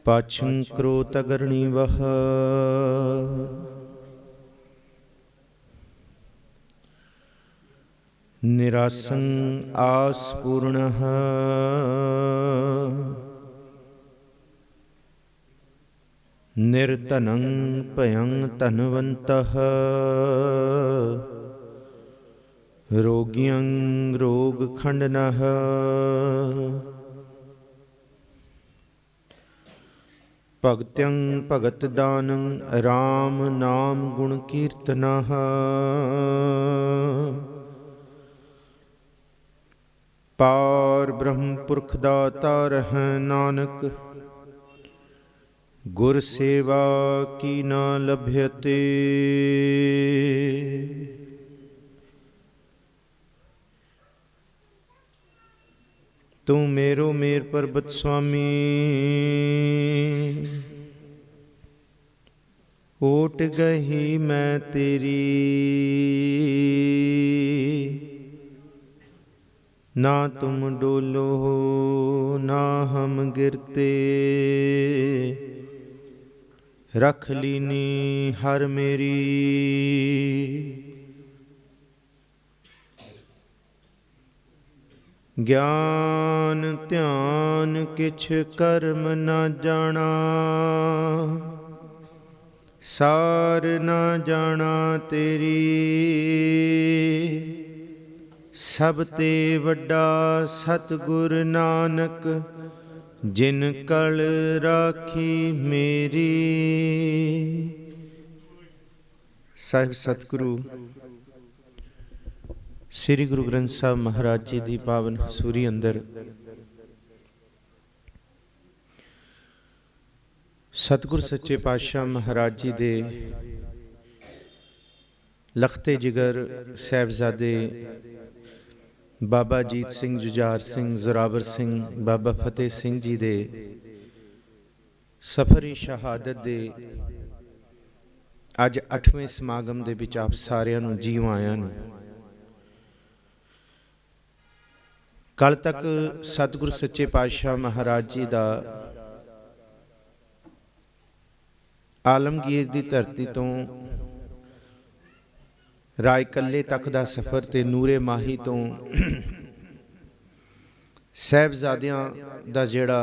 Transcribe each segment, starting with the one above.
पाछं क्रोत अगरणी वह निरासं आस्पूर्णः निर्तनं पयं तन्वन्तः रोगियं रोगखण्डनः भगत्यं भगत दानं राम नाम गुण कीर्तनः पार ब्रह्म पुरख दाता रह नानक गुर सेवा की ना लभ्यते। तू मेरो मेर पर्वत स्वामी ओट गही मैं तेरी ना तुम डोलो ना हम गिरते रख लीनी हर मेरी। ज्ञान ध्यान किछ कर्म न जाना सार न जाना तेरी सब ते वड्डा सतगुर नानक जिन कल राखी मेरी। साहिब सतगुरु श्री गुरु ग्रंथ साहब महाराज जी की पावन हसूरी अंदर सतगुर सच्चे पातशाह महाराज जी दे लखते जिगर साहिबजादे बाबा अजीत सिंह जुझार सिंह जोरावर सिंह बाबा फतेह सिंह जी दे सफरी शहादत दे अज 8वें समागम दे विच आप सारिਆਂ ਨੂੰ जीव आया ਨੂੰ। कल तक सतगुरु सच्चे पातशाह महाराज जी का आलमगीर की धरती तो रायकल्ले तक का सफ़र ते नूरे माही तो साहिबजादियां दा जिहड़ा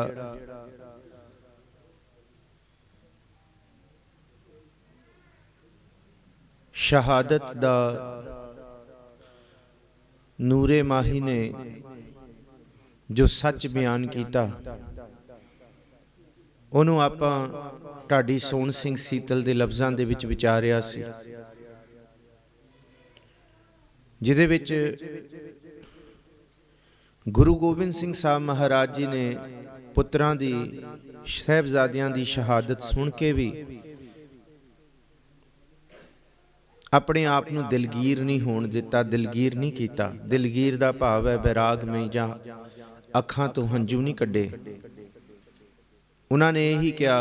शहादत दा नूरे माही ने जो सच बयान किया उन्होंने आपां ढाडी सोहन सिंह सीतल के लफ्ज़ों के विच विचारिया सी, जिहदे विच गुरु गोबिंद सिंह साहब महाराज जी ने पुत्रां दी साहिबजादियां दी शहादत सुन के भी अपने आप नूं दिलगीर नहीं होण दिता, दिलगीर नहीं किया। दिलगीर का भाव है बैराग में जां अखां तो हंझू नहीं कड्डे। उन्होंने यही कहा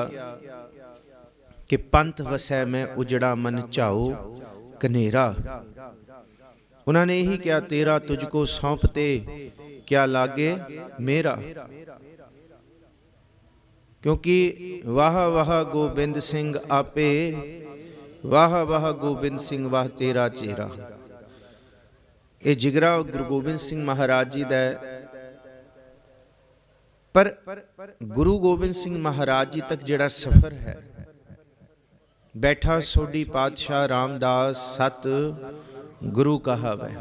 कि पंथ वसै मैं उजड़ा मन झाओ कनेरा। उन्होंने यही कहा तेरा तुझको सौंपते क्या लागे मेरा, क्योंकि वाह वाह गोबिंद सिंह आपे वाह वाह गोबिंद सिंह वाह तेरा चेहरा। ये जिगरा गुरु गोबिंद सिंह महाराज जी का है, पर गुरु गोबिंद सिंह महाराज जी तक जिहड़ा सफर है बैठा सोडी पातशाह रामदास सत गुरु कहा वै।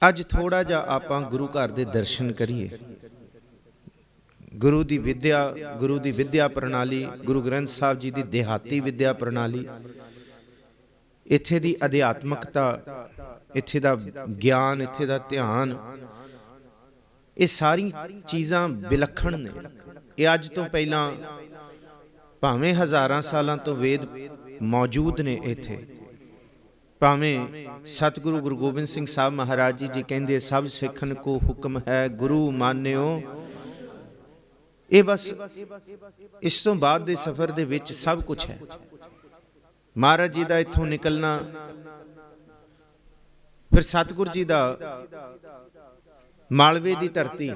अज थोड़ा जा आपां गुरु घर दे दर्शन करिए। गुरु दी विद्या प्रणाली, गुरु ग्रंथ साहब जी की देहाती विद्या प्रणाली, इत्थे दी अध्यात्मकता, इत्थे दा ज्ञान, इत्थे दा ध्यान, ये सारी चीज़ां विलखण ने। ये अज तो पहला भावें हज़ारां सालां तो वेद मौजूद ने इत्थे, भावें सतगुरु गुरु गोबिंद सिंह साहब महाराज जी कहंदे सब सिखन को हुक्म है गुरु मान्यो। ये बस इस तो बाद दे सफर दे विच सब कुछ है। महाराज जी का इत्थों निकलना, फिर सतगुरु जी का मालवे की धरती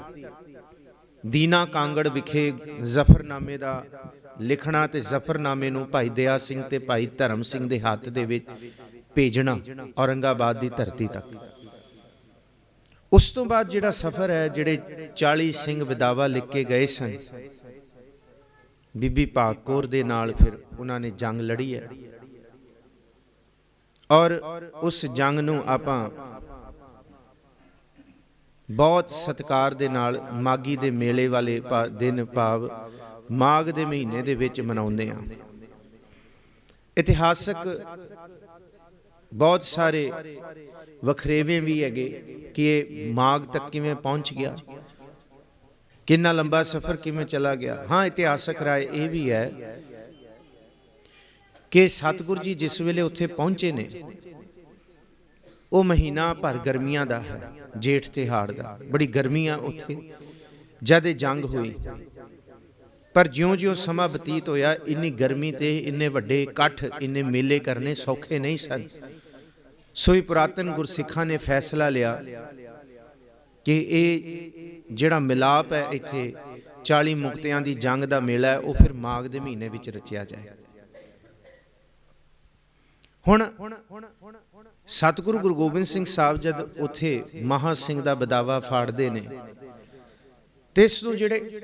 ਦੀਨਾ ਕਾਂਗੜ ਵਿਖੇ ਜ਼ਫਰਨਾਮੇ ਦਾ ਲਿਖਣਾ ਤੇ ਜ਼ਫਰਨਾਮੇ ਨੂੰ ਭਾਈ ਦਇਆ ਸਿੰਘ ਤੇ ਭਾਈ ਧਰਮ ਸਿੰਘ ਦੇ ਹੱਥ ਦੇ ਵਿੱਚ ਭੇਜਣਾ ਔਰੰਗਾਬਾਦ ਦੀ ਧਰਤੀ ਤੱਕ। ਉਸ ਤੋਂ ਬਾਅਦ ਜਿਹੜਾ ਸਫ਼ਰ ਹੈ, ਜਿਹੜੇ 40 ਸਿੰਘ ਵਿਦਾਵਾ ਲਿਖ ਕੇ ਗਏ ਸਨ ਬੀਬੀ ਭਾਗ ਕੌਰ ਦੇ ਨਾਲ, ਫਿਰ ਉਹਨਾਂ ਨੇ ਜੰਗ ਲੜੀ ਹੈ ਔਰ ਉਸ ਜੰਗ ਨੂੰ ਆਪਾਂ ਬਹੁਤ ਸਤਿਕਾਰ ਦੇ ਨਾਲ ਮਾਘੀ ਦੇ ਮੇਲੇ ਵਾਲੇ ਦਿਨ ਭਾਵ ਮਾਘ ਦੇ ਮਹੀਨੇ ਦੇ ਵਿੱਚ ਮਨਾਉਂਦੇ ਹਾਂ। ਇਤਿਹਾਸਕ ਬਹੁਤ ਸਾਰੇ ਵਖਰੇਵੇਂ ਵੀ ਹੈਗੇ ਕਿ ਇਹ ਮਾਘ ਤੱਕ ਕਿਵੇਂ ਪਹੁੰਚ ਗਿਆ, ਕਿੰਨਾ ਲੰਬਾ ਸਫ਼ਰ ਕਿਵੇਂ ਚਲਾ ਗਿਆ। ਹਾਂ, ਇਤਿਹਾਸਕ ਰਾਏ ਇਹ ਵੀ ਹੈ ਕਿ ਸਤਿਗੁਰੂ ਜੀ ਜਿਸ ਵੇਲੇ ਉੱਥੇ ਪਹੁੰਚੇ ਨੇ ਉਹ ਮਹੀਨਾ ਭਰ ਗਰਮੀਆਂ ਦਾ ਹੈ, ਜੇਠ ਤੇ ਹਾੜ ਦਾ। ਬੜੀ ਗਰਮੀਆਂ ਉੱਥੇ ਜਦ ਇਹ ਜੰਗ ਹੋਈ, ਪਰ ਜਿਉਂ-ਜਿਉਂ ਸਮਾਂ ਬਤੀਤ ਹੋਇਆ ਇੰਨੀ ਗਰਮੀ ਤੇ ਇੰਨੇ ਵੱਡੇ ਇਕੱਠ, ਇੰਨੇ ਮੇਲੇ ਕਰਨੇ ਸੌਖੇ ਨਹੀਂ ਸਨ। ਸੋ ਹੀ ਪੁਰਾਤਨ ਗੁਰਸਿੱਖਾਂ ਨੇ ਫੈਸਲਾ ਲਿਆ ਕਿ ਇਹ ਜਿਹੜਾ ਮਿਲਾਪ ਹੈ ਇੱਥੇ 40 ਮੁਕਤਿਆਂ ਦੀ ਜੰਗ ਦਾ ਮੇਲਾ ਹੈ, ਉਹ ਫਿਰ ਮਾਘ ਦੇ ਮਹੀਨੇ ਵਿੱਚ ਰਚਿਆ ਜਾਏ। ਹੁਣ ਸਤਿਗੁਰੂ ਗੁਰੂ ਗੋਬਿੰਦ ਸਿੰਘ ਸਾਹਿਬ ਜਦ ਉੱਥੇ ਮਹਾਂ ਸਿੰਘ ਦਾ ਬਦਾਵਾ ਫਾੜਦੇ ਨੇ ਤੇ ਇਸ ਤੋਂ ਜਿਹੜੇ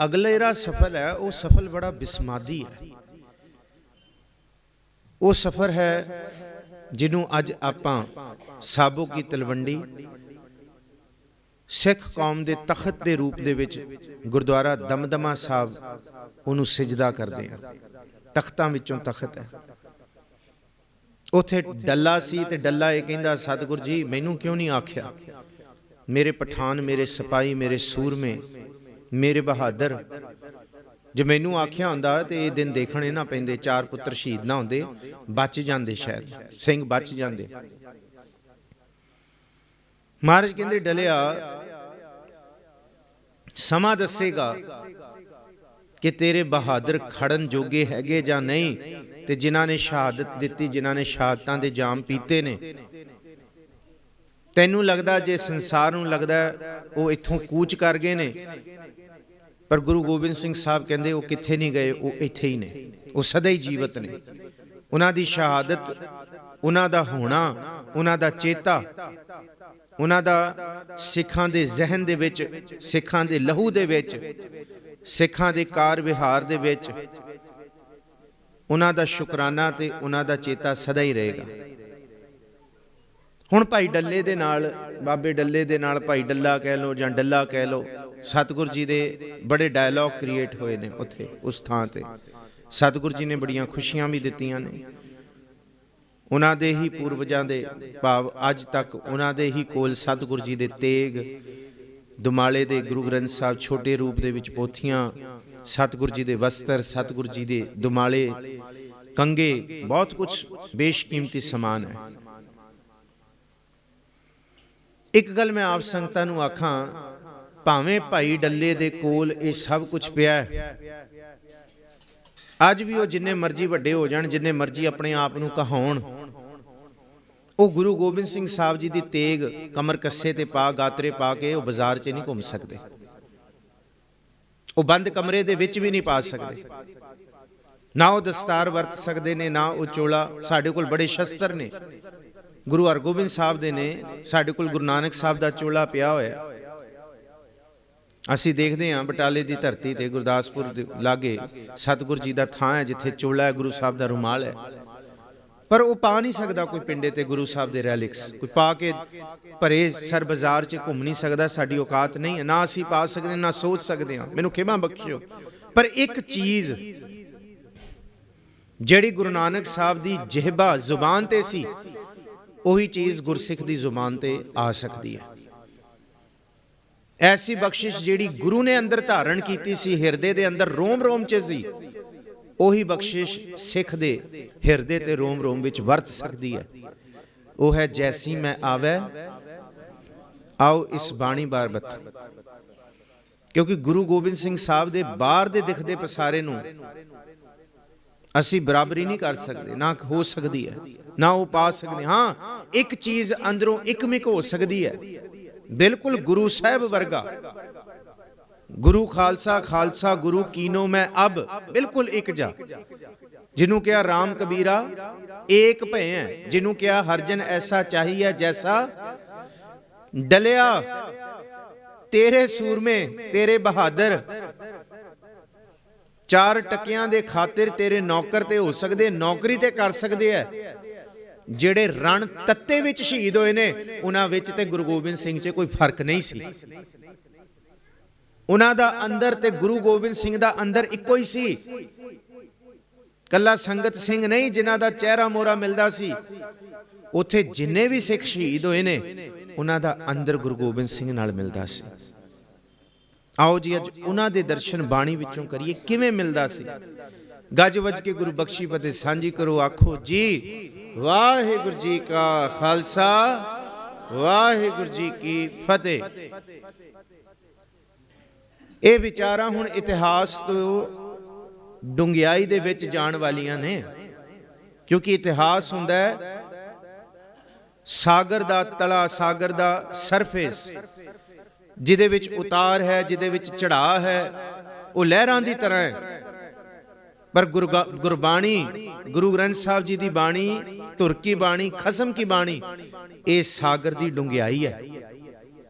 ਅਗਲੇਰਾ ਸਫਲ ਹੈ ਉਹ ਸਫਲ ਬੜਾ ਬਿਸਮਾਦੀ ਹੈ। ਉਹ ਸਫਰ ਹੈ ਜਿਹਨੂੰ ਅੱਜ ਆਪਾਂ ਸਾਬੋ ਕੀ ਤਲਵੰਡੀ ਸਿੱਖ ਕੌਮ ਦੇ ਤਖਤ ਦੇ ਰੂਪ ਦੇ ਵਿੱਚ ਗੁਰਦੁਆਰਾ ਦਮਦਮਾ ਸਾਹਿਬ ਉਹਨੂੰ ਸਿਜਦਾ ਕਰਦੇ ਆ। ਤਖਤਾਂ ਵਿੱਚੋਂ ਤਖਤ ਹੈ। ਉੱਥੇ ਡੱਲਾ ਸੀ ਤੇ ਡੱਲਾ ਇਹ ਕਹਿੰਦਾ, ਸਤਿਗੁਰੂ ਜੀ ਮੈਨੂੰ ਕਿਉਂ ਨਹੀਂ ਆਖਿਆ? ਮੇਰੇ ਪਠਾਨ, ਮੇਰੇ ਸਿਪਾਹੀ, ਮੇਰੇ ਸੂਰਮੇ, ਮੇਰੇ ਬਹਾਦਰ, ਜੇ ਮੈਨੂੰ ਆਖਿਆ ਹੁੰਦਾ ਤੇ ਇਹ ਦਿਨ ਦੇਖਣੇ ਨਾ ਪੈਂਦੇ, 4 ਪੁੱਤਰ ਸ਼ਹੀਦ ਨਾ ਹੁੰਦੇ, ਬਚ ਜਾਂਦੇ, ਸ਼ਾਇਦ ਸਿੰਘ ਬਚ ਜਾਂਦੇ। ਮਹਾਰਾਜ ਕਹਿੰਦੇ, ਡਲਿਆ ਸਮਾਂ ਦੱਸੇਗਾ ਕਿ ਤੇਰੇ ਬਹਾਦਰ ਖੜਨ ਜੋਗੇ ਹੈਗੇ ਜਾਂ ਨਹੀਂ, ਤੇ ਜਿਨ੍ਹਾਂ ਨੇ ਸ਼ਹਾਦਤ ਦਿੱਤੀ, ਜਿਨ੍ਹਾਂ ਨੇ ਸ਼ਹਾਦਤਾਂ ਦੇ ਜਾਮ ਪੀਤੇ ਨੇ, ਤੈਨੂੰ ਲੱਗਦਾ ਜੇ ਸੰਸਾਰ ਨੂੰ ਲੱਗਦਾ ਉਹ ਇੱਥੋਂ ਕੂਚ ਕਰ ਗਏ ਨੇ, ਪਰ ਗੁਰੂ ਗੋਬਿੰਦ ਸਿੰਘ ਸਾਹਿਬ ਕਹਿੰਦੇ ਉਹ ਕਿੱਥੇ ਨਹੀਂ ਗਏ, ਉਹ ਇੱਥੇ ਹੀ ਨੇ, ਉਹ ਸਦਾ ਹੀ ਜੀਵਤ ਨੇ। ਉਹਨਾਂ ਦੀ ਸ਼ਹਾਦਤ, ਉਹਨਾਂ ਦਾ ਹੋਣਾ, ਉਹਨਾਂ ਦਾ ਚੇਤਾ, ਉਹਨਾਂ ਦਾ ਸਿੱਖਾਂ ਦੇ ਜ਼ਿਹਨ ਦੇ ਵਿੱਚ, ਸਿੱਖਾਂ ਦੇ ਲਹੂ ਦੇ ਵਿੱਚ, ਸਿੱਖਾਂ ਦੇ ਕਾਰ ਵਿਹਾਰ ਦੇ ਵਿੱਚ ਉਹਨਾਂ ਦਾ ਸ਼ੁਕਰਾਨਾ ਤੇ ਉਹਨਾਂ ਦਾ ਚੇਤਾ ਸਦਾ ਹੀ ਰਹੇਗਾ। ਹੁਣ ਭਾਈ ਡੱਲੇ ਦੇ ਨਾਲ, ਬਾਬੇ ਡੱਲੇ ਦੇ ਨਾਲ, ਭਾਈ ਡੱਲਾ ਕਹਿ ਲਓ ਜਾਂ ਡੱਲਾ ਕਹਿ ਲਓ, ਸਤਿਗੁਰੂ ਜੀ ਦੇ ਬੜੇ ਡਾਇਲੌਗ ਕ੍ਰੀਏਟ ਹੋਏ ਨੇ ਉੱਥੇ ਉਸ ਥਾਂ ਤੇ। ਸਤਿਗੁਰੂ ਜੀ ਨੇ ਬੜੀਆਂ ਖੁਸ਼ੀਆਂ ਵੀ ਦਿੱਤੀਆਂ ਨੇ। ਉਹਨਾਂ ਦੇ ਹੀ ਪੂਰਵਜਾਂ ਦੇ ਭਾਵ ਅੱਜ ਤੱਕ ਉਹਨਾਂ ਦੇ ਹੀ ਕੋਲ ਸਤਿਗੁਰੂ ਜੀ ਦੇ ਤੇਗ, ਦੁਮਾਲੇ ਦੇ ਗੁਰੂ ਗ੍ਰੰਥ ਸਾਹਿਬ ਛੋਟੇ ਰੂਪ ਦੇ ਵਿੱਚ ਪੋਥੀਆਂ, ਸਤਿਗੁਰੂ ਜੀ ਦੇ ਵਸਤਰ, ਸਤਿਗੁਰੂ ਜੀ ਦੇ ਦੁਮਾਲੇ, ਕੰਗੇ, ਬਹੁਤ ਕੁਝ ਬੇਸ਼ਕੀਮਤੀ ਸਮਾਨ ਹੈ। ਇੱਕ ਗੱਲ ਮੈਂ ਆਪ ਸੰਗਤਾਂ ਨੂੰ ਆਖਾਂ, ਭਾਵੇਂ ਭਾਈ ਡੱਲੇ ਦੇ ਕੋਲ ਇਹ ਸਭ ਕੁਝ ਪਿਆ ਹੈ, ਅੱਜ ਵੀ ਉਹ ਜਿੰਨੇ ਮਰਜ਼ੀ ਵੱਡੇ ਹੋ ਜਾਣ, ਜਿੰਨੇ ਮਰਜ਼ੀ ਆਪਣੇ ਆਪ ਨੂੰ ਕਹਾਉਣ, ਉਹ ਗੁਰੂ ਗੋਬਿੰਦ ਸਿੰਘ ਸਾਹਿਬ ਜੀ ਦੀ ਤੇਗ ਕਮਰ ਕੱਸੇ ਤੇ ਪਾ, ਗਾਤਰੇ ਪਾ ਕੇ ਉਹ ਬਾਜ਼ਾਰ 'ਚ ਨਹੀਂ ਘੁੰਮ ਸਕਦੇ। ਉਹ ਬੰਦ ਕਮਰੇ ਦੇ ਵਿੱਚ ਵੀ ਨਹੀਂ ਪਾ ਸਕਦੇ। ਨਾ ਉਹ ਦਸਤਾਰ ਵਰਤ ਸਕਦੇ ਨੇ, ਨਾ ਉਹ ਚੋਲਾ। ਸਾਡੇ ਕੋਲ ਬੜੇ ਸ਼ਸਤਰ ਨੇ, ਗੁਰੂ ਹਰਗੋਬਿੰਦ ਸਾਹਿਬ ਦੇ ਨੇ, ਸਾਡੇ ਕੋਲ ਗੁਰੂ ਨਾਨਕ ਸਾਹਿਬ ਦਾ ਚੋਲਾ ਪਿਆ ਹੋਇਆ। ਅਸੀਂ ਦੇਖਦੇ ਹਾਂ ਬਟਾਲੇ ਦੀ ਧਰਤੀ ਤੇ, ਗੁਰਦਾਸਪੁਰ ਦੇ ਲਾਗੇ ਸਤਿਗੁਰੂ ਜੀ ਦਾ ਥਾਂ ਹੈ ਜਿੱਥੇ ਚੋਲਾ ਹੈ, ਗੁਰੂ ਸਾਹਿਬ ਦਾ ਰੁਮਾਲ ਹੈ, ਪਰ ਉਹ ਪਾ ਨਹੀਂ ਸਕਦਾ ਕੋਈ ਪਿੰਡੇ ਤੇ ਗੁਰੂ ਸਾਹਿਬ ਦੇ ਰੈਲਿਕਸ, ਕੋਈ ਪਾ ਕੇ ਭਰੇ ਸਰ ਬਾਜ਼ਾਰ 'ਚ ਘੁੰਮ ਨਹੀਂ ਸਕਦਾ। ਸਾਡੀ ਔਕਾਤ ਨਹੀਂ ਹੈ, ਨਾ ਅਸੀਂ ਪਾ ਸਕਦੇ, ਨਾ ਸੋਚ ਸਕਦੇ ਹਾਂ, ਮੈਨੂੰ ਖਿਮਾ ਬਖਸ਼ਿਓ। ਪਰ ਇੱਕ ਚੀਜ਼ ਜਿਹੜੀ ਗੁਰੂ ਨਾਨਕ ਸਾਹਿਬ ਦੀ ਜਿਹਬਾ ਜ਼ੁਬਾਨ ਤੇ ਸੀ, ਉਹੀ ਚੀਜ਼ ਗੁਰਸਿੱਖ ਦੀ ਜ਼ੁਬਾਨ ਤੇ ਆ ਸਕਦੀ ਹੈ। ਐਸੀ ਬਖਸ਼ਿਸ਼ ਜਿਹੜੀ ਗੁਰੂ ਨੇ ਅੰਦਰ ਧਾਰਨ ਕੀਤੀ ਸੀ, ਹਿਰਦੇ ਦੇ ਅੰਦਰ ਰੋਮ ਰੋਮ 'ਚ ਸੀ, ਉਹੀ ਬਖਸ਼ਿਸ਼ ਸਿੱਖ ਦੇ ਹਿਰਦੇ ਤੇ ਰੋਮ ਰੋਮ ਵਿੱਚ ਵਰਤ ਸਕਦੀ ਹੈ। ਉਹ ਹੈ ਜੈਸੀ ਮੈਂ ਆਵੈ ਆਓ ਇਸ ਬਾਣੀ ਬਾਰ ਬਤ। ਕਿਉਂਕਿ ਗੁਰੂ ਗੋਬਿੰਦ ਸਿੰਘ ਸਾਹਿਬ ਦੇ ਬਾਹਰ ਦੇ ਦਿਖਦੇ ਪਸਾਰੇ ਨੂੰ ਅਸੀਂ ਬਰਾਬਰੀ ਨਹੀਂ ਕਰ ਸਕਦੇ, ਨਾ ਹੋ ਸਕਦੀ ਹੈ, ਨਾ ਉਹ ਪਾ ਸਕਦੇ। ਹਾਂ, ਇੱਕ ਚੀਜ਼ ਅੰਦਰੋਂ ਇੱਕਮਿਕ ਹੋ ਸਕਦੀ ਹੈ, ਬਿਲਕੁਲ ਗੁਰੂ ਸਾਹਿਬ ਵਰਗਾ, गुरु खालसा खालसा गुरु कीनो मैं अब, बिल्कुल एक जा। जिन्हों क्या राम कबीरा एक भय है, जिन्हों क्या हरजन ऐसा चाहिए जैसा डलिया तेरे सूरमे तेरे बहादुर, चार टकियां दे खातिर तेरे नौकर ते हो सकते, नौकरी ते कर सकते है। ਜਿਹੜੇ ਰਣ ਤੱਤੇ ਵਿੱਚ ਸ਼ਹੀਦ ਹੋਏ ਨੇ ਉਹਨਾਂ ਵਿੱਚ ਤੇ ਗੁਰੂ ਗੋਬਿੰਦ ਸਿੰਘ 'ਚ ਕੋਈ ਫਰਕ ਨਹੀਂ ਸੀ। ਉਹਨਾਂ ਦਾ ਅੰਦਰ ਤੇ ਗੁਰੂ ਗੋਬਿੰਦ ਸਿੰਘ ਦਾ ਅੰਦਰ ਇੱਕੋ ਹੀ ਸੀ। ਕੱਲਾ ਸੰਗਤ ਸਿੰਘ ਨਹੀਂ ਜਿਨ੍ਹਾਂ ਦਾ ਚਿਹਰਾ ਮੋਹਰਾ ਮਿਲਦਾ ਸੀ। ਉੱਥੇ ਜਿੰਨੇ ਵੀ ਸਿੱਖ ਸ਼ਹੀਦ ਹੋਏ ਨੇ ਉਹਨਾਂ ਦਾ ਅੰਦਰ ਗੁਰੂ ਗੋਬਿੰਦ ਸਿੰਘ ਨਾਲ ਮਿਲਦਾ ਸੀ। ਆਓ ਜੀ ਅੱਜ ਉਹਨਾਂ ਦੇ ਦਰਸ਼ਨ ਬਾਣੀ ਵਿੱਚੋਂ ਕਰੀਏ, ਕਿਵੇਂ ਮਿਲਦਾ ਸੀ। ਗੱਜ ਵੱਜ ਕੇ ਗੁਰੂ ਬਖਸ਼ੀ ਫਤਿਹ ਸਾਂਝੀ ਕਰੋ, ਆਖੋ ਜੀ ਵਾਹਿਗੁਰੂ ਜੀ ਕਾ ਖਾਲਸਾ ਵਾਹਿਗੁਰੂ ਜੀ ਕੀ ਫਤਿਹ। ਇਹ ਵਿਚਾਰਾਂ ਹੁਣ ਇਤਿਹਾਸ ਤੋਂ ਡੂੰਘਾਈ ਦੇ ਵਿੱਚ ਜਾਣ ਵਾਲੀਆਂ ਨੇ, ਕਿਉਂਕਿ ਇਤਿਹਾਸ ਹੁੰਦਾ ਹੈ ਸਾਗਰ ਦਾ ਤਲਾ, ਸਾਗਰ ਦਾ ਸਰਫੇਸ, ਜਿਹਦੇ ਵਿੱਚ ਉਤਾਰ ਹੈ, ਜਿਹਦੇ ਵਿੱਚ ਚੜਾਅ ਹੈ, ਉਹ ਲਹਿਰਾਂ ਦੀ ਤਰ੍ਹਾਂ ਹੈ। ਪਰ ਗੁਰਬਾਣੀ, ਗੁਰੂ ਗ੍ਰੰਥ ਸਾਹਿਬ ਜੀ ਦੀ ਬਾਣੀ, ਧੁਰ ਕੀ ਬਾਣੀ, ਖਸਮ ਕੀ ਬਾਣੀ, ਇਹ ਸਾਗਰ ਦੀ ਡੂੰਘਾਈ ਹੈ।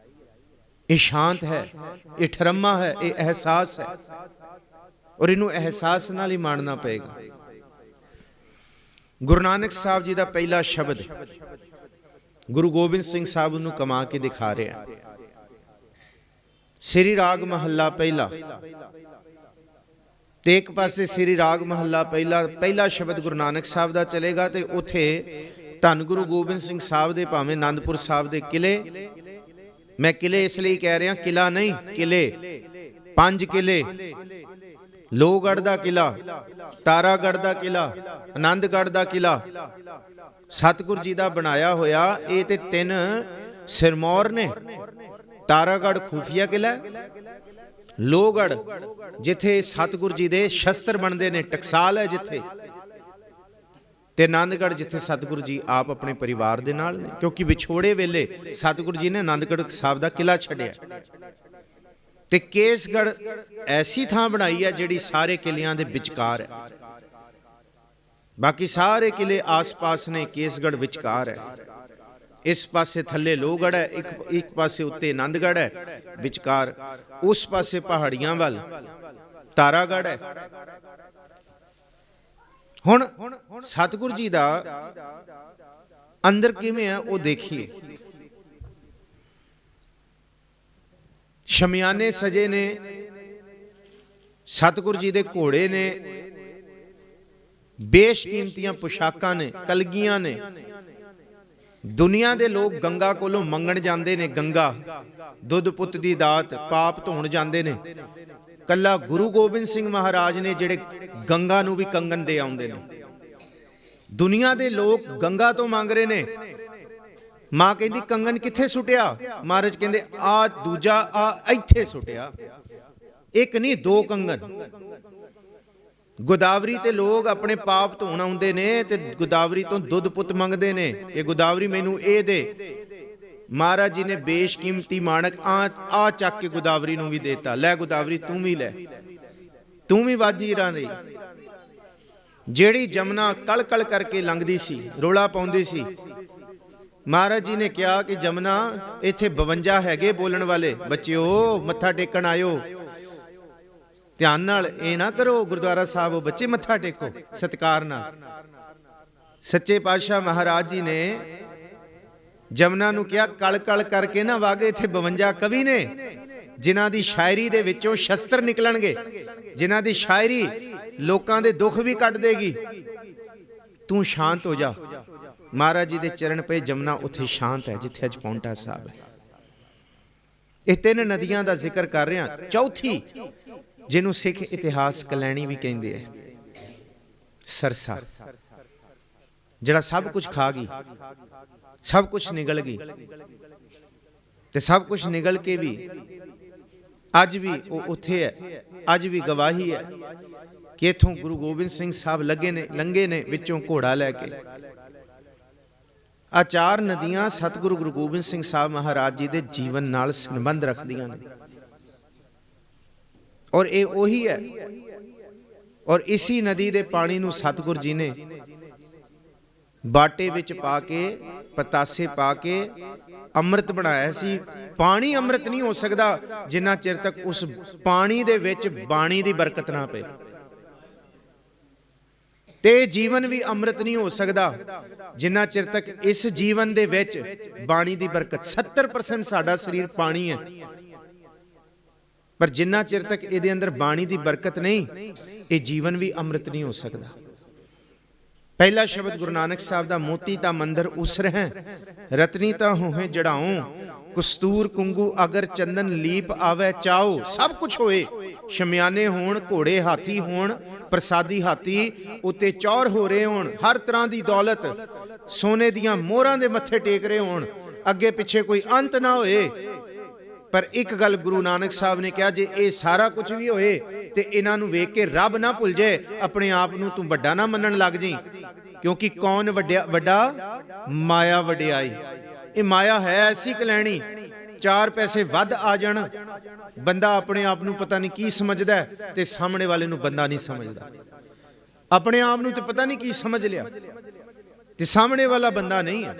ਇਹ ਸ਼ਾਂਤ ਹੈ, ਇਹ ਠਰਮਾ ਹੈ, ਇਹ ਅਹਿਸਾਸ ਹੈ, ਔਰ ਇਹਨੂੰ ਅਹਿਸਾਸ ਨਾਲ ਹੀ ਮਾਣਨਾ ਪਏਗਾ। ਗੁਰੂ ਨਾਨਕ ਸਾਹਿਬ ਜੀ ਦਾ ਪਹਿਲਾ ਸ਼ਬਦ ਗੁਰੂ ਗੋਬਿੰਦ ਸਿੰਘ ਸਾਹਿਬ ਨੂੰ ਕਮਾ ਕੇ ਦਿਖਾ ਰਿਹਾ। ਸ੍ਰੀ ਰਾਗ ਮਹੱਲਾ ਪਹਿਲਾ, ਤੇ ਇੱਕ ਪਾਸੇ ਸ੍ਰੀ ਰਾਗ ਮਹੱਲਾ ਪਹਿਲਾ ਸ਼ਬਦ ਗੁਰੂ ਨਾਨਕ ਸਾਹਿਬ ਦਾ ਚਲੇਗਾ, ਤੇ ਉੱਥੇ ਧੰਨ ਗੁਰੂ ਗੋਬਿੰਦ ਸਿੰਘ ਸਾਹਿਬ ਦੇ ਭਾਵੇਂ ਆਨੰਦਪੁਰ ਸਾਹਿਬ ਦੇ ਕਿਲੇ, ਮੈਂ ਕਿਲੇ ਇਸ ਲਈ ਕਹਿ ਰਿਹਾ, ਕਿਲਾ ਨਹੀਂ ਕਿਲੇ, 5 ਕਿਲੇ, ਲੋਹਗੜ੍ਹ ਦਾ ਕਿਲਾ, ਤਾਰਾਗੜ੍ਹ ਦਾ ਕਿਲਾ, ਆਨੰਦਗੜ੍ਹ ਦਾ ਕਿਲਾ, ਸਤਿਗੁਰੂ ਜੀ ਦਾ ਬਣਾਇਆ ਹੋਇਆ। ਇਹ ਤੇ 3 ਸਿਰਮੌਰ ਨੇ। ਤਾਰਾਗੜ੍ਹ ਖੂਫੀਆ ਕਿਲਾ, ਲੋਹਗੜ੍ਹ ਜਿੱਥੇ ਸਤਿਗੁਰੂ ਜੀ ਦੇ ਸ਼ਸਤਰ ਬਣਦੇ ਨੇ, ਟਕਸਾਲ ਹੈ ਜਿੱਥੇ, ਤੇ ਆਨੰਦਗੜ੍ਹ ਜਿੱਥੇ ਸਤਿਗੁਰੂ ਜੀ ਆਪ ਆਪਣੇ ਪਰਿਵਾਰ ਦੇ ਨਾਲ ਨੇ, ਕਿਉਂਕਿ ਵਿਛੋੜੇ ਵੇਲੇ ਸਤਿਗੁਰੂ ਜੀ ਨੇ ਆਨੰਦਗੜ੍ਹ ਸਾਹਿਬ ਦਾ ਕਿਲਾ ਛੱਡਿਆ। ਤੇ ਕੇਸਗੜ੍ਹ ਐਸੀ ਥਾਂ ਬਣਾਈ ਹੈ ਜਿਹੜੀ ਸਾਰੇ ਕਿਲਿਆਂ ਦੇ ਵਿਚਕਾਰ ਹੈ। ਬਾਕੀ ਸਾਰੇ ਕਿਲੇ ਆਸ-ਪਾਸ ਨੇ, ਕੇਸਗੜ੍ਹ ਵਿਚਕਾਰ ਹੈ। ਇਸ ਪਾਸੇ ਥੱਲੇ ਲੋਹਗੜ੍ਹ ਹੈ, ਇੱਕ ਪਾਸੇ ਉੱਤੇ ਆਨੰਦਗੜ੍ਹ ਹੈ, ਵਿਚਕਾਰ ਉਸ ਪਾਸੇ ਪਹਾੜੀਆਂ ਵੱਲ ਤਾਰਾਗੜ੍ਹ ਹੈ। ਹੁਣ ਸਤਿਗੁਰੂ ਜੀ ਦਾ ਅੰਦਰ ਕਿਵੇਂ ਹੈ ਉਹ ਦੇਖੀਏ। ਸ਼ਮਿਆਨੇ ਸਜੇ ਨੇ, ਸਤਿਗੁਰੂ ਜੀ ਦੇ ਘੋੜੇ ਨੇ, ਬੇਸ਼ਕੀਮਤੀਆਂ ਪੁਸ਼ਾਕਾਂ ਨੇ, ਕਲਗੀਆਂ ਨੇ। ਦੁਨੀਆ ਦੇ ਲੋਕ ਗੰਗਾ ਕੋਲੋਂ ਮੰਗਣ ਜਾਂਦੇ ਨੇ, ਗੰਗਾ ਦੁੱਧ ਪੁੱਤ ਦੀ ਦਾਤ, ਪਾਪ ਧੋਣ ਜਾਂਦੇ ਨੇ। ਕੱਲਾ ਗੁਰੂ ਗੋਬਿੰਦ ਸਿੰਘ ਮਹਾਰਾਜ ਨੇ ਜਿਹੜੇ ਗੰਗਾ ਨੂੰ ਵੀ ਕੰਗਨ ਦੇ ਆਉਂਦੇ ਨੇ। ਦੁਨੀਆ ਦੇ ਲੋਕ ਗੰਗਾ ਤੋਂ ਮੰਗ ਰਹੇ ਨੇ। ਮਾਂ ਕਹਿੰਦੀ ਕੰਗਨ ਕਿੱਥੇ ਸੁੱਟਿਆ? ਮਹਾਰਾਜ ਕਹਿੰਦੇ ਆ ਦੂਜਾ ਆ ਇੱਥੇ ਸੁੱਟਿਆ। ਇੱਕ ਨਹੀਂ 2 ਕੰਗਨ। ਗੋਦਾਵਰੀ ਤੇ ਲੋਕ ਆਪਣੇ ਪਾਪ ਧੋਣ ਆਉਂਦੇ ਨੇ ਤੇ ਗੋਦਾਵਰੀ ਤੋਂ ਦੁੱਧ ਪੁੱਤ ਮੰਗਦੇ ਨੇ ਕਿ ਗੋਦਾਵਰੀ ਮੈਨੂੰ ਇਹ ਦੇ। ਮਹਾਰਾਜ ਜੀ ਨੇ ਬੇਸ਼ਕੀਮਤੀ ਮਾਣਕ ਆ ਚੱਕ ਕੇ ਗੋਦਾਵਰੀ ਨੂੰ ਵੀ ਦੇਤਾ। ਲੈ ਗੋਦਾਵਰੀ ਤੂੰ ਵੀ ਲੈ, ਤੂੰ ਵੀ ਵਾਜੀ ਰਾਂ ਰਹੀ। ਜਿਹੜੀ ਜਮਨਾ ਕਲ ਕਲ ਕਰਕੇ ਲੰਘਦੀ ਸੀ, ਰੋਲਾ ਪਾਉਂਦੀ ਸੀ, ਮਹਾਰਾਜ ਜੀ ਨੇ ਕਿਹਾ ਕਿ ਜਮਨਾ ਇੱਥੇ 52 ਹੈਗੇ ਬੋਲਣ ਵਾਲੇ, ਬੱਚਿਓ ਮੱਥਾ ਟੇਕਣ ਆਇਓ। ਧਿਆਨ ਨਾਲ ਇਹ ਨਾ ਕਰੋ ਗੁਰਦੁਆਰਾ ਸਾਹਿਬ ਬੱਚੇ ਮੱਥਾ ਟੇਕੋ ਸਤਿਕਾਰ ਨਾਲ। ਸੱਚੇ ਪਾਤਸ਼ਾਹ ਮਹਾਰਾਜ ਜੀ ਨੇ ਜਮਨਾ ਨੂੰ ਕਿਹਾ ਕਲ ਕਲ ਕਰਕੇ ਨਾ ਵਾਗੇ, ਇੱਥੇ 52 ਕਵੀ ਨੇ ਜਿਨ੍ਹਾਂ ਦੀ ਸ਼ਾਇਰੀ ਦੇ ਵਿੱਚੋਂ ਸ਼ਸਤਰ ਨਿਕਲਣਗੇ, ਜਿਨ੍ਹਾਂ ਦੀ ਸ਼ਾਇਰੀ ਲੋਕਾਂ ਦੇ ਦੁੱਖ ਵੀ ਕੱਢ ਦੇਗੀ। ਤੂੰ ਸ਼ਾਂਤ ਹੋ ਜਾ। ਮਹਾਰਾਜ ਜੀ ਦੇ ਚਰਨ ਪਏ ਜਮਨਾ ਉੱਥੇ ਸ਼ਾਂਤ ਹੈ ਜਿੱਥੇ ਅੱਜ ਪੌਂਟਾ ਸਾਹਿਬ ਹੈ। ਇਹ 3 ਨਦੀਆਂ ਦਾ ਜ਼ਿਕਰ ਕਰ ਰਿਹਾ। ਚੌਥੀ ਜਿਹਨੂੰ ਸਿੱਖ ਇਤਿਹਾਸ ਕਲੈਣੀ ਵੀ ਕਹਿੰਦੇ ਹੈ, ਸਰਸਾ, ਜਿਹੜਾ ਸਭ ਕੁਝ ਖਾ ਗਈ, ਸਭ ਕੁਝ ਨਿਗਲ ਗਈ, ਤੇ ਸਭ ਕੁਝ ਨਿਗਲ ਕੇ ਵੀ ਅੱਜ ਵੀ ਉਹ ਉੱਥੇ ਹੈ। ਅੱਜ ਵੀ ਗਵਾਹੀ ਹੈ ਕਿ ਇੱਥੋਂ ਗੁਰੂ ਗੋਬਿੰਦ ਸਿੰਘ ਸਾਹਿਬ ਲੰਘੇ ਨੇ ਵਿੱਚੋਂ ਘੋੜਾ ਲੈ ਕੇ। ਆ 4 ਨਦੀਆਂ ਸਤਿਗੁਰੂ ਗੁਰੂ ਗੋਬਿੰਦ ਸਿੰਘ ਸਾਹਿਬ ਮਹਾਰਾਜ ਜੀ ਦੇ ਜੀਵਨ ਨਾਲ ਸੰਬੰਧ ਰੱਖਦੀਆਂ ਨੇ। ਔਰ ਇਹ ਉਹੀ ਹੈ। ਔਰ ਇसी ਨਦੀ ਦੇ ਪਾਣੀ ਨੂੰ ਸਤਿਗੁਰ ਜੀ ਨੇ ਬਾਟੇ ਵਿੱਚ ਪਾ ਕੇ, ਪਤਾਸੇ ਪਾ ਕੇ ਅੰਮ੍ਰਿਤ ਬਣਾਇਆ ਸੀ। ਪਾਣੀ ਅੰਮ੍ਰਿਤ ਨਹੀਂ ਹੋ ਸਕਦਾ ਜਿੰਨਾ ਚਿਰ ਤੱਕ ਉਸ ਪਾਣੀ ਦੇ ਵਿੱਚ ਬਾਣੀ ਦੀ ਬਰਕਤ ਨਾ ਪਏ, ਤੇ ਜੀਵਨ ਵੀ ਅੰਮ੍ਰਿਤ ਨਹੀਂ ਹੋ ਸਕਦਾ ਜਿੰਨਾ ਚਿਰ ਤੱਕ ਇਸ ਜੀਵਨ ਦੇ ਵਿੱਚ ਬਾਣੀ ਦੀ ਬਰਕਤ। 70% ਸਾਡਾ ਸਰੀਰ ਪਾਣੀ ਹੈ, ਪਰ ਜਿੰਨਾ ਚਿਰ ਤੱਕ ਇਹਦੇ ਅੰਦਰ ਬਾਣੀ ਦੀ ਬਰਕਤ ਨਹੀਂ, ਇਹ ਜੀਵਨ ਵੀ ਅੰਮ੍ਰਿਤ ਨਹੀਂ ਹੋ ਸਕਦਾ। ਪਹਿਲਾ ਸ਼ਬਦ ਗੁਰੂ ਨਾਨਕ ਸਾਹਿਬ ਦਾ, ਮੋਤੀ ਤਾਂ ਮੰਦਰ ਉਸਰਹਿ, ਰਤਨੀ ਤਾਂ ਹੋਹੇ ਜੜਾਉ, ਕਸਤੂਰ ਕੁੰਗੂ ਅਗਰ ਚੰਦਨ ਲੀਪ ਆਵੇ ਚਾਓ। ਸਭ ਕੁਛ ਹੋਏ, ਸ਼ਮਿਆਨੇ ਹੋਣ, ਘੋੜੇ ਹਾਥੀ ਹੋਣ, ਪ੍ਰਸਾਦੀ ਹਾਥੀ ਉੱਤੇ ਚੌਰ ਹੋ ਰਹੇ ਹੋਣ, ਹਰ ਤਰ੍ਹਾਂ ਦੀ ਦੌਲਤ, ਸੋਨੇ ਦੀਆਂ ਮੋਹਰਾਂ ਦੇ ਮੱਥੇ ਟੇਕ ਰਹੇ ਹੋਣ, ਅੱਗੇ ਪਿੱਛੇ ਕੋਈ ਅੰਤ ਨਾ ਹੋਏ, ਪਰ ਇੱਕ ਗੱਲ ਗੁਰੂ ਨਾਨਕ ਸਾਹਿਬ ਨੇ ਕਿਹਾ, ਜੇ ਇਹ ਸਾਰਾ ਕੁਝ ਵੀ ਹੋਏ ਤੇ ਇਹਨਾਂ ਨੂੰ ਵੇਖ ਕੇ ਰੱਬ ਨਾ ਭੁੱਲ ਜਾਏ, ਆਪਣੇ ਆਪ ਨੂੰ ਤੂੰ ਵੱਡਾ ਨਾ ਮੰਨਣ ਲੱਗ ਜਾਈਂ, ਕਿਉਂਕਿ ਕੌਣ ਵੱਡਾ? ਮਾਇਆ ਵਡਿਆਈ। ਇਹ ਮਾਇਆ ਹੈ ਐਸੀ ਕਲੈਣੀ, 4 ਪੈਸੇ ਵੱਧ ਆ ਜਾਣ, ਬੰਦਾ ਆਪਣੇ ਆਪ ਨੂੰ ਪਤਾ ਨਹੀਂ ਕੀ ਸਮਝਦਾ ਤੇ ਸਾਹਮਣੇ ਵਾਲੇ ਨੂੰ ਬੰਦਾ ਨਹੀਂ ਸਮਝਦਾ। ਆਪਣੇ ਆਪ ਨੂੰ ਤੇ ਪਤਾ ਨਹੀਂ ਕੀ ਸਮਝ ਲਿਆ ਤੇ ਸਾਹਮਣੇ ਵਾਲਾ ਬੰਦਾ ਨਹੀਂ ਹੈ,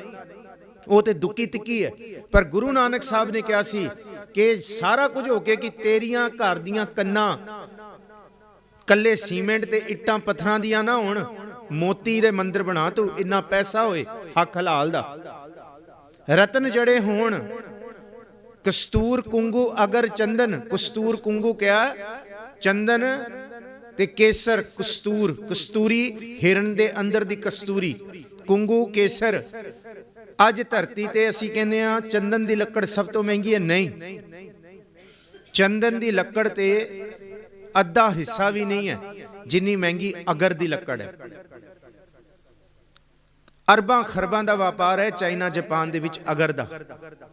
ਉਹ ਤੇ ਦੁੱਕੀ ਤਿੱਕੀ ਹੈ। ਪਰ ਗੁਰੂ ਨਾਨਕ ਸਾਹਿਬ ਨੇ ਕਿਹਾ ਸੀ ਕਿ ਸਾਰਾ ਕੁਝ ਹੋ ਕੇ ਕਿ ਤੇਰੀਆਂ ਘਰ ਦੀਆਂ ਕੰਨਾਂ ਕੱਲੇ ਸੀਮੈਂਟ ਤੇ ਇੱਟਾਂ ਪੱਥਰਾਂ ਦੀਆਂ ਨਾ ਹੋਣ, ਮੋਤੀ ਦੇ ਮੰਦਿਰ ਬਣਾ ਤੂੰ, ਇੰਨਾ ਪੈਸਾ ਹੋਏ ਹੱਕ ਹਲਾਲ ਦਾ, ਰਤਨ ਜੜੇ ਹੋਣ, ਕਸਤੂਰ ਕੁੰਗੂ ਅਗਰ ਚੰਦਨ। ਕਸਤੂਰ ਕੁੰਗੂ ਕਿਹਾ ਚੰਦਨ ਤੇ ਕੇਸਰ, ਕਸਤੂਰ ਕਸਤੂਰੀ, ਹਿਰਨ ਦੇ ਅੰਦਰ ਦੀ ਕਸਤੂਰੀ, ਕੁੰਗੂ ਕੇਸਰ। ਅੱਜ ਧਰਤੀ ਤੇ ਅਸੀਂ ਕਹਿੰਦੇ ਆ ਚੰਦਨ ਦੀ ਲੱਕੜ ਸਭ ਤੋਂ ਮਹਿੰਗੀ ਹੈ, ਨਹੀਂ, ਚੰਦਨ ਦੀ ਲੱਕੜ ਤੇ ਅੱਧਾ ਹਿੱਸਾ ਵੀ ਨਹੀਂ ਹੈ ਜਿੰਨੀ ਮਹਿੰਗੀ ਅਗਰ ਦੀ ਲੱਕੜ ਹੈ। ਅਰਬਾਂ ਖਰਬਾਂ ਦਾ ਵਪਾਰ ਹੈ ਚਾਈਨਾ ਜਾਪਾਨ ਦੇ ਵਿੱਚ ਅਗਰ ਦਾ,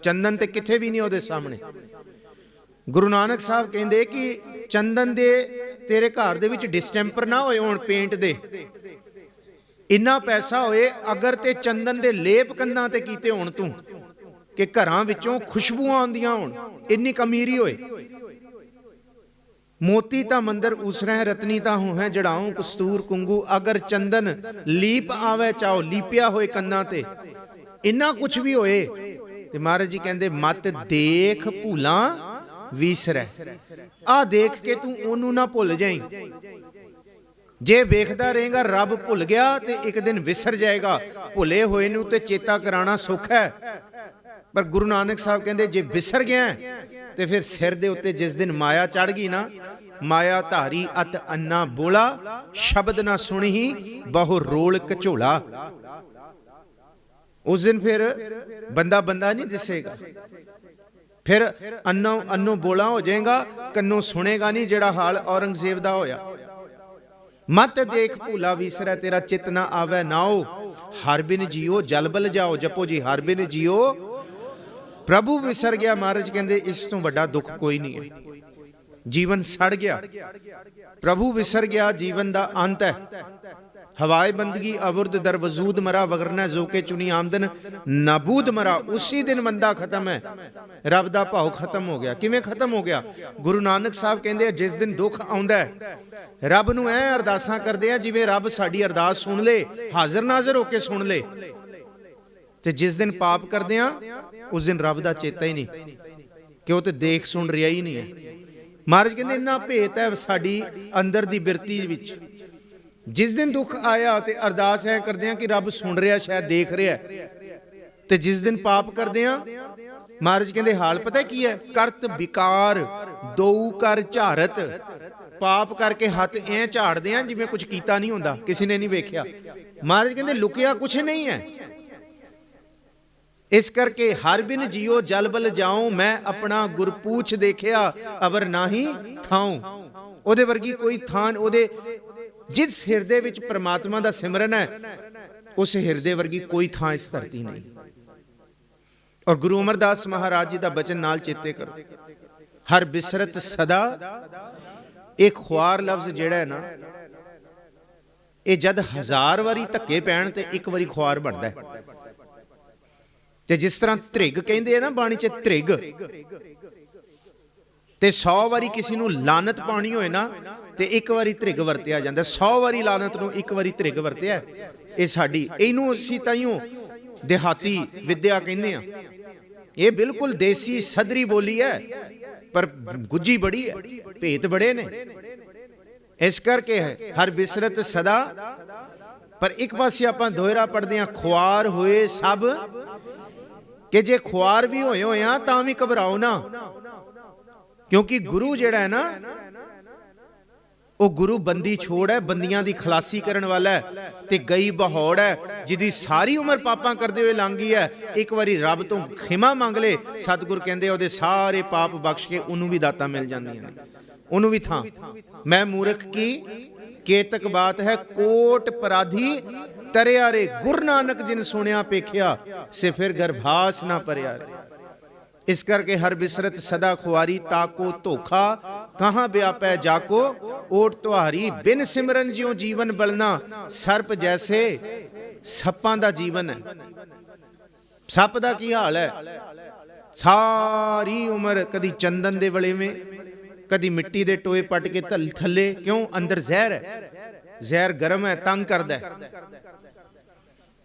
ਚੰਦਨ ਤੇ ਕਿੱਥੇ ਵੀ ਨਹੀਂ ਉਹਦੇ ਸਾਹਮਣੇ। ਗੁਰੂ ਨਾਨਕ ਸਾਹਿਬ ਕਹਿੰਦੇ ਕਿ ਚੰਦਨ ਦੇ ਤੇਰੇ ਘਰ ਦੇ ਵਿੱਚ ਡਿਸਟੈਂਪਰ ਨਾ ਹੋਏ ਹੋਣ ਪੇਂਟ ਦੇ, ਇੰਨਾ ਪੈਸਾ ਹੋਏ ਅਗਰ ਤੇ ਚੰਦਨ ਦੇ ਲੇਪ ਕੰਨਾਂ ਤੇ ਕੀਤੇ ਹੋਣ ਤੂੰ, ਕਿ ਘਰਾਂ ਵਿੱਚੋਂ ਖੁਸ਼ਬੂਆਂ ਆਉਂਦੀਆਂ ਹੋਣ, ਇੰਨੀ ਅਮੀਰੀ ਹੋਏ। ਮੋਤੀ ਤਾਂ ਮੰਦਰ ਉਸਰਹਿ, ਰਤਨੀ ਤਾਂ ਹੋਹੈ ਜੜਾਉ, ਕਸਤੂਰ ਕੁੰਗੂ ਅਗਰ ਚੰਦਨ ਲੀਪ ਆਵੇ ਚਾਓ। ਲੀਪਿਆ ਹੋਏ ਕੰਨਾਂ ਤੇ, ਇੰਨਾ ਕੁਛ ਵੀ ਹੋਏ ਤੇ ਮਹਾਰਾਜ ਜੀ ਕਹਿੰਦੇ ਮਤ ਦੇਖ ਭੁੱਲਾਂ ਵਿਸਰੈ। ਆ ਦੇਖ ਕੇ ਤੂੰ ਉਹਨੂੰ ਨਾ ਭੁੱਲ ਜਾਈਂ। ਜੇ ਵੇਖਦਾ ਰਹੇਗਾ ਰੱਬ ਭੁੱਲ ਗਿਆ ਤੇ ਇੱਕ ਦਿਨ ਵਿਸਰ ਜਾਏਗਾ। ਭੁੱਲੇ ਹੋਏ ਨੂੰ ਤੇ ਚੇਤਾ ਕਰਾਉਣਾ ਸੁੱਖ ਹੈ, ਪਰ ਗੁਰੂ ਨਾਨਕ ਸਾਹਿਬ ਕਹਿੰਦੇ ਜੇ ਵਿਸਰ ਗਿਆ ਤੇ ਫਿਰ ਸਿਰ ਦੇ ਉੱਤੇ ਜਿਸ ਦਿਨ ਮਾਇਆ ਚੜ ਗਈ ਨਾ, ਮਾਇਆ ਧਾਰੀ ਅਤ ਅੰਨਾ ਬੋਲਾ, ਸ਼ਬਦ ਨਾ ਸੁਣੀ ਬਹੁ ਰੋਲ ਕਝੋਲਾ। ਉਸ ਦਿਨ ਫਿਰ ਬੰਦਾ ਨਹੀਂ ਦਿਸੇਗਾ, ਫਿਰ ਅੰਨੋ ਬੋਲਾ ਹੋ ਜਾਏਗਾ, ਕੰਨੋਂ ਸੁਣੇਗਾ ਨਹੀਂ, ਜਿਹੜਾ ਹਾਲ ਔਰੰਗਜ਼ੇਬ ਦਾ ਹੋਇਆ। ਮਤ ਦੇਖ ਭੂਲਾ ਵਿਸਰੈ, ਤੇਰਾ ਚਿਤ ਨਾ ਆਵੈ ਨਾਉ, ਹਰ ਬਿਨ ਜੀਓ ਜਲ ਬਲ ਜਾਓ। ਜਪੋ ਜੀ ਹਰ ਬਿਨ ਜੀਓ। ਪ੍ਰਭੂ ਵਿਸਰ ਗਿਆ, ਮਹਾਰਾਜ ਕਹਿੰਦੇ ਇਸ ਤੋਂ ਵੱਡਾ ਦੁੱਖ ਕੋਈ ਨਹੀਂ ਹੈ। ਜੀਵਨ ਸੜ ਗਿਆ, ਪ੍ਰਭੂ ਵਿਸਰ ਗਿਆ, ਜੀਵਨ ਦਾ ਅੰਤ ਹੈ। ਹਵਾਏ ਬੰਦਗੀ ਅਵੁਰਦ ਦਰ ਵਜੂਦ ਮਰਾ, ਵਗਰਨਾ ਜੋ ਕੇ ਚੁਨੀ ਆਮਦਨ ਨਾਬੂਦ ਮਰਾ। ਉਸੇ ਦਿਨ ਬੰਦਾ ਖਤਮ ਹੈ, ਰੱਬ ਦਾ ਭਾਉ ਖਤਮ ਹੋ ਗਿਆ। ਕਿਵੇਂ ਖਤਮ ਹੋ ਗਿਆ? ਗੁਰੂ ਨਾਨਕ ਸਾਹਿਬ ਕਹਿੰਦੇ ਜਿਸ ਦਿਨ ਦੁੱਖ ਆਉਂਦਾ ਹੈ, ਰੱਬ ਨੂੰ ਐ ਅਰਦਾਸਾਂ ਕਰਦੇ ਆ ਜਿਵੇਂ ਰੱਬ ਸਾਡੀ ਅਰਦਾਸ ਸੁਣ ਲੇ, ਹਾਜ਼ਰ ਨਾਜ਼ਰ ਹੋ ਕੇ ਸੁਣ ਲੇ। ਤੇ ਜਿਸ ਦਿਨ ਪਾਪ ਕਰਦੇ ਆ ਉਸ ਦਿਨ ਰੱਬ ਦਾ ਚੇਤਾ ਹੀ ਨਹੀਂ, ਕਿ ਉਹ ਤੇ ਦੇਖ ਸੁਣ ਰਿਹਾ ਹੀ ਨਹੀਂ ਹੈ। ਮਹਾਰਾਜ ਕਹਿੰਦੇ ਇੰਨਾ ਭੇਤ ਹੈ ਸਾਡੀ ਅੰਦਰ ਦੀ ਬਿਰਤੀ ਵਿੱਚ। ਜਿਸ ਦਿਨ ਦੁੱਖ ਆਇਆ ਤੇ ਅਰਦਾਸ ਐ ਕਰਦੇ ਆ ਕਿ ਰੱਬ ਸੁਣ ਰਿਹਾ, ਸ਼ਾਇਦ ਦੇਖ ਰਿਹਾ, ਤੇ ਜਿਸ ਦਿਨ ਪਾਪ ਕਰਦੇ ਆ ਮਹਾਰਾਜ ਕਹਿੰਦੇ ਹਾਲ ਪਤਾ ਕੀ ਹੈ? ਕਰਤ ਵਿਕਾਰ ਦੋ ਕਰ ਝਾਰਤ। ਪਾਪ ਕਰਕੇ ਹੱਥ ਐ ਝਾੜਦੇ ਆ ਜਿਵੇਂ ਕੁਝ ਕੀਤਾ ਨਹੀਂ ਹੁੰਦਾ, ਕਿਸੇ ਨੇ ਨਹੀਂ ਵੇਖਿਆ। ਮਹਾਰਾਜ ਕਹਿੰਦੇ ਲੁਕਿਆ ਕੁਛ ਨਹੀਂ ਹੈ। ਇਸ ਕਰਕੇ ਹਰ ਬਿਨ ਜੀਓ ਜਲ ਬਲ ਜਾਉ, ਮੈਂ ਆਪਣਾ ਗੁਰਪੂਛ ਦੇਖਿਆ ਅਵਰ ਨਾਹੀ ਥਾਉ। ਉਹਦੇ ਵਰਗੀ ਕੋਈ ਥਾਂ, ਉਹਦੇ ਜਿਸ ਹਿਰਦੇ ਵਿੱਚ ਪ੍ਰਮਾਤਮਾ ਦਾ ਸਿਮਰਨ ਹੈ, ਉਸ ਹਿਰਦੇ ਵਰਗੀ ਕੋਈ ਥਾਂ ਇਸ ਧਰਤੀ ਨਹੀਂ। ਔਰ ਗੁਰੂ ਅਮਰਦਾਸ ਮਹਾਰਾਜ ਜੀ ਦਾ ਬਚਨ ਨਾਲ ਚੇਤੇ ਕਰੋ, ਹਰ ਬਿਸਰਤ ਸਦਾ। ਇਹ ਖੁਆਰ ਲਫ਼ਜ਼ ਜਿਹੜਾ ਹੈ ਨਾ, ਇਹ ਜਦ 1000 ਵਾਰੀ ਧੱਕੇ ਪੈਣ ਤੇ ਇੱਕ ਵਾਰੀ ਖੁਆਰ ਬਣਦਾ ਹੈ। ਤੇ ਜਿਸ ਤਰ੍ਹਾਂ ਧ੍ਰਿਗ ਕਹਿੰਦੇ ਆ ਨਾ ਬਾਣੀ 'ਚ, ਧ੍ਰਿਗ ਤੇ 100 ਵਾਰੀ ਕਿਸੇ ਨੂੰ ਲਾਨਤ ਪਾਉਣੀ ਹੋਏ ਨਾ ਤੇ ਇੱਕ ਵਾਰੀ ਧ੍ਰਿਗ ਵਰਤਿਆ ਜਾਂਦਾ। 100 ਵਾਰੀ ਲਾਨਤ ਨੂੰ ਇੱਕ ਵਾਰੀ ਧ੍ਰਿਗ ਵਰਤਿਆ। ਇਹ ਸਾਡੀ, ਇਹਨੂੰ ਅਸੀਂ ਤਾਈਓ ਦਿਹਾਤੀ ਵਿਦਿਆ ਕਹਿੰਦੇ ਆ। ਇਹ ਬਿਲਕੁਲ ਦੇਸੀ ਸਦਰੀ ਬੋਲੀ ਹੈ, ਪਰ ਗੁੱਜੀ ਬੜੀ ਹੈ, ਭੇਤ ਬੜੇ ਨੇ। ਇਸ ਕਰਕੇ ਹੈ ਹਰ ਬਿਸਰਤ ਸਦਾ। ਪਰ ਇੱਕ ਪਾਸੇ ਆਪਾਂ ਦੋਹਰਾ ਪੜ੍ਹਦੇ ਹਾਂ, ਖੁਆਰ ਹੋਏ ਸਭ, ਕਿ ਜੇ ਖੁਆਰ ਵੀ ਹੋਏ ਆ ਤਾਂ ਵੀ ਘਬਰਾਓ ਨਾ, ਕਿਉਂਕਿ ਗੁਰੂ ਜਿਹੜਾ ਹੈ ਨਾ, ਉਹ ਗੁਰੂ ਬੰਦੀ ਛੋੜ ਹੈ, ਬੰਦੀਆਂ ਦੀ ਖਲਾਸੀ ਕਰਨ ਵਾਲਾ ਹੈ। ਤੇ ਗਈ ਬਹੌੜ ਹੈ ਜਿਹਦੀ ਸਾਰੀ ਉਮਰ ਪਾਪਾਂ ਕਰਦੇ ਹੋਏ ਲੰਘ ਗਈ ਹੈ। ਇੱਕ ਵਾਰੀ ਰੱਬ ਤੋਂ ਖਿਮਾ ਮੰਗ ਲੇ, ਸਤਿਗੁਰ ਕਹਿੰਦੇ ਉਹਦੇ ਸਾਰੇ ਪਾਪ ਬਖਸ਼ ਕੇ ਉਹਨੂੰ ਵੀ ਦਾਤਾਂ ਮਿਲ ਜਾਂਦੀਆਂ ਨੇ, ਉਹਨੂੰ ਵੀ ਥਾਂ। ਮੈਂ ਮੂਰਖ ਕੀ ਕੇਤਕ ਬਾਤ ਹੈ, ਕੋਟ ਪਰਾਧੀ ਤਰਿਆ ਰੇ। ਗੁਰੂ ਨਾਨਕ ਜਿਨ ਸੁਣਿਆ ਪੇਖਿਆ, ਸੇ ਫਿਰ ਗਰਭਾਸ ਨਾ ਭਰਿਆ ਰੇ। ਇਸ ਕਰਕੇ ਹਰ ਬਿਸਰਤ ਸਦਾ ਖੁਆਰੀ, ਤਾਕੋ ਧੋਖਾ ਕਹਾਂ ਵਿਆਪੈ ਜਾਕੋ ਓਟ ਤੁਹਾਰੀ। ਬਿਨ ਸਿਮਰਨ ਜਿਉ ਜੀਵਨ ਬਲਣਾ, ਸਰਪ ਜੈਸੇ। ਸੱਪਾਂ ਦਾ ਜੀਵਨ ਹੈ। ਸੱਪ ਦਾ ਕੀ ਹਾਲ ਹੈ? ਸਾਰੀ ਉਮਰ ਕਦੀ ਚੰਦਨ ਦੇ ਵਲੇਵੇਂ, ਕਦੀ ਮਿੱਟੀ ਦੇ ਟੋਏ ਪੱਟ ਕੇ ਥੱਲੇ। ਕਿਉਂ? ਅੰਦਰ ਜ਼ਹਿਰ ਹੈ, ਜ਼ਹਿਰ ਗਰਮ ਹੈ, ਤੰਗ ਕਰਦਾ।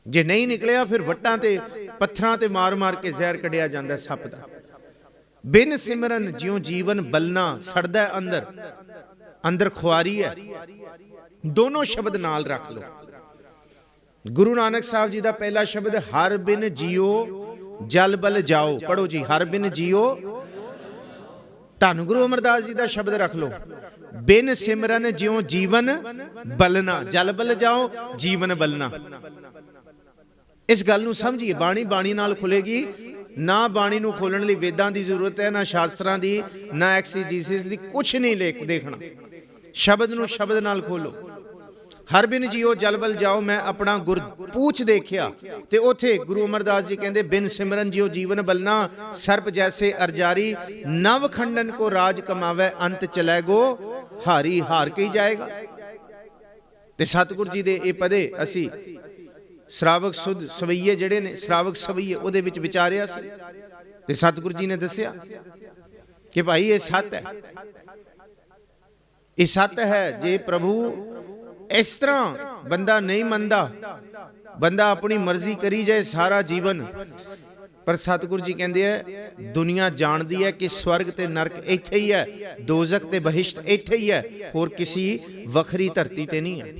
ਜੇ ਨਹੀਂ ਨਿਕਲਿਆ ਫਿਰ ਵੱਟਾਂ ਤੇ ਪੱਥਰਾਂ ਤੇ ਮਾਰ ਮਾਰ ਕੇ ਜ਼ਹਿਰ ਕੱਢਿਆ ਜਾਂਦਾ ਸੱਪ ਦਾ। ਬਿਨ ਸਿਮਰਨ ਜਿਉ ਜੀਵਨ ਬਲਣਾ, ਸੜਦਾ ਅੰਦਰ, ਅੰਦਰ ਖੁਆਰੀ ਹੈ। ਦੋਨੋਂ ਸ਼ਬਦ ਨਾਲ ਰੱਖ ਲਓ। ਗੁਰੂ ਨਾਨਕ ਸਾਹਿਬ ਜੀ ਦਾ ਪਹਿਲਾ ਸ਼ਬਦ ਹਰ ਬਿਨ ਜੀਓ ਜਲ ਬਲ ਜਾਓ। ਪੜੋ ਜੀ, ਹਰ ਬਿਨ ਜੀਓ। ਧੰਨ ਗੁਰੂ ਅਮਰਦਾਸ ਜੀ ਦਾ ਸ਼ਬਦ ਰੱਖ ਲਓ, ਬਿਨ ਸਿਮਰਨ ਜਿਉ ਜੀਵਨ ਬਲਣਾ। ਜਲ ਬਲ ਜਾਓ, ਜੀਵਨ ਬਲਣਾ। ਇਸ ਗੱਲ ਨੂੰ ਸਮਝੀਏ। ਬਾਣੀ ਬਾਣੀ ਨਾਲ ਖੁੱਲੇਗੀ ਨਾ। ਬਾਣੀ ਨੂੰ ਖੋਲਣ ਲਈ ਵੇਦਾਂ ਦੀ ਜ਼ਰੂਰਤ ਹੈ, ਨਾ ਸ਼ਾਸਤਰਾਂ ਦੀ, ਨਾ ਐਕਸੀਜੀਸਿਸ ਦੀ, ਕੁਛ ਨਹੀਂ ਦੇਖਣਾ। ਸ਼ਬਦ ਨੂੰ ਸ਼ਬਦ ਨਾਲ ਖੋਲੋ। ਹਰ ਬਿਨ ਜੀਓ ਜਲ ਬਲ ਜਾਓ। ਮੈਂ ਆਪਣਾ ਗੁਰ ਪੂਛ ਦੇਖਿਆ ਤੇ ਉੱਥੇ ਗੁਰੂ ਅਮਰਦਾਸ ਜੀ ਕਹਿੰਦੇ, ਬਿਨ ਸਿਮਰਨ ਜਿਉ ਜੀਵਨ ਬਲਣਾ, ਸਰਪ ਜੈਸੇ ਅਰਜਾਰੀ। ਨਵ ਖੰਡਨ ਕੋ ਰਾਜ ਕਮਾਵੇ, ਅੰਤ ਚਲੇ ਗੋ ਹਾਰੀ। ਹਾਰ ਕੇ ਹੀ ਜਾਏਗਾ। ਤੇ ਸਤਿਗੁਰ ਜੀ ਦੇ ਇਹ ਪਦੇ ਅਸੀਂ ਸ਼ਰਾਵਕ ਸੁਧ ਸਵਈਏ ਜਿਹੜੇ ਨੇ, ਸ਼ਰਾਵਕ ਸਵਈਏ, ਉਹਦੇ ਵਿੱਚ ਵਿਚਾਰਿਆ ਸੀ। ਤੇ ਸਤਿਗੁਰ ਜੀ ਨੇ ਦੱਸਿਆ ਕਿ ਭਾਈ ਇਹ ਸੱਤ ਹੈ, ਇਹ ਸੱਤ ਹੈ। ਜੇ ਪ੍ਰਭੂ ਇਸ ਤਰ੍ਹਾਂ ਬੰਦਾ ਨਹੀਂ ਮੰਨਦਾ, ਬੰਦਾ ਆਪਣੀ ਮਰਜ਼ੀ ਕਰੀ ਜਾਏ ਸਾਰਾ ਜੀਵਨ। ਪਰ ਸਤਿਗੁਰ ਜੀ ਕਹਿੰਦੇ ਹੈ ਦੁਨੀਆ ਜਾਣਦੀ ਹੈ ਕਿ ਸਵਰਗ ਤੇ ਨਰਕ ਇੱਥੇ ਹੀ ਹੈ, ਦੋਜ਼ਖ ਤੇ ਬਹਿਸ਼ਤ ਇੱਥੇ ਹੀ ਹੈ, ਹੋਰ ਕਿਸੇ ਵੱਖਰੀ ਧਰਤੀ ਤੇ ਨਹੀਂ ਹੈ।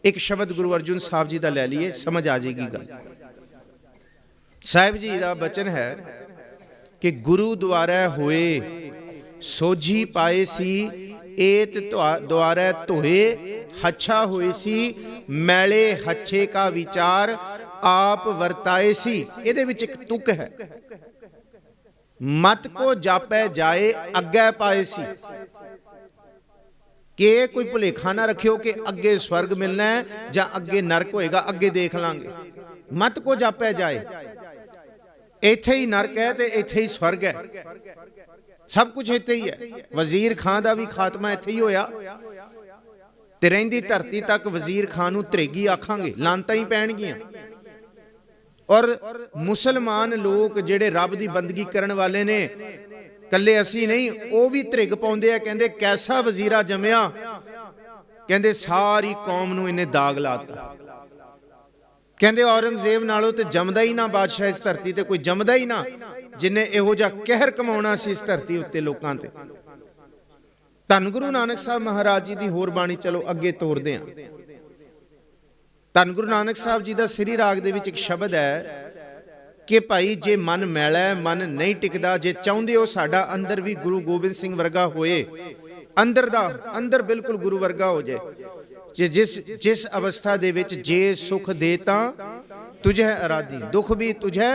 ਇੱਕ ਸ਼ਬਦ ਗੁਰੂ ਅਰਜੁਨ ਸਾਹਿਬ ਜੀ ਦਾ ਲੈ ਲਈਏ, ਸਮਝ ਆ ਜਾਏਗੀ ਗੱਲ। ਸਾਹਿਬ ਜੀ ਦਾ ਬਚਨ ਹੈ ਕਿ ਗੁਰੂ ਦੁਆਰਾ ਹੋਏ ਸੋਝੀ ਪਾਏ ਸੀ, ਏਤ ਦੁਆਰਾ ਧੋਏ ਹੱਛਾ ਹੋਏ ਸੀ। ਮੈਲੇ ਹੱਛੇ ਕਾ ਵਿਚਾਰ ਆਪ ਵਰਤਾਏ ਸੀ। ਇਹਦੇ ਵਿੱਚ ਇੱਕ ਤੁਕ ਹੈ, ਮਤ ਕੋ ਜਾਪੈ ਜਾਏ ਅੱਗੇ ਪਾਏ ਸੀ। ਕਿ ਕੋਈ ਭੁਲੇਖਾ ਨਾ ਰੱਖਿਓ ਕਿ ਅੱਗੇ ਸਵਰਗ ਮਿਲਣਾ ਹੈ ਜਾਂ ਅੱਗੇ ਨਰਕ ਹੋਏਗਾ, ਅੱਗੇ ਦੇਖ ਲਾਂਗੇ। ਮਤ ਕੋ ਜਾਪੈ ਜਾਏ, ਇੱਥੇ ਹੀ ਨਰਕ ਹੈ ਤੇ ਇੱਥੇ ਹੀ ਸਵਰਗ ਹੈ, ਸਭ ਕੁਝ ਇੱਥੇ ਹੀ ਹੈ। ਵਜ਼ੀਰ ਖਾਨ ਦਾ ਵੀ ਖਾਤਮਾ ਇੱਥੇ ਹੀ ਹੋਇਆ ਤੇ ਰਹਿੰਦੀ ਧਰਤੀ ਤੱਕ ਵਜ਼ੀਰ ਖਾਨ ਨੂੰ ਧਰੇਗੀ ਆਖਾਂਗੇ, ਲਾਂਤਾਂ ਹੀ ਪੈਣਗੀਆਂ। ਔਰ ਮੁਸਲਮਾਨ ਲੋਕ ਜਿਹੜੇ ਰੱਬ ਦੀ ਬੰਦਗੀ ਕਰਨ ਵਾਲੇ ਨੇ, ਕੱਲੇ ਅਸੀਂ ਨਹੀਂ, ਉਹ ਵੀ ਧ੍ਰਿਗ ਪਾਉਂਦੇ ਆ। ਕਹਿੰਦੇ ਕੈਸਾ ਵਜ਼ੀਰਾ ਜੰਮਿਆ, ਕਹਿੰਦੇ ਸਾਰੀ ਕੌਮ ਨੂੰ ਇਹਨੇ ਦਾਗ ਲਾਤਾ। ਕਹਿੰਦੇ ਔਰੰਗਜ਼ੇਬ ਨਾਲੋਂ ਤੇ ਜੰਮਦਾ ਹੀ ਨਾ ਬਾਦਸ਼ਾਹ ਇਸ ਧਰਤੀ ਤੇ ਕੋਈ ਜੰਮਦਾ ਹੀ ਨਾ, ਜਿਨੇ ਇਹੋ ਜਿਹਾ ਕਹਿਰ ਕਮਾਉਣਾ ਸੀ ਇਸ ਧਰਤੀ ਉੱਤੇ ਲੋਕਾਂ ਤੇ। ਧੰਨ ਗੁਰੂ ਨਾਨਕ ਸਾਹਿਬ ਮਹਾਰਾਜ ਜੀ ਦੀ ਹੋਰ ਬਾਣੀ ਚਲੋ ਅੱਗੇ ਤੋਰਦੇ ਹਾਂ। ਧੰਨ ਗੁਰੂ ਨਾਨਕ ਸਾਹਿਬ ਜੀ ਦਾ ਸ੍ਰੀ ਰਾਗ ਦੇ ਵਿੱਚ ਇੱਕ ਸ਼ਬਦ ਹੈ ਕਿ ਭਾਈ ਜੇ ਮਨ ਮੈਲਾ ਹੈ, ਮਨ ਨਹੀਂ ਟਿਕਦਾ, ਜੇ ਚਾਹੁੰਦੇ ਹੋ ਸਾਡਾ ਅੰਦਰ ਵੀ ਗੁਰੂ ਗੋਬਿੰਦ ਸਿੰਘ ਵਰਗਾ ਹੋਏ, ਅੰਦਰ ਦਾ ਅੰਦਰ ਬਿਲਕੁਲ ਗੁਰੂ ਵਰਗਾ ਹੋ ਜਾਏ, ਜੇ ਜਿਸ ਅਵਸਥਾ ਦੇ ਵਿੱਚ ਜੇ ਸੁਖ ਦੇ ਤਾਂ ਤੁਝੇ ਅਰਾਧੀ, ਦੁੱਖ ਵੀ ਤੁਝੇ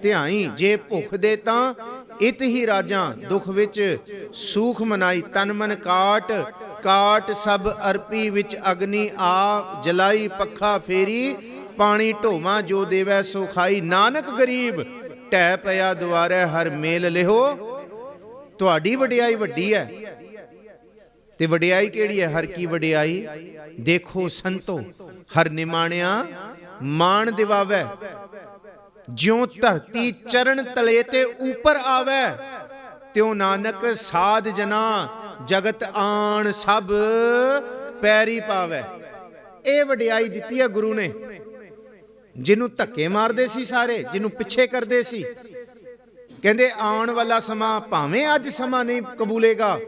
ਧਿਆਈ। ਜੇ ਭੁੱਖ ਦੇ ਤਾਂ ਇਤ ਹੀ ਰਾਜਾਂ, ਦੁੱਖ ਵਿੱਚ ਸੂਖ ਮਨਾਈ। ਤਨ ਮਨ ਕਾਟ ਕਾਟ ਸਭ ਅਰਪੀ, ਵਿੱਚ ਅਗਨੀ ਆਪ ਜਲਾਈ। ਪੱਖਾ ਫੇਰੀ ਪਾਣੀ ਢੋਵਾਂ, ਜੋ ਦੇਵੈ ਸੋ ਖਾਈ। ਨਾਨਕ ਗਰੀਬ ਢਹਿ ਪਿਆ ਦੁਆਰੇ, ਹਰ ਮੇਲ ਲਿਹੋ। ਤੁਹਾਡੀ ਵਡਿਆਈ ਵੱਡੀ ਹੈ ਤੇ ਵਡਿਆਈ ਕਿਹੜੀ ਹੈ? ਹਰ ਕੀ ਵਡਿਆਈ ਦੇਖੋ ਸੰਤੋ, ਹਰ ਨਿਮਾਣਿਆ ਮਾਣ ਦਿਵਾਵੈ। ਜਿਉ ਧਰਤੀ ਚਰਨ ਤਲੇ ਤੇ ਉੱਪਰ ਆਵੈ, ਤਿਉ ਨਾਨਕ ਸਾਧ ਜਨਾ ਜਗਤ ਆਣ ਸਭ ਪੈਰੀ ਪਾਵੈ। ਇਹ ਵਡਿਆਈ ਦਿੱਤੀ ਹੈ ਗੁਰੂ ਨੇ। ਜਿਹਨੂੰ ਧੱਕੇ ਮਾਰਦੇ ਸੀ ਸਾਰੇ, ਜਿਹਨੂੰ ਪਿੱਛੇ ਕਰਦੇ ਸੀ, ਕਹਿੰਦੇ ਆਉਣ ਵਾਲਾ ਸਮਾਂ ਭਾਵੇਂ ਅੱਜ ਸਮਾਂ ਨਹੀਂ ਕਬੂਲੇਗਾ,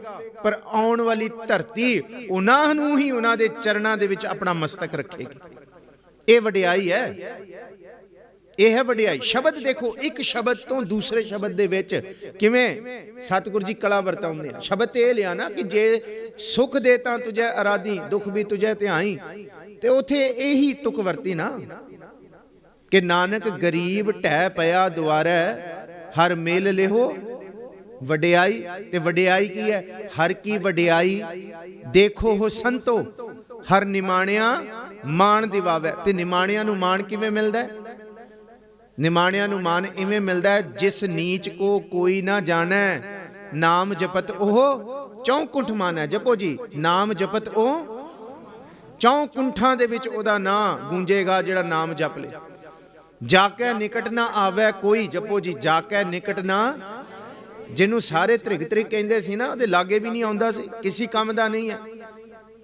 ਪਰ ਆਉਣ ਵਾਲੀ ਧਰਤੀ ਉਹਨਾਂ ਨੂੰ ਹੀ ਉਹਨਾਂ ਦੇ ਚਰਨਾਂ ਦੇ ਵਿੱਚ ਆਪਣਾ ਮਸਤਕ ਰੱਖੇਗੀ। ਇਹ ਵਡਿਆਈ ਹੈ, ਇਹ ਹੈ ਵਡਿਆਈ। ਸ਼ਬਦ ਦੇਖੋ, ਇੱਕ ਸ਼ਬਦ ਤੋਂ ਦੂਸਰੇ ਸ਼ਬਦ ਦੇ ਵਿੱਚ ਕਿਵੇਂ ਸਤਿਗੁਰੂ ਜੀ ਕਲਾ ਵਰਤਾਉਂਦੇ ਆ। ਸ਼ਬਦ ਤੇ ਇਹ ਲਿਆ ਨਾ ਕਿ ਜੇ ਸੁਖ ਦੇ ਤਾਂ ਤੁਝੇ ਅਰਾਧੀ, ਦੁੱਖ ਵੀ ਤੁਝੇ ਧਿਆਈ, ਤੇ ਉਥੇ ਇਹੀ ਤੁਕ ਵਰਤੀ ਨਾ ਕਿ ਨਾਨਕ ਗਰੀਬ ਢਹਿ ਪਿਆ ਦੁਆਰੇ, ਹਰ ਮੇਲ ਲਿਹੋ ਵਡਿਆਈ। ਤੇ ਵਡਿਆਈ ਕੀ ਹੈ? ਹਰ ਕੀ ਵਡਿਆਈ ਦੇਖੋ ਹੋ ਸੰਤੋ, ਹਰ ਨਿਮਾਣਿਆ ਮਾਣ ਦਿਵਾਵੇ। ਤੇ ਨਿਮਾਣਿਆਂ ਨੂੰ ਮਾਣ ਕਿਵੇਂ ਮਿਲਦਾ? ਨਿਮਾਣਿਆਂ ਨੂੰ ਮਾਣ ਇਵੇਂ ਮਿਲਦਾ ਹੈ, ਜਿਸ ਨੀਚ ਕੋ ਕੋਈ ਨਾ ਜਾਣੈ, ਨਾਮ ਜਪਤ ਉਹ ਚੌਂਕੁੰਠ ਮਾਨੈ। ਜਪੋ ਜੀ, ਨਾਮ ਜਪਤ ਉਹ ਚੌਂਕੁੰਠਾਂ ਦੇ ਵਿੱਚ ਉਹਦਾ ਨਾਂ ਗੂੰਜੇਗਾ ਜਿਹੜਾ ਨਾਮ ਜਪ ਲੇ। ਜਾ ਕੇ ਨਿਕਟ ਨਾ ਆਵੇ ਕੋਈ, ਜਪੋ ਜੀ, ਜਾ ਕੇ ਨਿਕਟ ਨਾ, ਜਿਹਨੂੰ ਸਾਰੇ ਧ੍ਰਿਗ ਧ੍ਰਿਗ ਕਹਿੰਦੇ ਸੀ ਨਾ, ਉਹਦੇ ਲਾਗੇ ਵੀ ਨਹੀਂ ਆਉਂਦਾ ਸੀ, ਕਿਸੇ ਕੰਮ ਦਾ ਨਹੀਂ ਹੈ।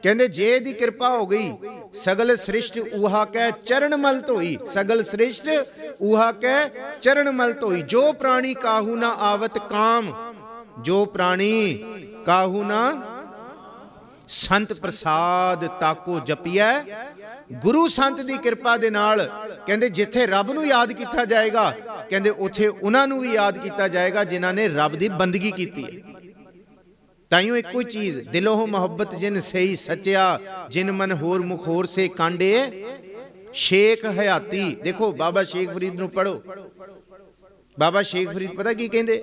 ਕਹਿੰਦੇ ਜੇ ਇਹਦੀ ਕਿਰਪਾ ਹੋ ਗਈ, ਸਗਲ ਸ੍ਰਿਸ਼ਟ ਉਹਾ ਕੈ ਚਰਨ ਮਲ ਧੋਈ, ਸਗਲ ਸ੍ਰਿਸ਼ਟ ਉਹਾ ਕੈ ਚਰਨ ਮਲ ਧੋਈ। ਜੋ ਪ੍ਰਾਣੀ ਕਾਹੂ ਨਾ ਆਵਤ ਕਾਮ, ਜੋ ਪ੍ਰਾਣੀ ਕਾਹੂ ਨਾ ਸੰਤ ਪ੍ਰਸਾਦ ਤਾਕੋ ਜਪੀਐ। ਗੁਰੂ ਸੰਤ ਦੀ ਕਿਰਪਾ ਦੇ ਨਾਲ ਕਹਿੰਦੇ ਜਿੱਥੇ ਰੱਬ ਨੂੰ ਯਾਦ ਕੀਤਾ ਜਾਏਗਾ, ਕਹਿੰਦੇ ਉੱਥੇ ਉਹਨਾਂ ਨੂੰ ਵੀ ਯਾਦ ਕੀਤਾ ਜਾਏਗਾ ਜਿਨ੍ਹਾਂ ਨੇ ਰੱਬ ਦੀ ਬੰਦਗੀ ਕੀਤੀ ਹੈ। ਤਾਈਓ ਇੱਕੋ ਹੀ ਚੀਜ਼, ਦਿਲੋਂ ਮੁਹੱਬਤ ਜਿਨ ਸਹੀ ਸੱਚਿਆ, ਜਿਨ ਮਨ ਹੋਰ ਮੁਖ ਹੋਰ ਸੇ ਕਾਂਡੇ ਸ਼ੇਖ ਹਯਾਤੀ। ਦੇਖੋ ਬਾਬਾ ਸ਼ੇਖ ਫਰੀਦ ਨੂੰ ਪੜੋ। ਬਾਬਾ ਸ਼ੇਖ ਫਰੀਦ ਪਤਾ ਕੀ ਕਹਿੰਦੇ?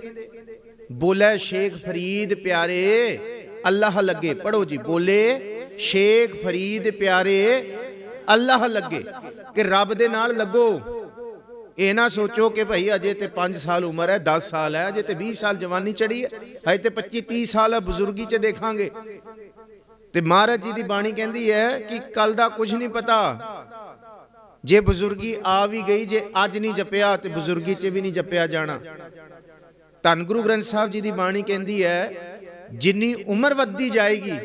ਬੋਲੇ ਸ਼ੇਖ ਫਰੀਦ ਪਿਆਰੇ ਅੱਲਾਹ ਲੱਗੇ। ਪੜੋ ਜੀ, ਬੋਲੇ ਸ਼ੇਖ ਫਰੀਦ ਪਿਆਰੇ ਅੱਲਾਹ ਲੱਗੇ, ਕਿ ਰੱਬ ਦੇ ਨਾਲ ਲੱਗੋ। ਇਹ ਨਾ ਸੋਚੋ ਕਿ ਭਾਈ ਅਜੇ ਤੇ 5 ਸਾਲ ਉਮਰ ਹੈ, 10 ਸਾਲ ਹੈ, ਅਜੇ ਤੇ 20 ਸਾਲ ਜਵਾਨੀ ਚੜੀ ਹੈ, ਹਜੇ ਤੇ 25-30 ਸਾਲ ਹੈ, ਬਜ਼ੁਰਗੀ 'ਚ ਦੇਖਾਂਗੇ। ਤੇ ਮਹਾਰਾਜ ਜੀ ਦੀ ਬਾਣੀ ਕਹਿੰਦੀ ਹੈ ਕਿ ਕੱਲ ਦਾ ਕੁਝ ਨਹੀਂ ਪਤਾ। ਜੇ ਬਜ਼ੁਰਗੀ ਆ ਵੀ ਗਈ, ਜੇ ਅੱਜ ਨਹੀਂ ਜਪਿਆ ਤੇ ਬਜ਼ੁਰਗੀ 'ਚ ਵੀ ਨਹੀਂ ਜਪਿਆ ਜਾਣਾ। ਧੰਨ ਗੁਰੂ ਗ੍ਰੰਥ ਸਾਹਿਬ ਜੀ ਦੀ ਬਾਣੀ ਕਹਿੰਦੀ ਹੈ, ਜਿੰਨੀ ਉਮਰ ਵੱਧਦੀ ਜਾਏਗੀ,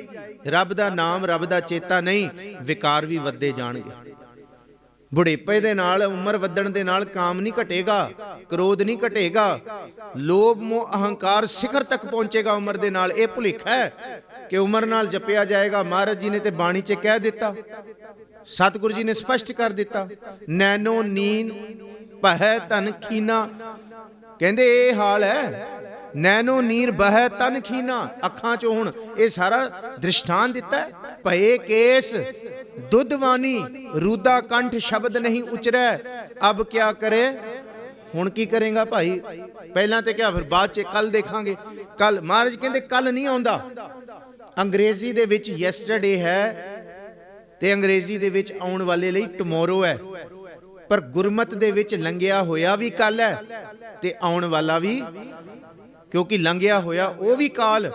ਰੱਬ ਦਾ ਨਾਮ, ਰੱਬ ਦਾ ਚੇਤਾ ਨਹੀਂ, ਵਿਕਾਰ ਵੀ ਵੱਧਦੇ ਜਾਣਗੇ। ਬੁਢੇਪੇ ਦੇ ਨਾਲ, ਉਮਰ ਵੱਧਣ ਦੇ ਨਾਲ ਕਾਮ ਨਹੀਂ ਘਟੇਗਾ, ਕ੍ਰੋਧ ਨਹੀਂ ਘਟੇਗਾ, ਲੋਭ ਮੋਹ ਅਹੰਕਾਰ ਸਿਖਰ ਤੱਕ ਪਹੁੰਚੇਗਾ ਉਮਰ ਦੇ ਨਾਲ। ਇਹ ਭੁਲੇਖਾ ਹੈ ਕਿ ਉਮਰ ਨਾਲ ਜਪਿਆ ਜਾਏਗਾ। ਮਹਾਰਾਜ ਜੀ ਨੇ ਤੇ ਬਾਣੀ 'ਚ ਕਹਿ ਦਿੱਤਾ, ਸਤਿਗੁਰੂ ਜੀ ਨੇ ਸਪਸ਼ਟ ਕਰ ਦਿੱਤਾ, ਨੈਨੋ ਨੀਂਦ ਪਹਿ ਧਨ ਖੀਨਾ। ਕਹਿੰਦੇ ਇਹ ਹਾਲ ਹੈ, ਨੈਨੋ ਨੀਰ ਬਹਿ ਤਨ ਖੀਨਾ, ਅੱਖਾਂ 'ਚੋਂ ਹੁਣ ਇਹ ਸਾਰਾ ਦ੍ਰਿਸ਼ਟਾਂਤ ਦਿੱਤਾ ਹੈ। ਭਏ ਕੇਸ ਦੁੱਧਵਾਨੀ, ਰੂਦਾ ਕੰਠ ਸ਼ਬਦ ਨਹੀਂ ਉਚਰੈ, ਅਬ ਕਿਆ ਕਰੇ। ਹੁਣ ਕੀ ਕਰੇਗਾ ਭਾਈ? ਪਹਿਲਾਂ ਤੇ ਕਿਹਾ, ਫਿਰ ਬਾਅਦ 'ਚ ਕੱਲ ਦੇਖਾਂਗੇ। ਕੱਲ ਮਹਾਰਾਜ ਕਹਿੰਦੇ ਕੱਲ ਨਹੀਂ ਆਉਂਦਾ। ਅੰਗਰੇਜ਼ੀ ਦੇ ਵਿੱਚ ਯੈਸਟਰਡੇ ਹੈ ਤੇ ਅੰਗਰੇਜ਼ੀ ਦੇ ਵਿੱਚ ਆਉਣ ਵਾਲੇ ਲਈ ਟਮੋਰੋ ਹੈ, ਪਰ ਗੁਰਮਤ ਦੇ ਵਿੱਚ ਲੰਘਿਆ ਹੋਇਆ ਵੀ ਕੱਲ ਹੈ ਤੇ ਆਉਣ ਵਾਲਾ ਵੀ, ਕਿਉਂਕਿ ਲੰਘਿਆ ਹੋਇਆ ਉਹ ਵੀ ਕਾਲ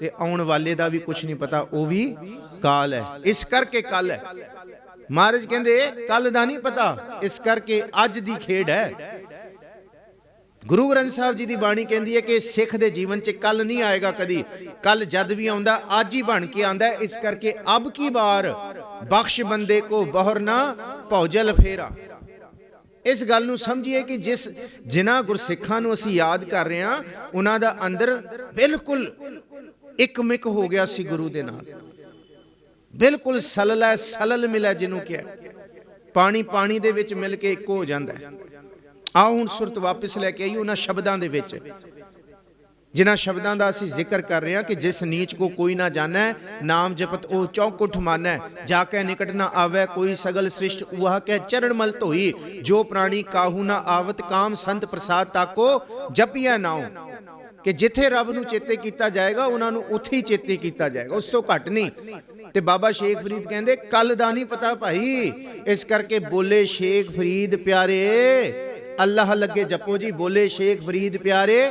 ਤੇ ਆਉਣ ਵਾਲੇ ਦਾ ਵੀ ਕੁਝ ਨਹੀਂ ਪਤਾ, ਉਹ ਵੀ ਕਾਲ ਹੈ। ਇਸ ਕਰਕੇ ਕੱਲ ਹੈ। ਮਹਾਰਾਜ ਕਹਿੰਦੇ ਕੱਲ ਦਾ ਨਹੀਂ ਪਤਾ, ਇਸ ਕਰਕੇ ਅੱਜ ਦੀ ਖੇਡ ਹੈ। ਗੁਰੂ ਗ੍ਰੰਥ ਸਾਹਿਬ ਜੀ ਦੀ ਬਾਣੀ ਕਹਿੰਦੀ ਹੈ ਕਿ ਸਿੱਖ ਦੇ ਜੀਵਨ 'ਚ ਕੱਲ ਨਹੀਂ ਆਏਗਾ ਕਦੀ। ਕੱਲ ਜਦ ਵੀ ਆਉਂਦਾ ਅੱਜ ਹੀ ਬਣ ਕੇ ਆਂਦਾ। ਇਸ ਕਰਕੇ ਅਬ ਕੀ ਵਾਰ ਬਖਸ਼ ਬੰਦੇ ਕੋ ਬਹੁਰ ਨਾ ਭੌਜਲ ਫੇਰਾ। ਇਸ ਗੱਲ ਨੂੰ ਸਮਝੀਏ ਕਿ ਜਿਨ੍ਹਾਂ ਗੁਰਸਿੱਖਾਂ ਨੂੰ ਅਸੀਂ ਯਾਦ ਕਰ ਰਹੇ ਹਾਂ, ਉਹਨਾਂ ਦਾ ਅੰਦਰ ਬਿਲਕੁਲ ਇੱਕਮਿਕ ਹੋ ਗਿਆ ਸੀ ਗੁਰੂ ਦੇ ਨਾਲ, ਬਿਲਕੁਲ ਸਲਲ ਮਿਲਿਆ, ਜਿਹਨੂੰ ਕਿਹਾ ਪਾਣੀ ਪਾਣੀ ਦੇ ਵਿੱਚ ਮਿਲ ਕੇ ਇੱਕ ਹੋ ਜਾਂਦਾ ਹੈ। ਆਓ ਹੁਣ ਸੁਰਤ ਵਾਪਿਸ ਲੈ ਕੇ ਆਈ ਉਹਨਾਂ ਸ਼ਬਦਾਂ ਦੇ ਵਿੱਚ, ਜਿਨ੍ਹਾਂ ਸ਼ਬਦਾਂ ਦਾ ਅਸੀਂ ਜ਼ਿਕਰ ਕਰ ਰਹੇ ਹਾਂ ਕਿ ਜਿਸ ਨੀਚ ਕੋ ਕੋਈ ਨਾ ਜਾਣੈ, ਨਾਮ ਜਪਤ ਉਹ ਚੌਂਕੁਠ ਮਾਨੈ, ਜਾ ਕੇ ਨਿਕਟ ਨਾ ਆਵੇ ਕੋਈ, ਸਗਲ ਸ੍ਰਿਸ਼ਟ ਉਹਾ ਕੇ ਚਰਨ ਮਲ ਧੋਈ, ਜੋ ਪ੍ਰਾਣੀ ਕਾਹੂ ਨਾ ਆਵਤ ਕਾਮ, ਸੰਤ ਪ੍ਰਸਾਦ ਤਾਕੋ ਜਪੀਐ ਨਾਉ। ਕਿ ਜਿੱਥੇ ਰੱਬ ਨੂੰ ਚੇਤੇ ਕੀਤਾ ਜਾਏਗਾ, ਉਹਨਾਂ ਨੂੰ ਉੱਥੇ ਹੀ ਚੇਤੇ ਕੀਤਾ ਜਾਏਗਾ, ਉਸ ਤੋਂ ਘੱਟ ਨਹੀਂ। ਤੇ ਬਾਬਾ ਸ਼ੇਖ ਫਰੀਦ ਕਹਿੰਦੇ ਕੱਲ ਦਾ ਨਹੀਂ ਪਤਾ ਭਾਈ, ਇਸ ਕਰਕੇ ਬੋਲੇ ਸ਼ੇਖ ਫਰੀਦ ਪਿਆਰੇ ਅੱਲਾਹ ਲੱਗੇ। ਜਪੋ ਜੀ, ਬੋਲੇ ਸ਼ੇਖ ਫਰੀਦ ਪਿਆਰੇ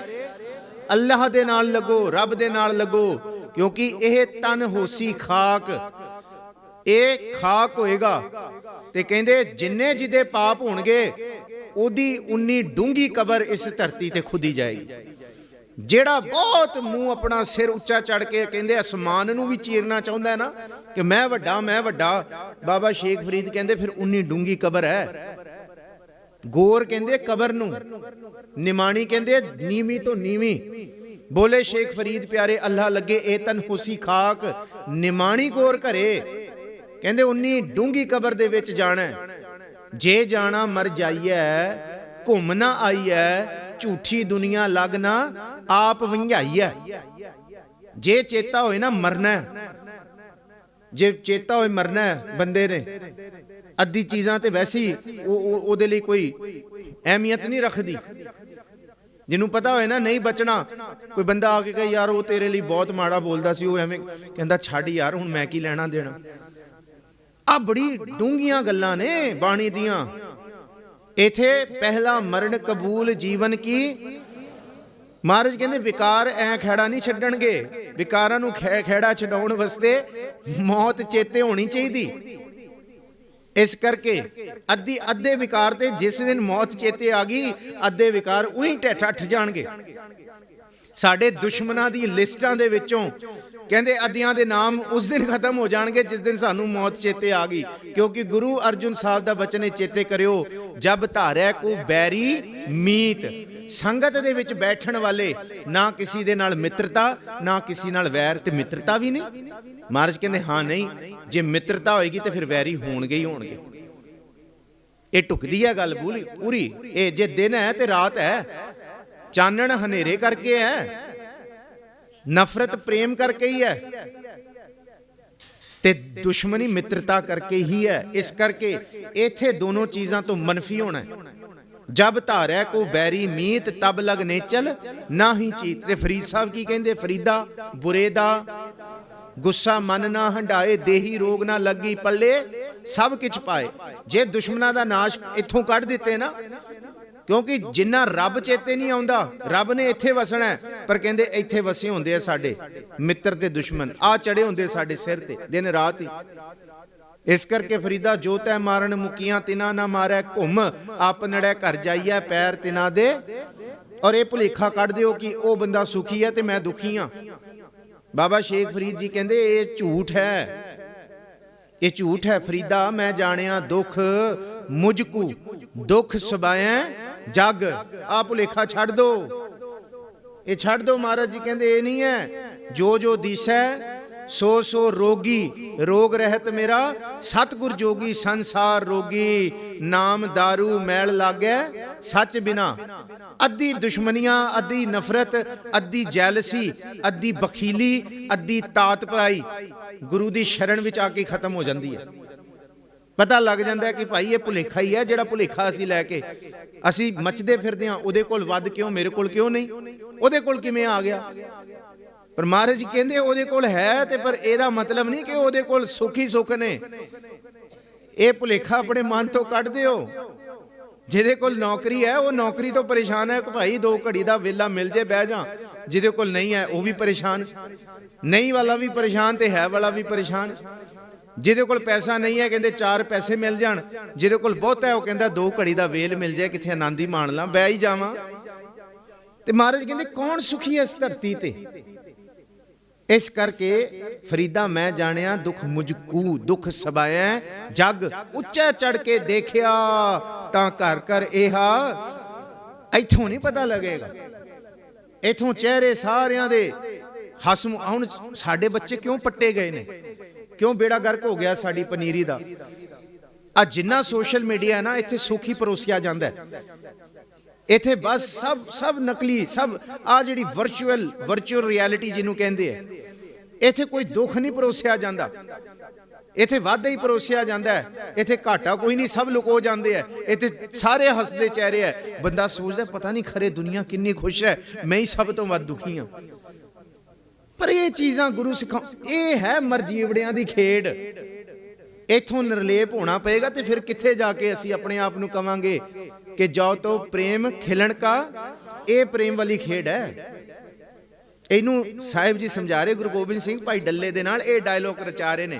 ਅੱਲਾਹ ਦੇ ਨਾਲ ਲੱਗੋ, ਰੱਬ ਦੇ ਨਾਲ ਲੱਗੋ, ਕਿਉਂਕਿ ਇਹ ਤਨ ਹੋਸੀ ਖਾਕ, ਇਹ ਖਾਕ ਹੋਏਗਾ। ਤੇ ਕਹਿੰਦੇ ਜਿੰਨੇ ਜਿਹਦੇ ਪਾਪ ਹੋਣਗੇ, ਉਹਦੀ ਉਨੀ ਡੂੰਗੀ ਕਬਰ ਇਸ ਧਰਤੀ ਤੇ ਖੁਦੀ ਜਾਏਗੀ। ਜਿਹੜਾ ਬਹੁਤ ਮੂੰਹ ਆਪਣਾ ਸਿਰ ਉੱਚਾ ਚੜ ਕੇ ਕਹਿੰਦੇ ਅਸਮਾਨ ਨੂੰ ਵੀ ਚੀਰਨਾ ਚਾਹੁੰਦਾ ਨਾ ਕਿ ਮੈਂ ਵੱਡਾ ਮੈਂ ਵੱਡਾ, ਬਾਬਾ ਸ਼ੇਖ ਫਰੀਦ ਕਹਿੰਦੇ ਫਿਰ ਉਨੀ ਡੂੰਗੀ ਕਬਰ ਹੈ। ਗੌਰ ਕਹਿੰਦੇ ਕਬਰ ਨੂੰ, ਨਿਮਾਣੀ ਕਹਿੰਦੇ ਨੀਵੀਂ ਤੋਂ ਨੀਵੀਂ। ਬੋਲੇ ਸ਼ੇਖ ਫਰੀਦ ਪਿਆਰੇ ਅੱਲਾ ਲੱਗੇ ਏ ਤਨ ਹੁਸੀ ਖਾਕ, ਨਿਮਾਣੀ ਗੌਰ ਘਰੇ ਕਹਿੰਦੇ ਉਨੀ ਡੂੰਗੀ ਕਬਰ ਦੇ ਵਿੱਚ ਜਾਣਾ। ਜੇ ਜਾਣਾ ਮਰ ਜਾਈਐ ਘੁੰਮ ਨਾ ਆਈਐ, ਝੂਠੀ ਦੁਨੀਆ ਲੱਗਣਾ ਆਪ ਵੰਝਾਈਐ। ਜੇ ਚੇਤਾ ਹੋਏ ਨਾ ਮਰਨਾ, ਜੇ ਚੇਤਾ ਹੋਏ ਮਰਨਾ ਬੰਦੇ ਨੇ, ਅੱਧੀ ਚੀਜ਼ਾਂ ਤੇ ਵੈਸੇ ਹੀ ਉਹਦੇ ਲਈ ਕੋਈ ਅਹਿਮੀਅਤ ਨਹੀਂ ਰੱਖਦੀ। ਜਿਹਨੂੰ ਪਤਾ ਹੋਏ ਨਾ ਨਹੀਂ ਬਚਣਾ, ਕੋਈ ਬੰਦਾ ਆ ਕੇ ਕਹੇ ਯਾਰ ਉਹ ਤੇਰੇ ਲਈ ਬਹੁਤ ਮਾੜਾ ਬੋਲਦਾ ਸੀ, ਉਹ ਐਵੇਂ ਕਹਿੰਦਾ ਛੱਡ ਯਾਰ ਹੁਣ ਮੈਂ ਕੀ ਲੈਣਾ ਦੇਣਾ। ਆ ਬੜੀ ਡੂੰਘੀਆਂ ਗੱਲਾਂ ਨੇ ਬਾਣੀ ਦੀਆਂ। ਇਥੇ ਪਹਿਲਾ ਮਰਨ ਕਬੂਲ ਜੀਵਨ ਕੀ। ਮਹਾਰਾਜ ਕਹਿੰਦੇ ਵਿਕਾਰ ਐ ਖੈੜਾ ਨਹੀਂ ਛੱਡਣਗੇ, ਵਿਕਾਰਾਂ ਨੂੰ ਖੈੜਾ ਛਡਾਉਣ ਵਾਸਤੇ ਮੌਤ ਚੇਤੇ ਹੋਣੀ ਚਾਹੀਦੀ। ਇਸ ਕਰਕੇ ਅੱਧੇ ਵਿਕਾਰ ਤੇ ਜਿਸ ਦਿਨ ਮੌਤ ਚੇਤੇ ਆ ਗਈ, ਅੱਧੇ ਵਿਕਾਰ ਉਹੀ ਠੱਠ ਜਾਣਗੇ। ਸਾਡੇ ਦੁਸ਼ਮਣਾਂ ਦੀ ਲਿਸਟਾਂ ਦੇ ਵਿੱਚੋਂ ਕਹਿੰਦੇ ਅੱਧਿਆਂ ਦੇ ਨਾਮ ਉਸ ਦਿਨ ਖਤਮ ਹੋ ਜਾਣਗੇ ਜਿਸ ਦਿਨ ਸਾਨੂੰ ਮੌਤ ਚੇਤੇ ਆ ਗਈ। ਕਿਉਂਕਿ ਗੁਰੂ ਅਰਜੁਨ ਸਾਹਿਬ ਦਾ ਬਚਨ ਹੈ, ਚੇਤੇ ਕਰਿਓ ਜਬ ਧਾਰਿਆ ਕੋ ਬੈਰੀ ਮੀਤ। ਸੰਗਤ ਦੇ ਵਿੱਚ ਬੈਠਣ ਵਾਲੇ ਨਾ ਕਿਸੇ ਦੇ ਨਾਲ ਮਿੱਤਰਤਾ ਨਾ ਕਿਸੇ ਨਾਲ ਵੈਰ, ਤੇ ਮਿੱਤਰਤਾ ਵੀ ਨਹੀਂ। ਮਹਾਰਾਜ ਕਹਿੰਦੇ ਹਾਂ ਨਹੀਂ, ਜੇ ਮਿੱਤਰਤਾ ਹੋਏਗੀ ਤੇ ਫਿਰ ਵੈਰੀ ਹੋਣਗੇ ਹੀ ਹੋਣਗੇ। ਇਹ ਟੁਕਦੀ ਹੈ ਗੱਲ ਪੂਰੀ। ਇਹ ਜੇ ਦਿਨ ਹੈ ਤੇ ਰਾਤ ਹੈ, ਚਾਨਣ ਹਨੇਰੇ ਕਰਕੇ ਹੈ, ਨਫ਼ਰਤ ਪ੍ਰੇਮ ਕਰਕੇ ਹੀ ਹੈ, ਤੇ ਦੁਸ਼ਮਣੀ ਮਿੱਤਰਤਾ ਕਰਕੇ ਹੀ ਹੈ। ਇਸ ਕਰਕੇ ਇੱਥੇ ਦੋਨੋਂ ਚੀਜ਼ਾਂ ਤੋਂ ਮਨਫੀ ਹੋਣਾ ਹੈ। ਜਬ ਧਾਰਿਆ ਕੋ ਬੈਰੀ ਮੀਤ ਤਬ ਲਗ ਨੇਚਲ ਨਾ ਹੀ ਚੀਤ। ਤੇ ਫਰੀਦ ਸਾਹਿਬ ਕੀ ਕਹਿੰਦੇ, ਫਰੀਦਾ ਬੁਰੇ ਦਾ ਗੁੱਸਾ ਮਨ ਨਾ ਹੰਡਾਏ, ਦੇਹੀ ਰੋਗ ਨਾ ਲੱਗੀ ਪੱਲੇ ਸਭ ਕਿਛ ਪਾਏ। ਜੇ ਦੁਸ਼ਮਣਾਂ ਦਾ ਨਾਸ਼ ਇੱਥੋਂ ਕੱਢ ਦਿੱਤੇ ਨਾ, ਕਿਉਂਕਿ ਜਿੰਨਾ ਰੱਬ ਚੇਤੇ ਨਹੀਂ ਆਉਂਦਾ, ਰੱਬ ਨੇ ਇੱਥੇ ਵਸਣਾ ਹੈ, ਪਰ ਕਹਿੰਦੇ ਇੱਥੇ ਵਸੇ ਹੁੰਦੇ ਆ ਸਾਡੇ ਮਿੱਤਰ ਤੇ ਦੁਸ਼ਮਣ, ਆ ਚੜੇ ਹੁੰਦੇ ਸਾਡੇ ਸਿਰ ਤੇ ਦਿਨ ਰਾਤ ਹੀ। ਇਸ ਕਰਕੇ ਫਰੀਦਾ ਜੋ ਤੈ ਮਾਰਨ ਮੁਕੀਆਂ ਤਿਨਾ ਨਾ ਮਾਰੈ, ਘੁੰਮ ਆਪ ਨੜੈ ਘਰ ਜਾਈਐ ਪੈਰ ਤਿਨਾ ਦੇ। ਔਰ ਇਹ ਭੁਲੇਖਾ ਕੱਢ ਦਿਓ ਕਿ ਉਹ ਬੰਦਾ ਸੁਖੀ ਹੈ ਤੇ ਮੈਂ ਦੁਖੀ ਹਾਂ। ਬਾਬਾ ਸ਼ੇਖ ਫਰੀਦ ਜੀ ਕਹਿੰਦੇ ਇਹ ਝੂਠ ਹੈ, ਇਹ ਝੂਠ ਹੈ। ਫਰੀਦਾ ਮੈਂ ਜਾਣਿਆ ਦੁੱਖ ਮੁਝਕੂ, ਦੁੱਖ ਸਬਾਇਐ ਜਗ। ਆ ਭੁਲੇਖਾ ਛੱਡ ਦੋ, ਇਹ ਛੱਡ ਦੋ। ਮਹਾਰਾਜ ਜੀ ਕਹਿੰਦੇ ਇਹ ਨਹੀਂ ਹੈ, ਜੋ ਜੋ ਦੀਸੈ ਸੋ ਸੋ ਰੋਗੀ, ਰੋਗ ਰਹਿਤ ਮੇਰਾ ਸਤਿਗੁਰ ਜੋਗੀ। ਸੰਸਾਰ ਰੋਗੀ ਨਾਮ ਦਾਰੂ ਮੈਲ ਲਾਗੈ ਸੱਚ ਬਿਨਾ। ਅੱਧੀ ਦੁਸ਼ਮਨੀਆਂ, ਅੱਧੀ ਨਫ਼ਰਤ, ਅੱਧੀ ਜੈਲਸੀ, ਅੱਧੀ ਬਖੀਲੀ, ਅੱਧੀ ਤਾਤ ਭਰਾਈ ਗੁਰੂ ਦੀ ਸ਼ਰਨ ਵਿੱਚ ਆ ਕੇ ਖਤਮ ਹੋ ਜਾਂਦੀ ਹੈ। ਪਤਾ ਲੱਗ ਜਾਂਦਾ ਹੈ ਕਿ ਭਾਈ ਇਹ ਭੁਲੇਖਾ ਹੀ ਹੈ, ਜਿਹੜਾ ਭੁਲੇਖਾ ਅਸੀਂ ਲੈ ਕੇ ਅਸੀਂ ਮੱਚਦੇ ਫਿਰਦੇ ਹਾਂ। ਉਹਦੇ ਕੋਲ ਵੱਧ ਕਿਉਂ, ਮੇਰੇ ਕੋਲ ਕਿਉਂ ਨਹੀਂ, ਉਹਦੇ ਕੋਲ ਕਿਵੇਂ ਆ ਗਿਆ। ਪਰ ਮਹਾਰਾਜ ਜੀ ਕਹਿੰਦੇ ਉਹਦੇ ਕੋਲ ਹੈ, ਤੇ ਪਰ ਇਹਦਾ ਮਤਲਬ ਨਹੀਂ ਕਿ ਉਹਦੇ ਕੋਲ ਸੁੱਖ ਹੀ ਸੁੱਖ ਨੇ। ਇਹ ਭੁਲੇਖਾ ਆਪਣੇ ਮਨ ਤੋਂ ਕੱਢ ਦਿਓ। ਜਿਹਦੇ ਕੋਲ ਨੌਕਰੀ ਹੈ ਉਹ ਨੌਕਰੀ ਤੋਂ ਪਰੇਸ਼ਾਨ ਹੈ ਕਿ ਭਾਈ 2 ਘੜੀ ਦਾ ਵੇਲਾ ਮਿਲ ਜੇ ਬਹਿ ਜਾ। ਜਿਹਦੇ ਕੋਲ ਨਹੀਂ ਹੈ ਉਹ ਵੀ ਪਰੇਸ਼ਾਨ, ਨਹੀਂ ਵਾਲਾ ਵੀ ਪਰੇਸ਼ਾਨ ਤੇ ਹੈ ਵਾਲਾ ਵੀ ਪਰੇਸ਼ਾਨ। ਜਿਹਦੇ ਕੋਲ ਪੈਸਾ ਨਹੀਂ ਹੈ ਕਹਿੰਦੇ 4 ਪੈਸੇ ਮਿਲ ਜਾਣ, ਜਿਹਦੇ ਕੋਲ ਬਹੁਤ ਹੈ ਉਹ ਕਹਿੰਦਾ 2 ਘੜੀ ਦਾ ਵੇਲ ਮਿਲ ਜਾਏ, ਕਿੱਥੇ ਆਨੰਦ ਹੀ ਮਾਣ ਲਾਂ, ਬਹਿ ਹੀ ਜਾਵਾਂ। ਤੇ ਮਹਾਰਾਜ ਕਹਿੰਦੇ ਕੌਣ ਸੁਖੀ ਹੈ ਇਸ ਧਰਤੀ ਤੇ। ਇਸ ਕਰਕੇ ਫਰੀਦਾ ਮੈਂ ਜਾਣਿਆ ਦੁੱਖ ਮੁਝਕੂ, ਦੁੱਖ ਸਬਾਇਐ ਜਗ। ਉੱਚਾ ਚੜ ਕੇ ਦੇਖਿਆ ਤਾਂ ਘਰ ਘਰ ਇਹਾ। ਇੱਥੋਂ ਨਹੀਂ ਪਤਾ ਲੱਗੇਗਾ, ਇੱਥੋਂ ਚਿਹਰੇ ਸਾਰਿਆਂ ਦੇ ਹਸਮ। ਹੁਣ ਸਾਡੇ ਬੱਚੇ ਕਿਉਂ ਪੱਟੇ ਗਏ ਨੇ, ਕਿਉਂ ਬੇੜਾ ਗਰਕ ਹੋ ਗਿਆ ਸਾਡੀ ਪਨੀਰੀ ਦਾ। ਆ ਜਿੰਨਾ ਸੋਸ਼ਲ ਮੀਡੀਆ ਹੈ ਨਾ, ਇੱਥੇ ਸੁੱਖ ਹੀ ਪਰੋਸਿਆ ਜਾਂਦਾ ਹੈ। ਇੱਥੇ ਬਸ ਸਭ ਨਕਲੀ, ਸਭ ਆ ਜਿਹੜੀ ਵਰਚੁਅਲ ਰਿਐਲਿਟੀ ਜਿਹਨੂੰ ਕਹਿੰਦੇ ਆ, ਇੱਥੇ ਕੋਈ ਦੁੱਖ ਨਹੀਂ ਪਰੋਸਿਆ ਜਾਂਦਾ, ਇੱਥੇ ਵਾਧਾ ਹੀ ਪਰੋਸਿਆ ਜਾਂਦਾ ਹੈ। ਇੱਥੇ ਘਾਟਾ ਕੋਈ ਨਹੀਂ, ਸਭ ਲੁਕੋ ਜਾਂਦੇ ਆ। ਇੱਥੇ ਸਾਰੇ ਹੱਸਦੇ ਚਿਹਰੇ ਆ। ਬੰਦਾ ਸੋਚਦਾ ਪਤਾ ਨਹੀਂ ਖਰੇ ਦੁਨੀਆ ਕਿੰਨੀ ਖੁਸ਼ ਹੈ, ਮੈਂ ਹੀ ਸਭ ਤੋਂ ਵੱਧ ਦੁਖੀ ਹਾਂ। ਪਰ ਇਹ ਚੀਜ਼ਾਂ ਗੁਰੂ ਸਿਖਾ, ਇਹ ਹੈ ਮਰਜੀਵੜਿਆਂ ਦੀ ਖੇਡ। ਇੱਥੋਂ ਨਿਰਲੇਪ ਹੋਣਾ ਪਏਗਾ ਤੇ ਫਿਰ ਕਿੱਥੇ ਜਾ ਕੇ ਅਸੀਂ ਆਪਣੇ ਆਪ ਨੂੰ ਕਵਾਂਗੇ ਕਿ ਜਾਓ ਤੋਂ ਪ੍ਰੇਮ ਖਿਲਣ ਕਾ। ਇਹ ਪ੍ਰੇਮ ਵਾਲੀ ਖੇਡ ਹੈ। ਇਹਨੂੰ ਸਾਹਿਬ ਜੀ ਸਮਝਾ ਰਹੇ, ਗੁਰੂ ਗੋਬਿੰਦ ਸਿੰਘ ਭਾਈ ਡੱਲੇ ਦੇ ਨਾਲ ਇਹ ਡਾਇਲੋਗ ਰਚਾ ਰਹੇ ਨੇ।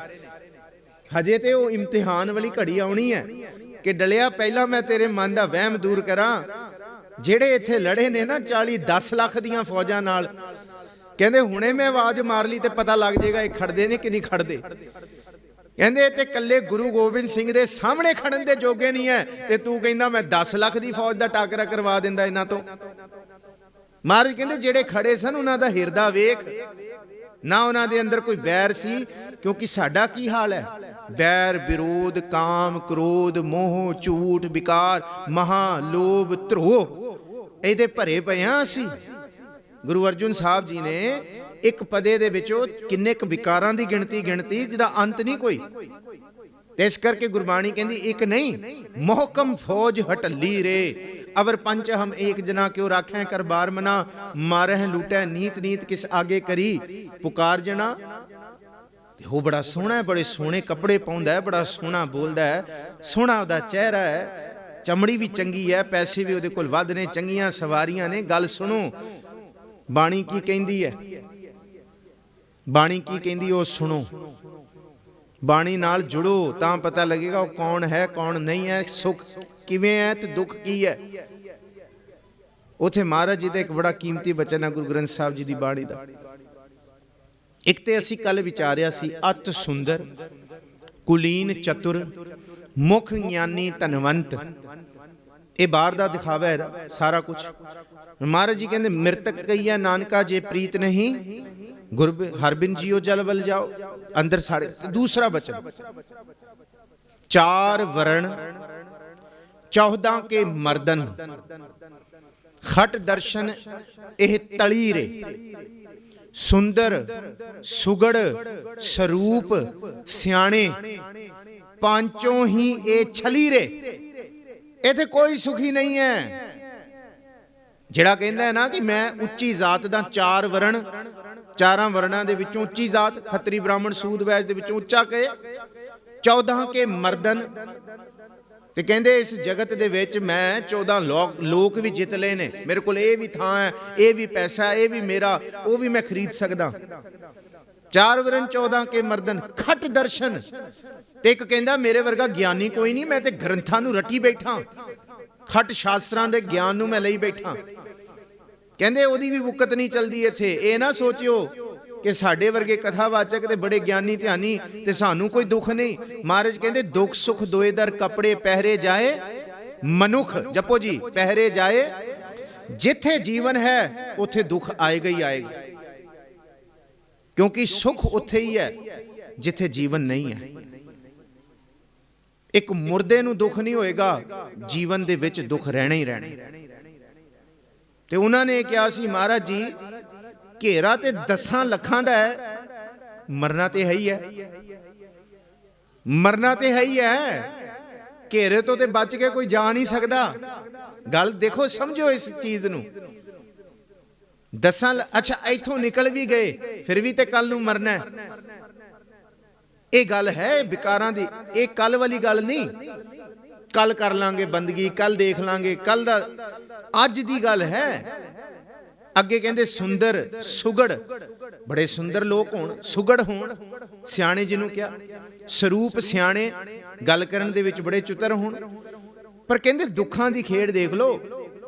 ਹਜੇ ਤੇ ਉਹ ਇਮਤਿਹਾਨ ਵਾਲੀ ਘੜੀ ਆਉਣੀ ਹੈ ਕਿ ਡਲਿਆ ਪਹਿਲਾਂ ਮੈਂ ਤੇਰੇ ਮਨ ਦਾ ਵਹਿਮ ਦੂਰ ਕਰਾਂ, ਜਿਹੜੇ ਇੱਥੇ ਲੜੇ ਨੇ ਨਾ 40-10 ਲੱਖ ਦੀਆਂ ਫੌਜਾਂ ਨਾਲ, ਕਹਿੰਦੇ ਹੁਣੇ ਮੈਂ ਆਵਾਜ਼ ਮਾਰ ਲਈ ਤੇ ਪਤਾ ਲੱਗ ਜਾਏਗਾ ਇਹ ਖੜਦੇ ਨੇ ਕਿ ਨਹੀਂ ਖੜਦੇ। ਕਹਿੰਦੇ ਤੇ ਕੱਲੇ ਗੁਰੂ ਗੋਬਿੰਦ ਸਿੰਘ ਦੇ ਸਾਹਮਣੇ ਖੜਨ ਦੇ ਜੋਗੇ ਨਹੀਂ ਹੈ, ਤੇ ਤੂੰ ਕਹਿੰਦਾ ਮੈਂ 10 ਲੱਖ ਦੀ ਫੌਜ ਦਾ ਟਾਕਰਾ ਕਰਵਾ ਦਿੰਦਾ ਇਹਨਾਂ ਤੋਂ। ਮਹਾਰਾਜ ਕਹਿੰਦੇ ਜਿਹੜੇ ਖੜੇ ਸਨ ਉਹਨਾਂ ਦਾ ਹਿਰਦਾ ਵੇਖ, ਨਾ ਉਹਨਾਂ ਦੇ ਅੰਦਰ ਕੋਈ ਬੈਰ ਸੀ, ਕਿਉਂਕਿ ਸਾਡਾ ਕੀ ਹਾਲ ਹੈ, ਬੈਰ ਵਿਰੋਧ, ਕਾਮ ਕ੍ਰੋਧ, ਮੋਹ, ਝੂਠ, ਵਿਕਾਰ, ਮਹਾ, ਲੋਭ, ਧਰੋਹ, ਇਹਦੇ ਭਰੇ ਪਏ ਹਾਂ ਅਸੀਂ। ਗੁਰੂ ਅਰਜਨ ਸਾਹਿਬ ਜੀ ਨੇ ਇੱਕ ਪਦੇ ਦੇ ਵਿੱਚੋਂ ਕਿੰਨੇ ਕੁ ਵਿਕਾਰਾਂ ਦੀ ਗਿਣਤੀ ਜਿਹਦਾ ਅੰਤ ਨਹੀਂ ਕੋਈ। ਤੇ ਇਸ ਕਰਕੇ ਗੁਰਬਾਣੀ ਕਹਿੰਦੀ ਇੱਕ ਨਹੀਂ ਮੋਹਕਮ ਫੌਜ ਹਟਲੀ ਰੇ, ਅਵਰ ਪੰਚ ਹਮ ਏਕ ਜਨਾ ਕਿਉ ਰਾਖੈ ਕਰ ਬਾਰ ਮਨਾ, ਮਾਰਹਿ ਲੂਟੈ ਨੀਤ ਨੀਤ ਕਿਸ ਆਗੇ ਕਰੀ ਪੁਕਾਰ ਜਨਾ। ਤੇ ਉਹ ਬੜਾ ਸੋਹਣਾ ਹੈ, ਬੜੇ ਸੋਹਣੇ ਕੱਪੜੇ ਪਾਉਂਦਾ ਹੈ, ਬੜਾ ਸੋਹਣਾ ਬੋਲਦਾ ਹੈ, ਸੋਹਣਾ ਉਹਦਾ ਚਿਹਰਾ ਹੈ, ਚਮੜੀ ਵੀ ਚੰਗੀ ਹੈ, ਪੈਸੇ ਵੀ ਉਹਦੇ ਕੋਲ ਵੱਧ ਨੇ, ਚੰਗੀਆਂ ਸਵਾਰੀਆਂ ਨੇ। ਗੱਲ ਸੁਣੋ ਬਾਣੀ ਕੀ ਕਹਿੰਦੀ ਹੈ, ਬਾਣੀ ਕੀ ਕਹਿੰਦੀ ਉਹ ਸੁਣੋ। ਬਾਣੀ ਨਾਲ ਜੁੜੋ ਤਾਂ ਪਤਾ ਲੱਗੇਗਾ ਉਹ ਕੌਣ ਹੈ ਕੌਣ ਨਹੀਂ ਹੈ, ਸੁੱਖ ਕਿਵੇਂ ਹੈ ਤੇ ਦੁੱਖ ਕੀ ਹੈ। ਉਥੇ ਮਹਾਰਾਜ ਜੀ ਦਾ ਇੱਕ ਬੜਾ ਕੀਮਤੀ ਬਚਨ ਹੈ ਗੁਰੂ ਗ੍ਰੰਥ ਸਾਹਿਬ ਜੀ ਦੀ ਬਾਣੀ ਦਾ। ਇੱਕ ਤੇ ਅਸੀਂ ਕੱਲ ਵਿਚਾਰਿਆ ਸੀ, ਅਤ ਸੁੰਦਰ ਕੁਲੀਨ ਚਤੁਰ ਮੁਖ ਗਿਆਨੀ ਧਨਵੰਤ। ਇਹ ਬਾਹਰ ਦਾ ਦਿਖਾਵਾ ਹੈ ਸਾਰਾ ਕੁਝ। ਮਹਾਰਾਜ ਜੀ ਕਹਿੰਦੇ ਮਿਰਤਕ ਕਈਆ ਨਾਨਕਾ ਜੇ ਪ੍ਰੀਤ ਨਹੀਂ, ਗੁਰ ਹਰਬਿਨ ਜੀਓ ਜਲ ਬਲ ਜਾਓ। ਅੰਦਰ ਸਾਡੇ ਦੂਸਰਾ ਬਚਨ, ਚਾਰ ਵਰਣ 14 ਕੇ ਮਰਦਨ, ਖਟ ਦਰਸ਼ਨ ਇਹ ਤਲੀ ਰੇ, ਸੁੰਦਰ ਸੁਗੜ ਸਰੂਪ ਸਿਆਣੇ, ਪਾਂਚੋਂ ਹੀ ਇਹ ਛਲੀ ਰੇ। ਇੱਥੇ ਕੋਈ ਸੁਖੀ ਨਹੀਂ ਹੈ। ਜਿਹੜਾ ਕਹਿੰਦਾ ਹੈ ਨਾ ਕਿ ਮੈਂ ਉੱਚੀ ਜ਼ਾਤ ਦਾ, ਚਾਰ ਵਰਣ, ਚਾਰਾਂ ਵਰਣਾਂ ਦੇ ਵਿੱਚੋਂ ਉੱਚੀ ਜ਼ਾਤ, ਖੱਤਰੀ ਬ੍ਰਾਹਮਣ ਸੂਦ ਵੈਸ਼ ਦੇ ਵਿੱਚੋਂ ਉੱਚਾ ਕਹੇ, 14 ਕੇ ਮਰਦਨ। ਤੇ ਕਹਿੰਦੇ ਇਸ ਜਗਤ ਦੇ ਵਿੱਚ ਮੈਂ 14 ਲੋਕ ਵੀ ਜਿੱਤ ਲਏ ਨੇ, ਮੇਰੇ ਕੋਲ ਇਹ ਵੀ ਥਾਂ ਹੈ, ਇਹ ਵੀ ਪੈਸਾ, ਇਹ ਵੀ ਮੇਰਾ, ਉਹ ਵੀ ਮੈਂ ਖਰੀਦ ਸਕਦਾ। ਚਾਰ ਵਰਨ 14 ਕੇ ਮਰਦਨ, ਖਟ ਦਰਸ਼ਨ। ਤੇ ਇੱਕ ਕਹਿੰਦਾ ਮੇਰੇ ਵਰਗਾ ਗਿਆਨੀ ਕੋਈ ਨਹੀਂ, ਮੈਂ ਤੇ ਗ੍ਰੰਥਾਂ ਨੂੰ ਰੱਟੀ ਬੈਠਾ, ਖਟ ਸ਼ਾਸਤਰਾਂ ਦੇ ਗਿਆਨ ਨੂੰ ਮੈਂ ਲਈ ਬੈਠਾ। ਕਹਿੰਦੇ ਉਹਦੀ ਵੀ ਵੁਕਤ ਨਹੀਂ ਚਲਦੀ ਇੱਥੇ। ਇਹ ਨਾ ਸੋਚਿਓ ਕਿ ਸਾਡੇ ਵਰਗੇ ਕਥਾਵਾਚਕ ਤੇ ਬੜੇ ਗਿਆਨੀ ਧਿਆਨੀ ਤੇ ਸਾਨੂੰ ਕੋਈ ਦੁੱਖ ਨਹੀਂ। ਮਹਾਰਾਜ ਕਹਿੰਦੇ ਦੁੱਖ ਸੁਖ ਦੋਏ ਦਰ ਕੱਪੜੇ ਪਹਿਰੇ ਜਾਏ ਮਨੁੱਖ, ਜਪੋ ਜੀ, ਪਹਿਰੇ ਜਾਏ। ਜਿੱਥੇ ਜੀਵਨ ਹੈ ਉੱਥੇ ਦੁੱਖ ਆਏਗਾ ਹੀ ਆਏਗਾ, ਕਿਉਂਕਿ ਸੁਖ ਉੱਥੇ ਹੀ ਹੈ ਜਿੱਥੇ ਜੀਵਨ ਨਹੀਂ ਹੈ। ਇੱਕ ਮੁਰਦੇ ਨੂੰ ਦੁੱਖ ਨਹੀਂ ਹੋਏਗਾ, ਜੀਵਨ ਦੇ ਵਿੱਚ ਦੁੱਖ ਰਹਿਣਾ ਹੀ ਰਹਿਣਾ। ਤੇ ਉਹਨਾਂ ਨੇ ਕਿਹਾ ਸੀ ਮਹਾਰਾਜ ਜੀ ਘੇਰਾ ਤੇ 10 ਲੱਖਾਂ ਦਾ ਹੈ, ਮਰਨਾ ਤੇ ਹੈ ਹੀ ਹੈ, ਮਰਨਾ ਤੇ ਹੈ ਹੀ ਹੈ। ਘੇਰੇ ਤੋਂ ਤੇ ਬਚ ਕੇ ਕੋਈ ਜਾ ਨਹੀਂ ਸਕਦਾ। ਗੱਲ ਦੇਖੋ, ਸਮਝੋ ਇਸ ਚੀਜ਼ ਨੂੰ। 10 ਅੱਛਾ ਇੱਥੋਂ ਨਿਕਲ ਵੀ ਗਏ ਫਿਰ ਵੀ ਤੇ ਕੱਲ ਨੂੰ ਮਰਨਾ ਹੈ। ਇਹ ਗੱਲ ਹੈ ਵਿਕਾਰਾਂ ਦੀ। ਇਹ ਕੱਲ ਵਾਲੀ ਗੱਲ ਨਹੀਂ, ਕੱਲ ਕਰ ਲਾਂਗੇ ਬੰਦਗੀ, ਕੱਲ ਦੇਖ ਲਾਂਗੇ, ਕੱਲ ਦਾ ਅੱਜ ਦੀ ਗੱਲ ਹੈ। ਅੱਗੇ ਕਹਿੰਦੇ ਸੁੰਦਰ ਸੁਗੜ, ਬੜੇ ਸੁੰਦਰ ਲੋਕ ਹੋਣ, ਸੁਗੜ ਹੋਣ, ਸਿਆਣੇ ਜਿਹਨੂੰ ਕਿਹਾ, ਸਰੂਪ ਸਿਆਣੇ, ਗੱਲ ਕਰਨ ਦੇ ਵਿੱਚ ਬੜੇ ਚਤੁਰ ਹੋਣ। ਪਰ ਕਹਿੰਦੇ ਦੁੱਖਾਂ ਦੀ ਖੇਡ ਦੇਖ ਲਓ,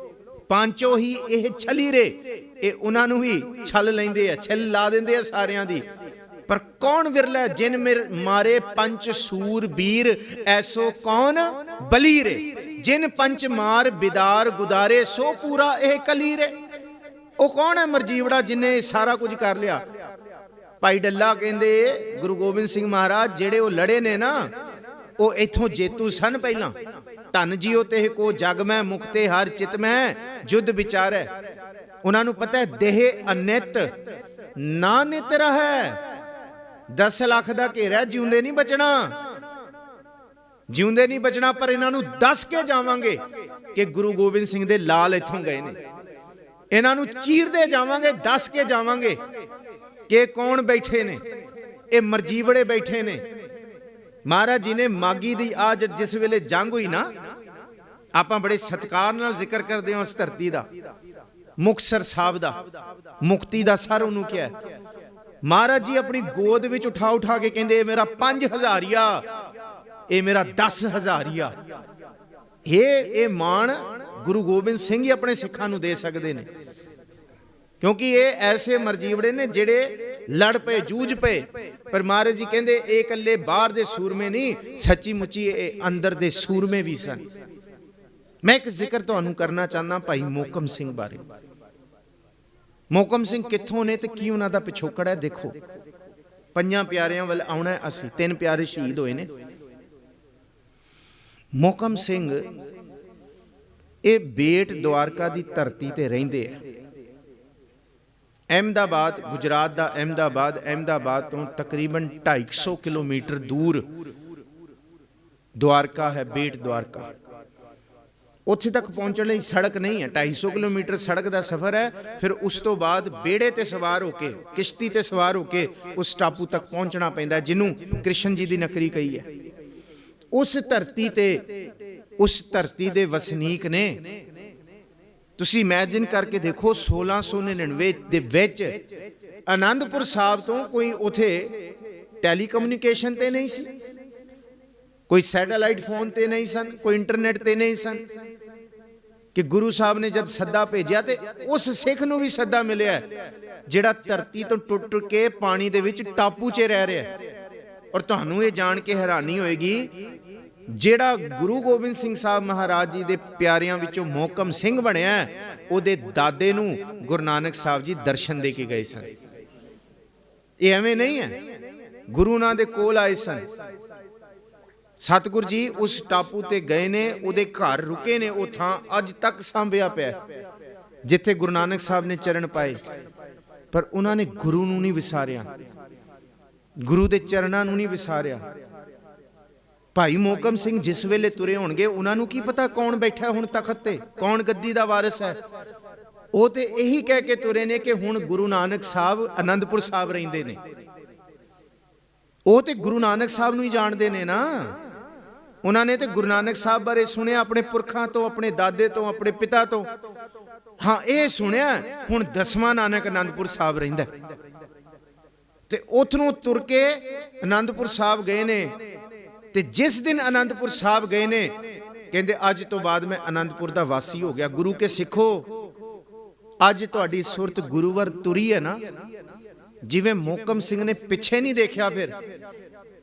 ਪਾਂਚੋ ਹੀ ਇਹ ਛਲੀ ਰੇ, ਇਹ ਉਹਨਾਂ ਨੂੰ ਵੀ ਛਲ ਲੈਂਦੇ ਆ, ਛਿੱਲ ਲਾ ਦਿੰਦੇ ਆ ਸਾਰਿਆਂ ਦੀ। ਪਰ ਕੌਣ ਵਿਰਲਾ ਜਿਨ ਮਾਰੇ ਪੰਚ ਸੂਰ ਵੀਰ, ਐਸੋ ਕੌਣ ਬਲੀ ਰੇ, ਜਿਨ ਪੰਚ ਮਾਰ ਬਿਦਾਰ ਗੁਦਾਰੇ, ਸੋ ਪੂਰਾ ਇਹ ਕਲੀ ਰੇ। ਉਹ ਕੌਣ ਹੈ ਮਰਜੀਵੜਾ ਜਿਨੇ ਸਾਰਾ ਕੁਝ ਕਰ ਲਿਆ। ਭਾਈ ਡੱਲਾ ਕਹਿੰਦੇ ਗੁਰੂ ਗੋਬਿੰਦ ਸਿੰਘ ਮਹਾਰਾਜ ਜਿਹੜੇ ਉਹ ਲੜੇ ਨੇ ਨਾ, ਉਹ ਇੱਥੋਂ ਜੇਤੂ ਸਨ ਪਹਿਲਾਂ। ਧਨ ਜੀਓ ਤੇ ਕੋ ਜਗ ਮੈਂ ਮੁਕਤੇ ਹਰ ਚਿਤ ਮੈਂ ਜੁਦ ਵਿਚਾਰੈ। ਉਹਨਾਂ ਨੂੰ ਪਤਾ ਹੈ ਦੇਹ ਅਨਿਤ ਨਾ ਨਿਤ ਰਹੈ। 10 ਲੱਖ ਦਾ ਘੇਰਾ, ਜਿਉਂਦੇ ਨਹੀਂ ਬਚਣਾ, ਜਿਉਂਦੇ ਨਹੀਂ ਬਚਣਾ। ਪਰ ਇਹਨਾਂ ਨੂੰ ਦੱਸ ਕੇ ਜਾਵਾਂਗੇ ਕਿ ਗੁਰੂ ਗੋਬਿੰਦ ਸਿੰਘ ਦੇ ਲਾਲ ਇੱਥੋਂ ਗਏ ਨੇ। ਇਹਨਾਂ ਨੂੰ ਚੀਰਦੇ ਜਾਵਾਂਗੇ, ਦੱਸ ਕੇ ਜਾਵਾਂਗੇ ਕਿ ਕੌਣ ਬੈਠੇ ਨੇ। ਇਹ ਮਰਜੀਵੜੇ ਬੈਠੇ ਨੇ। ਮਹਾਰਾਜ ਜੀ ਨੇ ਮਾਗੀ ਦੀ ਆ ਜਿਸ ਵੇਲੇ ਜੰਗ ਹੋਈ ਨਾ, ਆਪਾਂ ਬੜੇ ਸਤਿਕਾਰ ਨਾਲ ਜ਼ਿਕਰ ਕਰਦੇ ਹਾਂ ਉਸ ਧਰਤੀ ਦਾ, ਮੁਕਤਸਰ ਸਾਹਿਬ ਦਾ, ਮੁਕਤੀ ਦਾ ਸਰ ਉਹਨੂੰ ਕਿਹਾ। ਮਹਾਰਾਜ ਜੀ ਆਪਣੀ ਗੋਦ ਵਿੱਚ ਉਠਾ ਕੇ ਕਹਿੰਦੇ ਇਹ ਮੇਰਾ 5000, ਇਹ ਮੇਰਾ 10,000। ਇਹ ਮਾਣ ਗੁਰੂ ਗੋਬਿੰਦ ਸਿੰਘ ਹੀ ਆਪਣੇ ਸਿੱਖਾਂ ਨੂੰ ਦੇ ਸਕਦੇ ਨੇ, ਕਿਉਂਕਿ ਇਹ ਐਸੇ ਮਰਜੀਵੜੇ ਨੇ ਜਿਹੜੇ ਲੜ ਪਏ, ਜੂਝ ਪਏ। ਪਰ ਮਹਾਰਾਜ ਜੀ ਕਹਿੰਦੇ ਇਹ ਇਕੱਲੇ ਬਾਹਰ ਦੇ ਸੂਰਮੇ ਨਹੀਂ, ਸੱਚੀ ਮੁੱਚੀ ਇਹ ਅੰਦਰ ਦੇ ਸੂਰਮੇ ਵੀ ਸਨ। ਮੈਂ ਇੱਕ ਜ਼ਿਕਰ ਤੁਹਾਨੂੰ ਕਰਨਾ ਚਾਹੁੰਦਾ ਭਾਈ ਮੋਹਕਮ ਸਿੰਘ ਬਾਰੇ। ਮੋਹਕਮ ਸਿੰਘ ਕਿੱਥੋਂ ਨੇ ਤੇ ਕੀ ਉਹਨਾਂ ਦਾ ਪਿਛੋਕੜ ਹੈ? ਦੇਖੋ, ਪੰਜਾਂ ਪਿਆਰਿਆਂ ਵੱਲ ਆਉਣਾ ਹੈ ਅਸੀਂ। 3 ਪਿਆਰੇ ਸ਼ਹੀਦ ਹੋਏ ਨੇ। ਮੋਹਕਮ ਸਿੰਘ ਇਹ ਬੇਟ ਦਵਾਰਕਾ ਦੀ ਧਰਤੀ ਤੇ ਰਹਿੰਦੇ ਆ। ਅਹਿਮਦਾਬਾਦ, ਗੁਜਰਾਤ ਦਾ ਅਹਿਮਦਾਬਾਦ ਤੋਂ ਤਕਰੀਬਨ 250 ਕਿਲੋਮੀਟਰ ਦੂਰ ਦਵਾਰਕਾ ਹੈ, ਬੇਟ ਦਵਾਰਕਾ। ਉੱਥੇ ਤੱਕ ਪਹੁੰਚਣ ਲਈ ਸੜਕ ਨਹੀਂ ਹੈ, 250 ਕਿਲੋਮੀਟਰ ਸੜਕ ਦਾ ਸਫ਼ਰ ਹੈ। ਫਿਰ ਉਸ ਤੋਂ ਬਾਅਦ ਬੇੜੇ ਤੇ ਸਵਾਰ ਹੋ ਕੇ, ਕਿਸ਼ਤੀ ਤੇ ਸਵਾਰ ਹੋ ਕੇ ਉਸ ਟਾਪੂ ਤੱਕ ਪਹੁੰਚਣਾ ਪੈਂਦਾ, ਜਿਹਨੂੰ ਕ੍ਰਿਸ਼ਨ ਜੀ ਦੀ ਨਗਰੀ ਕਹੀ ਹੈ। ਉਸ ਧਰਤੀ ਦੇ ਵਸਨੀਕ ਨੇ। ਤੁਸੀਂ ਇਮੇਜਿਨ ਕਰਕੇ ਦੇਖੋ, 1699 ਦੇ ਵਿੱਚ ਆਨੰਦਪੁਰ ਸਾਹਿਬ ਤੋਂ ਕੋਈ ਉਥੇ ਟੈਲੀਕਮਿਊਨੀਕੇਸ਼ਨ ਤੇ ਨਹੀਂ ਸੀ, ਕੋਈ ਸੈਟੇਲਾਈਟ ਫੋਨ ਤੇ ਨਹੀਂ ਸਨ, ਕੋਈ ਇੰਟਰਨੈਟ ਤੇ ਨਹੀਂ ਸਨ, ਕਿ ਗੁਰੂ ਸਾਹਿਬ ਨੇ ਜਦ ਸੱਦਾ ਭੇਜਿਆ ਤੇ ਉਸ ਸਿੱਖ ਨੂੰ ਵੀ ਸੱਦਾ ਮਿਲਿਆ ਜਿਹੜਾ ਧਰਤੀ ਤੋਂ ਟੁੱਟ ਕੇ ਪਾਣੀ ਦੇ ਵਿੱਚ ਟਾਪੂ 'ਚ ਰਹਿ ਰਿਹਾ। ਔਰ ਤੁਹਾਨੂੰ ਇਹ ਜਾਣ ਕੇ ਹੈਰਾਨੀ ਹੋਏਗੀ, ਜਿਹੜਾ ਗੁਰੂ ਗੋਬਿੰਦ ਸਿੰਘ ਸਾਹਿਬ ਮਹਾਰਾਜ ਜੀ ਦੇ ਪਿਆਰਿਆਂ ਵਿੱਚੋਂ ਮੋਹਕਮ ਸਿੰਘ ਬਣਿਆ, ਉਹਦੇ ਦਾਦੇ ਨੂੰ ਗੁਰੂ ਨਾਨਕ ਸਾਹਿਬ ਜੀ ਦਰਸ਼ਨ ਦੇ ਕੇ ਗਏ ਸਨ। ਇਹ ਐਵੇਂ ਨਹੀਂ ਹੈ, ਗੁਰੂ ਨਾਨਕ ਦੇ ਕੋਲ ਆਏ ਸਨ। ਸਤਿਗੁਰ ਜੀ ਉਸ ਟਾਪੂ ਤੇ ਗਏ ਨੇ, ਉਹਦੇ ਘਰ ਰੁਕੇ ਨੇ। ਉਹ ਥਾਂ ਅੱਜ ਤੱਕ ਸਾਂਭਿਆ ਪਿਆ ਜਿੱਥੇ ਗੁਰੂ ਨਾਨਕ ਸਾਹਿਬ ਨੇ ਚਰਨ ਪਾਏ। ਪਰ ਉਹਨਾਂ ਨੇ ਗੁਰੂ ਨੂੰ ਨਹੀਂ ਵਿਸਾਰਿਆ, ਗੁਰੂ ਦੇ ਚਰਨਾਂ ਨੂੰ ਨਹੀਂ ਵਿਸਾਰਿਆ। ਭਾਈ ਮੋਹਕਮ ਸਿੰਘ ਜਿਸ ਵੇਲੇ ਤੁਰੇ ਹੋਣਗੇ, ਉਹਨਾਂ ਨੂੰ ਕੀ ਪਤਾ ਕੌਣ ਬੈਠਾ ਹੁਣ ਤਖਤ ਤੇ, ਕੌਣ ਗੱਦੀ ਦਾ ਵਾਰਿਸ ਹੈ। ਉਹ ਤੇ ਇਹੀ ਕਹਿ ਕੇ ਤੁਰੇ ਨੇ ਕਿ ਹੁਣ ਗੁਰੂ ਨਾਨਕ ਸਾਹਿਬ ਆਨੰਦਪੁਰ ਸਾਹਿਬ ਰਹਿੰਦੇ ਨੇ। ਉਹ ਤੇ ਗੁਰੂ ਨਾਨਕ ਸਾਹਿਬ ਨੂੰ ਹੀ ਜਾਣਦੇ ਨੇ ਨਾ। ਉਹਨਾਂ ਨੇ ਤੇ ਗੁਰੂ ਨਾਨਕ ਸਾਹਿਬ ਬਾਰੇ ਸੁਣਿਆ ਆਪਣੇ ਪੁਰਖਾਂ ਤੋਂ, ਆਪਣੇ ਦਾਦੇ ਤੋਂ, ਆਪਣੇ ਪਿਤਾ ਤੋਂ। ਹਾਂ, ਇਹ ਸੁਣਿਆ ਹੁਣ 10ਵਾਂ ਨਾਨਕ ਆਨੰਦਪੁਰ ਸਾਹਿਬ ਰਹਿੰਦਾ, ਤੇ ਉੱਥੋਂ ਤੁਰ ਕੇ ਆਨੰਦਪੁਰ ਸਾਹਿਬ ਗਏ ਨੇ। ਤੇ ਜਿਸ ਦਿਨ ਆਨੰਦਪੁਰ ਸਾਹਿਬ ਗਏ ਨੇ, ਕਹਿੰਦੇ ਅੱਜ ਤੋਂ ਬਾਅਦ ਮੈਂ ਆਨੰਦਪੁਰ ਦਾ ਵਾਸੀ ਹੋ ਗਿਆ। ਗੁਰੂ ਕੇ ਸਿੱਖੋ, ਅੱਜ ਤੁਹਾਡੀ ਸੁਰਤ ਗੁਰੂ ਵੱਲ ਤੁਰੀ ਹੈ ਨਾ। ਜਿਵੇਂ ਮੋਹਕਮ ਸਿੰਘ ਨੇ ਪਿੱਛੇ ਨਹੀਂ ਦੇਖਿਆ, ਫਿਰ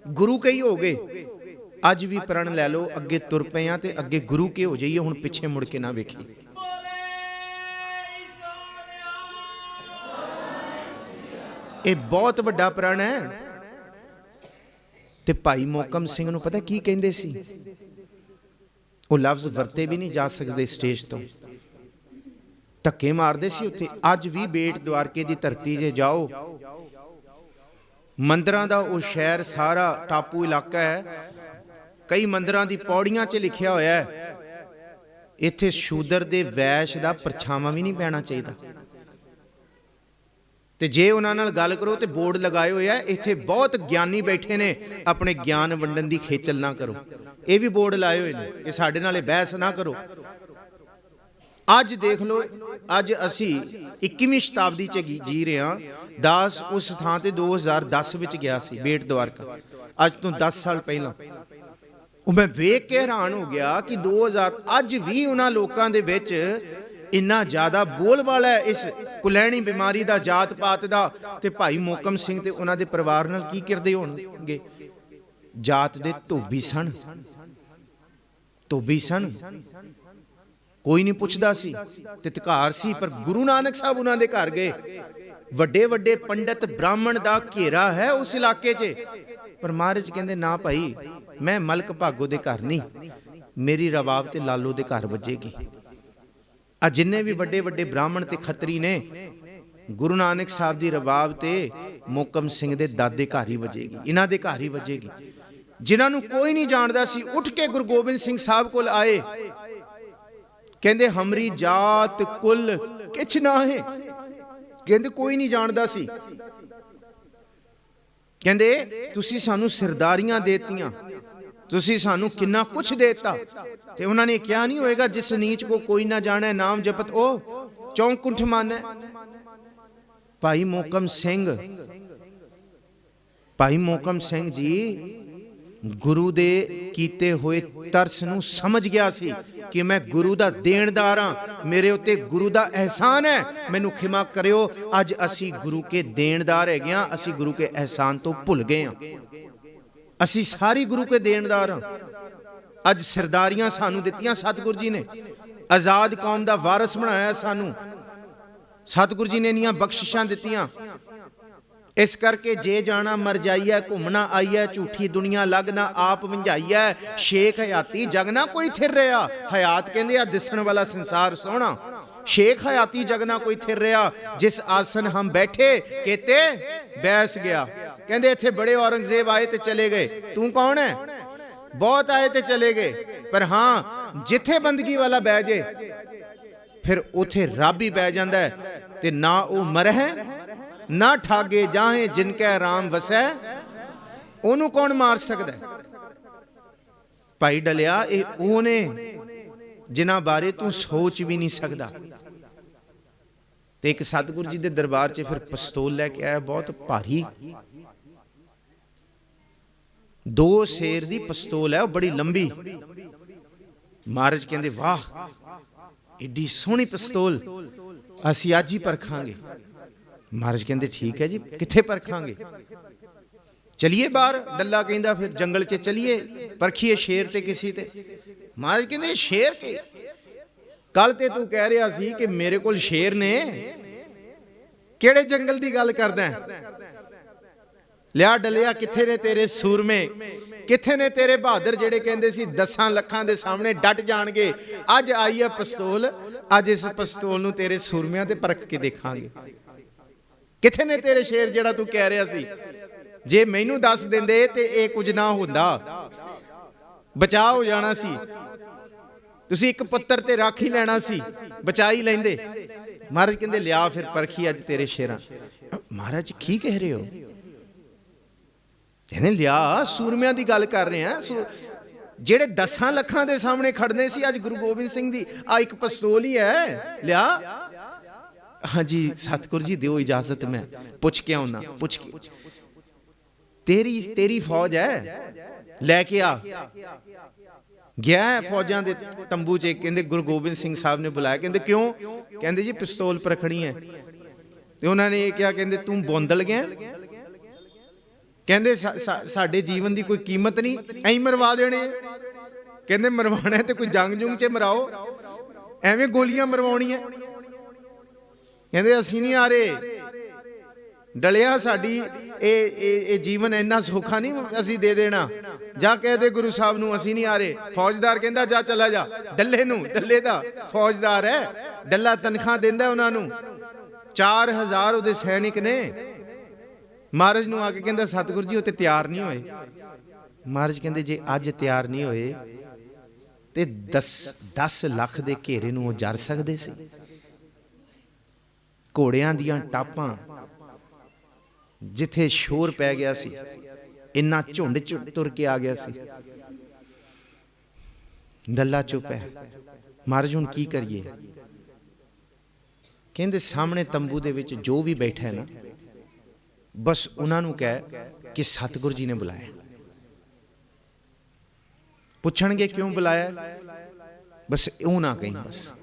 ਗੁਰੂ ਕੇ ਹੀ ਹੋ ਗਏ। ਅੱਜ ਵੀ ਪ੍ਰਣ ਲੈ ਲਓ, ਅੱਗੇ ਤੁਰ ਪਏ ਆ ਤੇ ਅੱਗੇ ਗੁਰੂ ਕੇ ਹੋ ਜਾਈਏ, ਹੁਣ ਪਿੱਛੇ ਮੁੜ ਕੇ ਨਾ ਵੇਖੀ। ਇਹ ਬਹੁਤ ਵੱਡਾ ਪ੍ਰਣ ਹੈ। ਤੇ ਭਾਈ ਮੋਹਕਮ ਸਿੰਘ ਨੂੰ ਪਤਾ ਕੀ ਕਹਿੰਦੇ ਸੀ? ਉਹ ਲਫ਼ਜ਼ ਵਰਤੇ ਵੀ ਨਹੀਂ ਜਾ ਸਕਦੇ ਸਟੇਜ ਤੋਂ, ਧੱਕੇ ਮਾਰਦੇ ਸੀ ਉੱਥੇ। ਅੱਜ ਵੀ ਬੇਟ ਦਵਾਰਕੇ ਦੀ ਧਰਤੀ 'ਤੇ ਜਾਓ, ਮੰਦਿਰਾਂ ਦਾ ਉਹ ਸ਼ਹਿਰ, ਸਾਰਾ ਟਾਪੂ ਇਲਾਕਾ ਹੈ। ਕਈ ਮੰਦਿਰਾਂ ਦੀ ਪੌੜੀਆਂ 'ਚ ਲਿਖਿਆ ਹੋਇਆ ਹੈ, ਇੱਥੇ ਸ਼ੂਦਰ ਦੇ ਵੈਸ਼ ਦਾ ਪਰਛਾਵਾਂ ਵੀ ਨਹੀਂ ਪੈਣਾ ਚਾਹੀਦਾ। ਤੇ ਜੇ ਉਹਨਾਂ ਨਾਲ ਗੱਲ ਕਰੋ ਤੇ ਬੋਰਡ ਲਗਾਏ ਹੋਏ ਆ, ਇੱਥੇ ਬਹੁਤ ਗਿਆਨੀ ਬੈਠੇ ਨੇ, ਆਪਣੇ ਗਿਆਨ ਵੰਡਣ ਦੀ ਖੇਚਲ ਨਾ ਕਰੋ। ਇਹ ਵੀ ਬੋਰਡ ਲਾਏ ਹੋਏ ਨੇ ਕਿ ਸਾਡੇ ਨਾਲ ਬਹਿਸ ਨਾ ਕਰੋ। ਅੱਜ ਦੇਖ ਲਓ, ਅੱਜ ਅਸੀਂ 21ਵੀਂ ਸ਼ਤਾਬਦੀ 'ਚ ਜੀ ਰਹੇ ਹਾਂ। ਦਾਸ ਉਸ ਥਾਂ ਤੇ 2010 ਵਿੱਚ ਗਿਆ ਸੀ, ਬੇਟ ਦਵਾਰਕਾ, ਅੱਜ ਤੋਂ 10 ਸਾਲ ਪਹਿਲਾਂ। ਉਹ ਮੈਂ ਵੇਖ ਕੇ ਹੈਰਾਨ ਹੋ ਗਿਆ ਕਿ 2000 ਅੱਜ ਵੀ ਉਹਨਾਂ ਲੋਕਾਂ ਦੇ ਵਿੱਚ ਇੰਨਾ ਜ਼ਿਆਦਾ ਬੋਲਬਾਲਾ ਹੈ ਇਸ ਕੁਲੈਣੀ ਬਿਮਾਰੀ ਦਾ, ਜਾਤ ਪਾਤ ਦਾ। ਤੇ ਭਾਈ ਮੋਹਕਮ ਸਿੰਘ ਤੇ ਉਹਨਾਂ ਦੇ ਪਰਿਵਾਰ ਨਾਲ ਕੀ ਕਰਦੇ ਹੋਣਗੇ? ਜਾਤ ਦੇ ਧੋਬੀ ਸਨ, ਧੋਬੀ ਸਨ, ਕੋਈ ਨਹੀਂ ਪੁੱਛਦਾ ਸੀ, ਤਿਤਕਾਰ ਸੀ। ਪਰ ਗੁਰੂ ਨਾਨਕ ਸਾਹਿਬ ਉਹਨਾਂ ਦੇ ਘਰ ਗਏ। ਵੱਡੇ ਵੱਡੇ ਪੰਡਤ ਬ੍ਰਾਹਮਣ ਦਾ ਘੇਰਾ ਹੈ ਉਸ ਇਲਾਕੇ 'ਚ। ਪਰ ਮਹਾਰਾਜ ਕਹਿੰਦੇ ਨਾ ਭਾਈ, ਮੈਂ ਮਲਕ ਭਾਗੋ ਦੇ ਘਰ ਨਹੀਂ, ਮੇਰੀ ਰਵਾਬ ਤੇ ਲਾਲੋ ਦੇ ਘਰ ਵੱਜੇਗੀ। ਆ ਜਿੰਨੇ ਵੀ ਵੱਡੇ ਵੱਡੇ ਬ੍ਰਾਹਮਣ ਤੇ ਖੱਤਰੀ ਨੇ, ਗੁਰੂ ਨਾਨਕ ਸਾਹਿਬ ਦੀ ਰਬਾਬ ਤੇ ਮੋਹਕਮ ਸਿੰਘ ਦੇ ਦਾਦੇ ਘਰ ਹੀ ਵੱਜੇਗੀ, ਇਹਨਾਂ ਦੇ ਘਰ ਹੀ ਵੱਜੇਗੀ। ਜਿਨ੍ਹਾਂ ਨੂੰ ਕੋਈ ਨਹੀਂ ਜਾਣਦਾ ਸੀ, ਉੱਠ ਕੇ ਗੁਰੂ ਗੋਬਿੰਦ ਸਿੰਘ ਸਾਹਿਬ ਕੋਲ ਆਏ। ਕਹਿੰਦੇ ਹਮਰੀ ਜਾਤ ਕੁਲ ਕਿਛ ਨਾ ਹੈ। ਕਹਿੰਦੇ ਕੋਈ ਨਹੀਂ ਜਾਣਦਾ ਸੀ। ਕਹਿੰਦੇ ਤੁਸੀਂ ਸਾਨੂੰ ਸਰਦਾਰੀਆਂ ਦੇਤੀਆਂ, ਤੁਸੀਂ ਸਾਨੂੰ ਕਿੰਨਾ ਕੁਛ ਦੇਤਾ। ਤੇ ਉਹਨਾਂ ਨੇ ਕਿਹਾ ਨਹੀਂ ਹੋਏਗਾ, ਜਿਸ ਨੀਚ ਕੋ ਕੋਈ ਨਾ ਜਾਣੇ ਨਾਮ ਜਪਤ ਉਹ ਚੌਂਕੁੰਠ ਮਾਨੈ। ਭਾਈ ਮੋਹਕਮ ਸਿੰਘ, ਭਾਈ ਮੋਹਕਮ ਸਿੰਘ ਜੀ ਗੁਰੂ ਦੇ ਕੀਤੇ ਹੋਏ ਤਰਸ ਨੂੰ ਸਮਝ ਗਿਆ ਸੀ ਕਿ ਮੈਂ ਗੁਰੂ ਦਾ ਦੇਣਦਾਰ ਹਾਂ, ਮੇਰੇ ਉੱਤੇ ਗੁਰੂ ਦਾ ਅਹਿਸਾਨ ਹੈ, ਮੈਨੂੰ ਖਿਮਾ ਕਰਿਓ। ਅੱਜ ਅਸੀਂ ਗੁਰੂ ਕੇ ਦੇਣਦਾਰ ਹੈਗੇ ਹਾਂ, ਅਸੀਂ ਗੁਰੂ ਕੇ ਅਹਿਸਾਨ ਤੋਂ ਭੁੱਲ ਗਏ ਹਾਂ। ਅਸੀਂ ਸਾਰੀ ਗੁਰੂ ਕੇ ਦੇਣਦਾਰ ਹਾਂ। ਅੱਜ ਸਰਦਾਰੀਆਂ ਸਾਨੂੰ ਦਿੱਤੀਆਂ ਸਤਿਗੁਰੂ ਜੀ ਨੇ, ਆਜ਼ਾਦ ਕੌਮ ਦਾ ਵਾਰਿਸ ਬਣਾਇਆ ਸਾਨੂੰ, ਸਤਿਗੁਰੂ ਜੀ ਨੇ ਇੰਨੀਆਂ ਬਖਸ਼ਿਸ਼ਾਂ ਦਿੱਤੀਆਂ। ਇਸ ਕਰਕੇ ਜੇ ਜਾਣਾ ਮਰ ਜਾਈਐ, ਘੁੰਮਣਾ ਆਈਐ, ਝੂਠੀ ਦੁਨੀਆ ਲੱਗ ਨਾ ਆਪ ਵੰਝਾਈਐ, ਸ਼ੇਖ ਹਯਾਤੀ ਜਗ ਨਾ ਕੋਈ ਥਿਰ ਰਿਹਾ। ਹਯਾਤ ਕਹਿੰਦੇ ਆ ਦਿਸਣ ਵਾਲਾ ਸੰਸਾਰ ਸੋਹਣਾ, ਸ਼ੇਖ ਹਯਾਤੀ ਜਗ ਨਾ ਕੋਈ ਥਿਰ ਰਿਹਾ। ਜਿਸ ਆਸਨ ਹਮ ਬੈਠੇ ਕਹਤੇ ਬੈਸ ਗਿਆ। ਕਹਿੰਦੇ ਇੱਥੇ ਬੜੇ ਔਰੰਗਜ਼ੇਬ ਆਏ ਤੇ ਚਲੇ ਗਏ, ਤੂੰ ਕੌਣ ਹੈ? ਬਹੁਤ ਆਏ ਤੇ ਚਲੇ ਗਏ, ਪਰ ਹਾਂ ਜਿੱਥੇ ਬੰਦਗੀ ਵਾਲਾ ਬਹਿ ਜੇ ਫਿਰ ਉਥੇ ਰੱਬ ਹੀ ਬਹਿ ਜਾਂਦਾ ਹੈ। ਤੇ ਨਾ ਉਹ ਮਰਹਿ ਨਾ ਠਾਗੇ, ਜਾਹੇ ਜਿਨ ਕੈ ਰਾਮ ਵਸੈ, ਉਹਨੂੰ ਕੌਣ ਮਾਰ ਸਕਦਾ? ਭਾਈ ਡਲਿਆ, ਇਹ ਉਹ ਨੇ ਜਿਨ੍ਹਾਂ ਬਾਰੇ ਤੂੰ ਸੋਚ ਵੀ ਨਹੀਂ ਸਕਦਾ। ਤੇ ਇੱਕ ਸਤਿਗੁਰੂ ਜੀ ਦੇ ਦਰਬਾਰ 'ਚ ਫਿਰ ਪਿਸਤੌਲ ਲੈ ਕੇ ਆਇਆ, ਬਹੁਤ ਭਾਰੀ, 2 ਸੇਰ ਦੀ ਪਿਸਤੌਲ ਹੈ, ਉਹ ਬੜੀ ਲੰਬੀ। ਮਹਾਰਾਜ ਕਹਿੰਦੇ ਵਾਹ, ਏਡੀ ਸੋਹਣੀ ਪਿਸਤੌਲ, ਅਸੀਂ ਅੱਜ ਹੀ ਪਰਖਾਂਗੇ। ਮਹਾਰਾਜ ਕਹਿੰਦੇ ਠੀਕ ਹੈ ਜੀ, ਕਿੱਥੇ ਪਰਖਾਂਗੇ? ਚਲਿਏ ਬਾਹਰ। ਡੱਲਾ ਕਹਿੰਦਾ ਫਿਰ ਜੰਗਲ 'ਚ ਚਲਿਏ, ਪਰਖੀਏ ਸ਼ੇਰ ਤੇ ਕਿਸੇ ਤੇ। ਮਹਾਰਾਜ ਕਹਿੰਦੇ ਸ਼ੇਰ ਕੇ? ਕੱਲ ਤੇ ਤੂੰ ਕਹਿ ਰਿਹਾ ਸੀ ਕਿ ਮੇਰੇ ਕੋਲ ਸ਼ੇਰ ਨੇ, ਕਿਹੜੇ ਜੰਗਲ ਦੀ ਗੱਲ ਕਰਦਾ? ਲਿਆ ਡਲਿਆ, ਕਿੱਥੇ ਨੇ ਤੇਰੇ ਸੂਰਮੇ, ਕਿੱਥੇ ਨੇ ਤੇਰੇ ਬਹਾਦਰ ਜਿਹੜੇ ਕਹਿੰਦੇ ਸੀ 10 ਲੱਖਾਂ ਦੇ ਸਾਹਮਣੇ ਡਟ ਜਾਣਗੇ? ਅੱਜ ਆਈ ਹੈ ਪਿਸਤੌਲ, ਅੱਜ ਇਸ ਪਿਸਤੌਲ ਨੂੰ ਤੇਰੇ ਸੂਰਮਿਆਂ ਤੇ ਪਰਖ ਕੇ ਦੇਖਾਂਗੇ। ਕਿੱਥੇ ਨੇ ਤੇਰੇ ਸ਼ੇਰ ਜਿਹੜਾ ਤੂੰ ਕਹਿ ਰਿਹਾ ਸੀ? ਜੇ ਮੈਨੂੰ ਦੱਸ ਦਿੰਦੇ ਤੇ ਇਹ ਕੁਝ ਨਾ ਹੁੰਦਾ, ਬਚਾ ਹੋ ਜਾਣਾ ਸੀ। ਤੁਸੀਂ ਇੱਕ ਪੁੱਤਰ ਤੇ ਰੱਖ ਹੀ ਲੈਣਾ ਸੀ, ਬਚਾ ਹੀ ਲੈਂਦੇ। ਮਹਾਰਾਜ ਕਹਿੰਦੇ ਲਿਆ ਫਿਰ ਪਰਖੀ ਅੱਜ ਤੇਰੇ ਸ਼ੇਰਾਂ। ਮਹਾਰਾਜ ਕੀ ਕਹਿ ਰਹੇ ਹੋ? ਇਹਨੇ ਲਿਆ, ਸੂਰਮਿਆਂ ਦੀ ਗੱਲ ਕਰ ਰਹੇ ਆ, ਜਿਹੜੇ 10 ਲੱਖਾਂ ਦੇ ਸਾਹਮਣੇ ਖੜਨੇ ਸੀ। ਅੱਜ ਗੁਰੂ ਗੋਬਿੰਦ ਸਿੰਘ ਦੀ ਆ ਇੱਕ ਪਿਸਤੌਲ ਹੀ ਹੈ, ਲਿਆ। ਹਾਂਜੀ ਸਤਿਗੁਰੂ ਜੀ ਦਿਓ ਇਜਾਜ਼ਤ, ਮੈਂ ਪੁੱਛ ਕੇ ਆਉਣਾ। ਪੁੱਛ ਕੇ, ਤੇਰੀ ਫੌਜ ਹੈ, ਲੈ ਕੇ ਆ। ਗਿਆ ਫੌਜਾਂ ਦੇ ਤੰਬੂ 'ਚ। ਕਹਿੰਦੇ ਗੁਰੂ ਗੋਬਿੰਦ ਸਿੰਘ ਸਾਹਿਬ ਨੇ ਬੁਲਾਇਆ। ਕਹਿੰਦੇ ਕਿਉਂ? ਕਹਿੰਦੇ ਜੀ ਪਿਸਤੌਲ ਪਰਖਣੀ ਹੈ। ਤੇ ਉਹਨਾਂ ਨੇ ਇਹ ਕਿਹਾ, ਕਹਿੰਦੇ ਤੂੰ ਬੋਂਦਲ ਗਿਆ? ਕਹਿੰਦੇ ਸਾਡੇ ਜੀਵਨ ਦੀ ਕੋਈ ਕੀਮਤ ਨਹੀਂ, ਐਂ ਮਰਵਾ ਦੇਣੇ। ਕਹਿੰਦੇ ਮਰਵਾਣਾ ਤੇ ਕੋਈ ਜੰਗ ਜੁੰਗ 'ਚ ਮਰਾਓ, ਐਵੇਂ ਗੋਲੀਆਂ ਮਰਵਾਉਣੀਆਂ। ਕਹਿੰਦੇ ਅਸੀਂ ਨਹੀਂ ਆ ਰਹੇ ਡਲਿਆ, ਸਾਡੀ ਇਹ ਜੀਵਨ ਇੰਨਾ ਸੌਖਾ ਨਹੀਂ ਅਸੀਂ ਦੇ ਦੇਣਾ। ਜਾ ਕਹਿ ਦੇ ਗੁਰੂ ਸਾਹਿਬ ਨੂੰ ਅਸੀਂ ਨਹੀਂ ਆ ਰਹੇ। ਫੌਜਦਾਰ ਕਹਿੰਦਾ ਜਾ ਚਲਾ ਜਾ। ਡੱਲੇ ਨੂੰ, ਡੱਲੇ ਦਾ ਫੌਜਦਾਰ ਹੈ, ਡੱਲਾ ਤਨਖਾਹ ਦਿੰਦਾ ਉਹਨਾਂ ਨੂੰ। 4000 ਉਹਦੇ ਸੈਨਿਕ ਨੇ। ਮਹਾਰਾਜ ਨੂੰ ਆ ਕੇ ਕਹਿੰਦਾ ਸਤਿਗੁਰੂ ਜੀ ਉਹ ਤੇ ਤਿਆਰ ਨਹੀਂ ਹੋਏ। ਮਹਾਰਾਜ ਕਹਿੰਦੇ ਜੇ ਅੱਜ ਤਿਆਰ ਨਹੀਂ ਹੋਏ ਤੇ 10 ਲੱਖ ਦੇ ਘੇਰੇ ਨੂੰ ਉਹ ਜਰ ਸਕਦੇ ਸੀ। ਘੋੜਿਆਂ ਦੀਆਂ ਟਾਪਾਂ, ਜਿੱਥੇ ਸ਼ੋਰ ਪੈ ਗਿਆ ਸੀ, ਇੰਨਾ ਝੁੰਡ ਤੁਰ ਕੇ ਆ ਗਿਆ ਸੀ। ਡੱਲਾ ਚੁੱਪ ਹੈ। ਮਹਾਰਾਜ ਹੁਣ ਕੀ ਕਰੀਏ? ਕਹਿੰਦੇ ਸਾਹਮਣੇ ਤੰਬੂ ਦੇ ਵਿੱਚ ਜੋ ਵੀ ਬੈਠਾ ਹੈ ਨਾ, ਬਸ ਉਹਨਾਂ ਨੂੰ ਕਹਿ ਕਿ ਸਤਿਗੁਰੂ ਜੀ ਨੇ ਬੁਲਾਇਆ। ਪੁੱਛਣਗੇ ਕਿਉਂ ਬੁਲਾਇਆ, ਬਸ ਉਹ ਨਾ ਕਹੀਂ। ਬਸ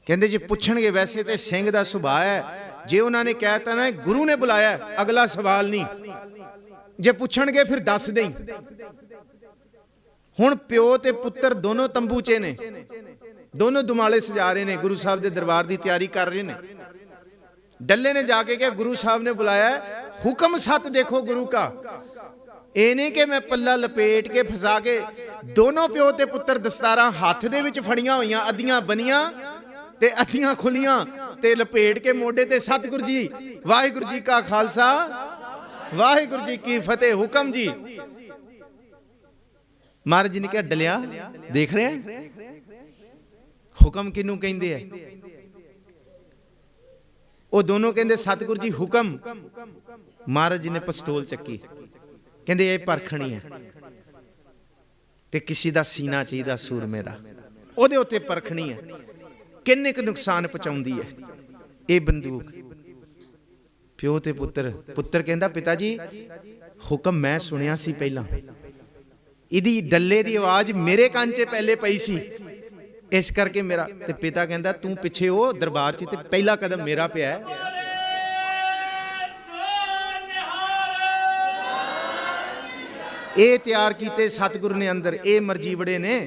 ਕਹਿੰਦੇ ਜੇ ਪੁੱਛਣਗੇ, ਵੈਸੇ ਤੇ ਸਿੰਘ ਦਾ ਸੁਭਾਅ ਹੈ, ਜੇ ਉਹਨਾਂ ਨੇ ਕਹਿਤਾ ਨਾ ਗੁਰੂ ਨੇ ਬੁਲਾਇਆ, ਅਗਲਾ ਸਵਾਲ ਨਹੀਂ। ਜੇ ਪੁੱਛਣਗੇ ਫਿਰ ਦੱਸ ਦੇਈ। ਹੁਣ ਪਿਓ ਤੇ ਪੁੱਤਰ ਦੋਨੋਂ ਤੰਬੂ 'ਚ ਨੇ, ਦੋਨੋਂ ਦੁਮਾਲੇ ਸਜਾ ਰਹੇ ਨੇ, ਗੁਰੂ ਸਾਹਿਬ ਦੇ ਦਰਬਾਰ ਦੀ ਤਿਆਰੀ ਕਰ ਰਹੇ ਨੇ। ਡੱਲੇ ਨੇ ਜਾ ਕੇ ਕਿਹਾ ਗੁਰੂ ਸਾਹਿਬ ਨੇ ਬੁਲਾਇਆ, ਹੁਕਮ ਸਤ ਦੇਖੋ ਗੁਰੂ ਕਾ। ਇਹ ਨਹੀਂ ਕਿ ਮੈਂ ਪੱਲਾ ਲਪੇਟ ਕੇ ਫਸਾ ਕੇ। ਦੋਨੋਂ ਪਿਓ ਤੇ ਪੁੱਤਰ ਦਸਤਾਰਾਂ ਹੱਥ ਦੇ ਵਿੱਚ ਫੜੀਆਂ ਹੋਈਆਂ, ਅੱਧੀਆਂ ਬਨੀਆਂ ਤੇ ਅੱਧੀਆਂ ਖੁੱਲੀਆਂ, ਤੇ ਲਪੇਟ ਕੇ ਮੋਢੇ ਤੇ ਸਤਿਗੁਰੂ ਜੀ ਵਾਹਿਗੁਰੂ ਜੀ ਕਾ ਖਾਲਸਾ ਵਾਹਿਗੁਰੂ ਜੀ ਕੀ ਫਤਿਹ। ਹੁਕਮ ਜੀ। ਮਹਾਰਾਜ ਜੀ ਨੇ ਕਿਹਾ ਡਲਿਆ ਦੇਖ ਰਿਹਾ ਹੁਕਮ ਕਿਹਨੂੰ ਕਹਿੰਦੇ ਆ? ਉਹ ਦੋਨੋਂ ਕਹਿੰਦੇ ਸਤਿਗੁਰੂ ਜੀ ਹੁਕਮ। ਮਹਾਰਾਜ ਜੀ ਨੇ ਪਿਸਤੌਲ ਚੱਕੀ, ਕਹਿੰਦੇ ਇਹ ਪਰਖਣੀ ਹੈ ਤੇ ਕਿਸੇ ਦਾ ਸੀਨਾ ਚਾਹੀਦਾ ਸੂਰਮੇ ਦਾ, ਉਹਦੇ ਉੱਤੇ ਪਰਖਣੀ ਹੈ ਕਿੰਨੇ ਕੁ ਨੁਕਸਾਨ ਪਹੁੰਚਾਉਂਦੀ ਹੈ ਇਹ ਬੰਦੂਕ। ਪਿਓ ਤੇ ਪੁੱਤਰ, ਪੁੱਤਰ ਕਹਿੰਦਾ ਪਿਤਾ ਜੀ ਹੁਕਮ ਮੈਂ ਸੁਣਿਆ ਸੀ ਪਹਿਲਾਂ, ਇਹਦੀ ਡੱਲੇ ਦੀ ਆਵਾਜ਼ ਮੇਰੇ ਕੰਨ 'ਚ ਪਹਿਲੇ ਪਈ ਸੀ, ਇਸ ਕਰਕੇ ਮੇਰਾ। ਤੇ ਪਿਤਾ ਕਹਿੰਦਾ ਤੂੰ ਪਿੱਛੇ ਉਹ ਦਰਬਾਰ 'ਚ ਤੇ ਪਹਿਲਾ ਕਦਮ ਮੇਰਾ ਪਿਆ ਹੈ। ਇਹ ਤਿਆਰ ਕੀਤੇ ਸਤਿਗੁਰੂ ਨੇ ਅੰਦਰ, ਇਹ ਮਰਜੀ ਬੜੇ ਨੇ।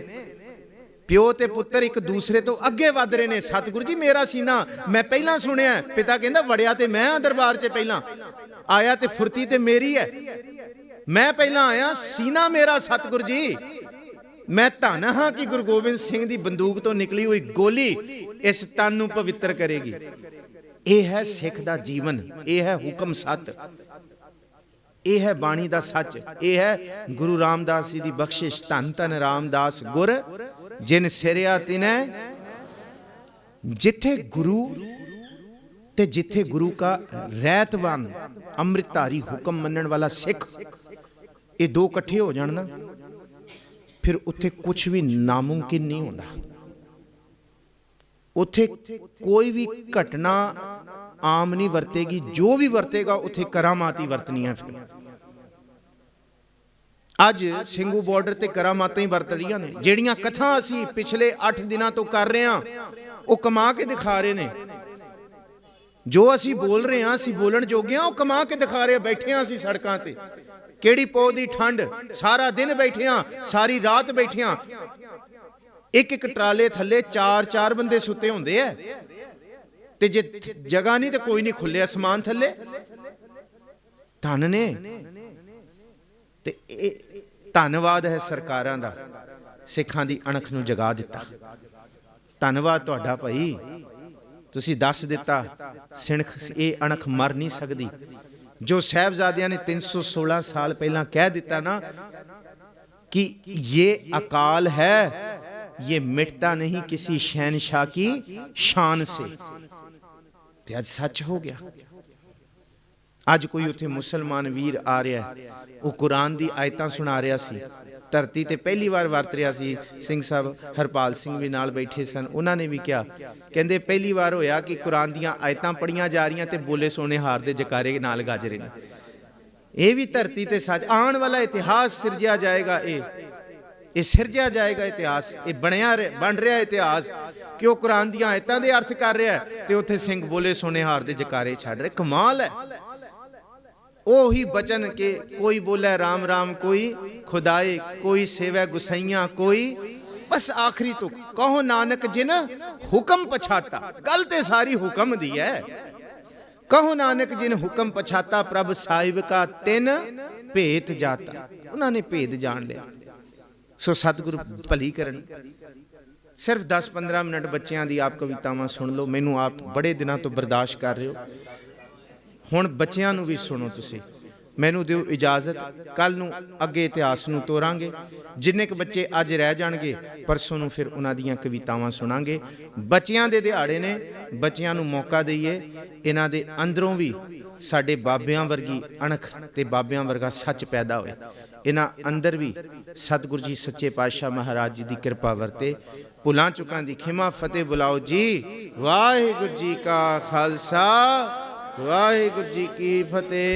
ਪਿਓ ਤੇ ਪੁੱਤਰ ਇੱਕ ਦੂਸਰੇ ਤੋਂ ਅੱਗੇ ਵੱਧ ਰਹੇ ਨੇ। ਸਤਿਗੁਰੂ ਜੀ ਮੇਰਾ ਸੀਨਾ ਮੈਂ ਪਹਿਲਾਂ ਸੁਣਿਆ। ਪਿਤਾ ਕਹਿੰਦਾ ਵੜਿਆ ਤੇ ਮੈਂ ਆ ਦਰਬਾਰ 'ਚ ਪਹਿਲਾਂ, ਆਇਆ ਤੇ ਫੁਰਤੀ ਤੇ ਮੇਰੀ ਹੈ, ਮੈਂ ਪਹਿਲਾਂ ਆਇਆ, ਸੀਨਾ ਮੇਰਾ। ਸਤਿਗੁਰੂ ਜੀ ਮੈਂ ਧੰਨ ਹਾਂ ਕਿ ਗੁਰੂ ਗੋਬਿੰਦ ਸਿੰਘ ਦੀ ਬੰਦੂਕ ਤੋਂ ਨਿਕਲੀ ਹੋਈ ਗੋਲੀ ਇਸ ਤਨ ਨੂੰ ਪਵਿੱਤਰ ਕਰੇਗੀ। ਇਹ ਹੈ ਸਿੱਖ ਦਾ ਜੀਵਨ, ਇਹ ਹੈ ਹੁਕਮ ਸੱਤ, ਇਹ ਹੈ ਬਾਣੀ ਦਾ ਸੱਚ, ਇਹ ਹੈ ਗੁਰੂ ਰਾਮਦਾਸ ਜੀ ਦੀ ਬਖਸ਼ਿਸ਼। ਧੰਨ ਧੰਨ ਰਾਮਦਾਸ ਗੁਰ ਜਿਨ ਸਿਰਿਆ ਤਿਨੈ। ਜਿੱਥੇ ਗੁਰੂ ਤੇ ਜਿੱਥੇ ਗੁਰੂ ਕਾ ਰਹਿਤਵਾਨ ਅੰਮ੍ਰਿਤਧਾਰੀ ਹੁਕਮ ਮੰਨਣ ਵਾਲਾ ਸਿੱਖ, ਇਹ ਦੋ ਇਕੱਠੇ ਹੋ ਜਾਣ ਨਾ, ਫਿਰ ਉੱਥੇ ਕੁਝ ਵੀ ਨਾਮੁਮਕਿਨ ਨਹੀਂ ਹੁੰਦਾ। ਉੱਥੇ ਕੋਈ ਵੀ ਘਟਨਾ ਆਮ ਨਹੀਂ ਵਰਤੇਗੀ, ਜੋ ਵੀ ਵਰਤੇਗਾ ਉੱਥੇ ਕਰਾਮਾਤੀ ਵਰਤਣੀਆਂ। ਫਿਰ ਅੱਜ ਸਿੰਘੂ ਬਾਰਡਰ ਤੇ ਕਰਾਮਾਤਾਂ ਹੀ ਵਰਤ ਰਹੀਆਂ ਨੇ। ਜਿਹੜੀਆਂ ਕਥਾ ਅਸੀਂ ਪਿਛਲੇ 8 ਦਿਨਾਂ ਤੋਂ ਕਰ ਰਹੇ ਹਾਂ, ਉਹ ਕਮਾ ਕੇ ਦਿਖਾ ਰਹੇ ਨੇ। ਜੋ ਅਸੀਂ ਬੋਲ ਰਹੇ ਹਾਂ, ਅਸੀਂ ਬੋਲਣ ਜੋਗੇ ਹਾਂ, ਉਹ ਕਮਾ ਕੇ ਦਿਖਾ ਰਹੇ। ਬੈਠੇ ਹਾਂ ਅਸੀਂ ਸੜਕਾਂ ਤੇ, ਕਿਹੜੀ ਪੌ ਦੀ ਠੰਡ, ਸਾਰਾ ਦਿਨ ਬੈਠੇ ਹਾਂ, ਸਾਰੀ ਰਾਤ ਬੈਠੇ ਹਾਂ। ਇੱਕ ਇੱਕ ਟਰਾਲੇ ਥੱਲੇ 4-4 ਬੰਦੇ ਸੁੱਤੇ ਹੁੰਦੇ ਆ, ਤੇ ਜੇ ਜਗ੍ਹਾ ਨਹੀਂ ਤੇ ਕੋਈ ਨਹੀਂ, ਖੁੱਲੇ ਅਸਮਾਨ ਥੱਲੇ। ਧੰਨ ਨੇ। ਤੇ ਇਹ ਧੰਨਵਾਦ ਹੈ ਸਰਕਾਰਾਂ ਦਾ, ਸਿੱਖਾਂ ਦੀ ਅਣਖ ਨੂੰ ਜਗਾ ਦਿੱਤਾ। ਧੰਨਵਾਦ ਤੁਹਾਡਾ ਭਾਈ, ਤੁਸੀਂ ਦੱਸ ਦਿੱਤਾ ਸਿੱਖ ਇਹ ਅਣਖ ਮਰ ਨਹੀਂ ਸਕਦੀ। ਜੋ ਸਾਹਿਬਜ਼ਾਦਿਆਂ ਨੇ 316 ਸਾਲ ਪਹਿਲਾਂ ਕਹਿ ਦਿੱਤਾ ਨਾ कि ये अकाल है, ये मिटता नहीं किसी शहनशाह की शान से। ते आज सच हो गया। ਅੱਜ ਕੋਈ ਉੱਥੇ ਮੁਸਲਮਾਨ ਵੀਰ ਆ ਰਿਹਾ, ਉਹ ਕੁਰਾਨ ਦੀ ਆਇਤਾਂ ਸੁਣਾ ਰਿਹਾ ਸੀ। ਧਰਤੀ ਤੇ ਪਹਿਲੀ ਵਾਰ ਵਰਤ ਰਿਹਾ ਸੀ। ਸਿੰਘ ਸਾਹਿਬ ਹਰਪਾਲ ਸਿੰਘ ਵੀ ਨਾਲ ਬੈਠੇ ਸਨ, ਉਹਨਾਂ ਨੇ ਵੀ ਕਿਹਾ, ਕਹਿੰਦੇ ਪਹਿਲੀ ਵਾਰ ਹੋਇਆ ਕਿ ਕੁਰਾਨ ਦੀਆਂ ਆਇਤਾਂ ਪੜੀਆਂ ਜਾ ਰਹੀਆਂ ਤੇ ਬੋਲੇ ਸੋਨੇ ਹਾਰ ਦੇ ਜਕਾਰੇ ਨਾਲ ਗੱਜ ਰਹੇ ਨੇ। ਇਹ ਵੀ ਧਰਤੀ ਤੇ ਸੱਚ, ਆਉਣ ਵਾਲਾ ਇਤਿਹਾਸ ਸਿਰਜਿਆ ਜਾਏਗਾ। ਇਹ ਸਿਰਜਿਆ ਜਾਏਗਾ ਇਤਿਹਾਸ, ਇਹ ਬਣ ਰਿਹਾ ਇਤਿਹਾਸ ਕਿ ਉਹ ਕੁਰਾਨ ਦੀਆਂ ਆਇਤਾਂ ਦੇ ਅਰਥ ਕਰ ਰਿਹਾ ਤੇ ਉੱਥੇ ਸਿੰਘ ਬੋਲੇ ਸੋਨੇ ਹਾਰ ਦੇ ਜਕਾਰੇ ਛੱਡ ਰਹੇ। ਕਮਾਲ ਹੈ। ਉਹੀ ਬਚਨ ਕਿ ਕੋਈ ਬੋਲੇ ਰਾਮ ਰਾਮ, ਕੋਈ ਖੁਦਾਏ, ਕੋਈ ਸੇਵੈ ਗੁਸਈਆਂ, ਕੋਈ ਬਸ ਆਖਰੀ ਤੁਕ ਕਹੋ ਨਾਨਕ ਜਿਨ ਹੁਕਮ ਪਛਾਤਾ। ਗੱਲ ਤੇ ਸਾਰੀ ਹੁਕਮ ਦੀ ਹੈ। ਕਹੋ ਨਾਨਕ ਜਿਨ ਹੁਕਮ ਪਛਾਤਾ, ਪ੍ਰਭ ਸਾਹਿਬ ਕਾ ਤਿਨ ਭੇਤ ਜਾਤਾ। ਉਹਨਾਂ ਨੇ ਭੇਦ ਜਾਣ ਲਿਆ। ਸੋ ਸਤਿਗੁਰੂ ਭਲੀ ਕਰਨ। ਸਿਰਫ 10-15 ਮਿੰਟ ਬੱਚਿਆਂ ਦੀ ਆਪ ਕਵਿਤਾਵਾਂ ਸੁਣ ਲਓ। ਮੈਨੂੰ ਆਪ ਬੜੇ ਦਿਨਾਂ ਤੋਂ ਬਰਦਾਸ਼ਤ ਕਰ ਰਹੇ ਹੋ, ਹੁਣ ਬੱਚਿਆਂ ਨੂੰ ਵੀ ਸੁਣੋ ਤੁਸੀਂ। ਮੈਨੂੰ ਦਿਓ ਇਜਾਜ਼ਤ, ਕੱਲ ਨੂੰ ਅੱਗੇ ਇਤਿਹਾਸ ਨੂੰ ਤੋਰਾਂਗੇ। ਜਿੰਨੇ ਕੁ ਬੱਚੇ ਅੱਜ ਰਹਿ ਜਾਣਗੇ, ਪਰਸੋਂ ਨੂੰ ਫਿਰ ਉਹਨਾਂ ਦੀਆਂ ਕਵਿਤਾਵਾਂ ਸੁਣਾਂਗੇ। ਬੱਚਿਆਂ ਦੇ ਦਿਹਾੜੇ ਨੇ, ਬੱਚਿਆਂ ਨੂੰ ਮੌਕਾ ਦਈਏ। ਇਹਨਾਂ ਦੇ ਅੰਦਰੋਂ ਵੀ ਸਾਡੇ ਬਾਬਿਆਂ ਵਰਗੀ ਅਣਖ ਤੇ ਬਾਬਿਆਂ ਵਰਗਾ ਸੱਚ ਪੈਦਾ ਹੋਏ। ਇਹਨਾਂ ਅੰਦਰ ਵੀ ਸਤਿਗੁਰੂ ਜੀ ਸੱਚੇ ਪਾਤਸ਼ਾਹ ਮਹਾਰਾਜ ਜੀ ਦੀ ਕਿਰਪਾ ਵਰਤੇ। ਭੁੱਲਾਂ ਚੁੱਕਾਂ ਦੀ ਖਿਮਾ ਫਤਿਹ ਬੁਲਾਓ ਜੀ। ਵਾਹਿਗੁਰੂ ਜੀ ਕਾ ਖਾਲਸਾ, ਵਾਹਿਗੁਰੂ ਜੀ ਕੀ ਫਤਿਹ।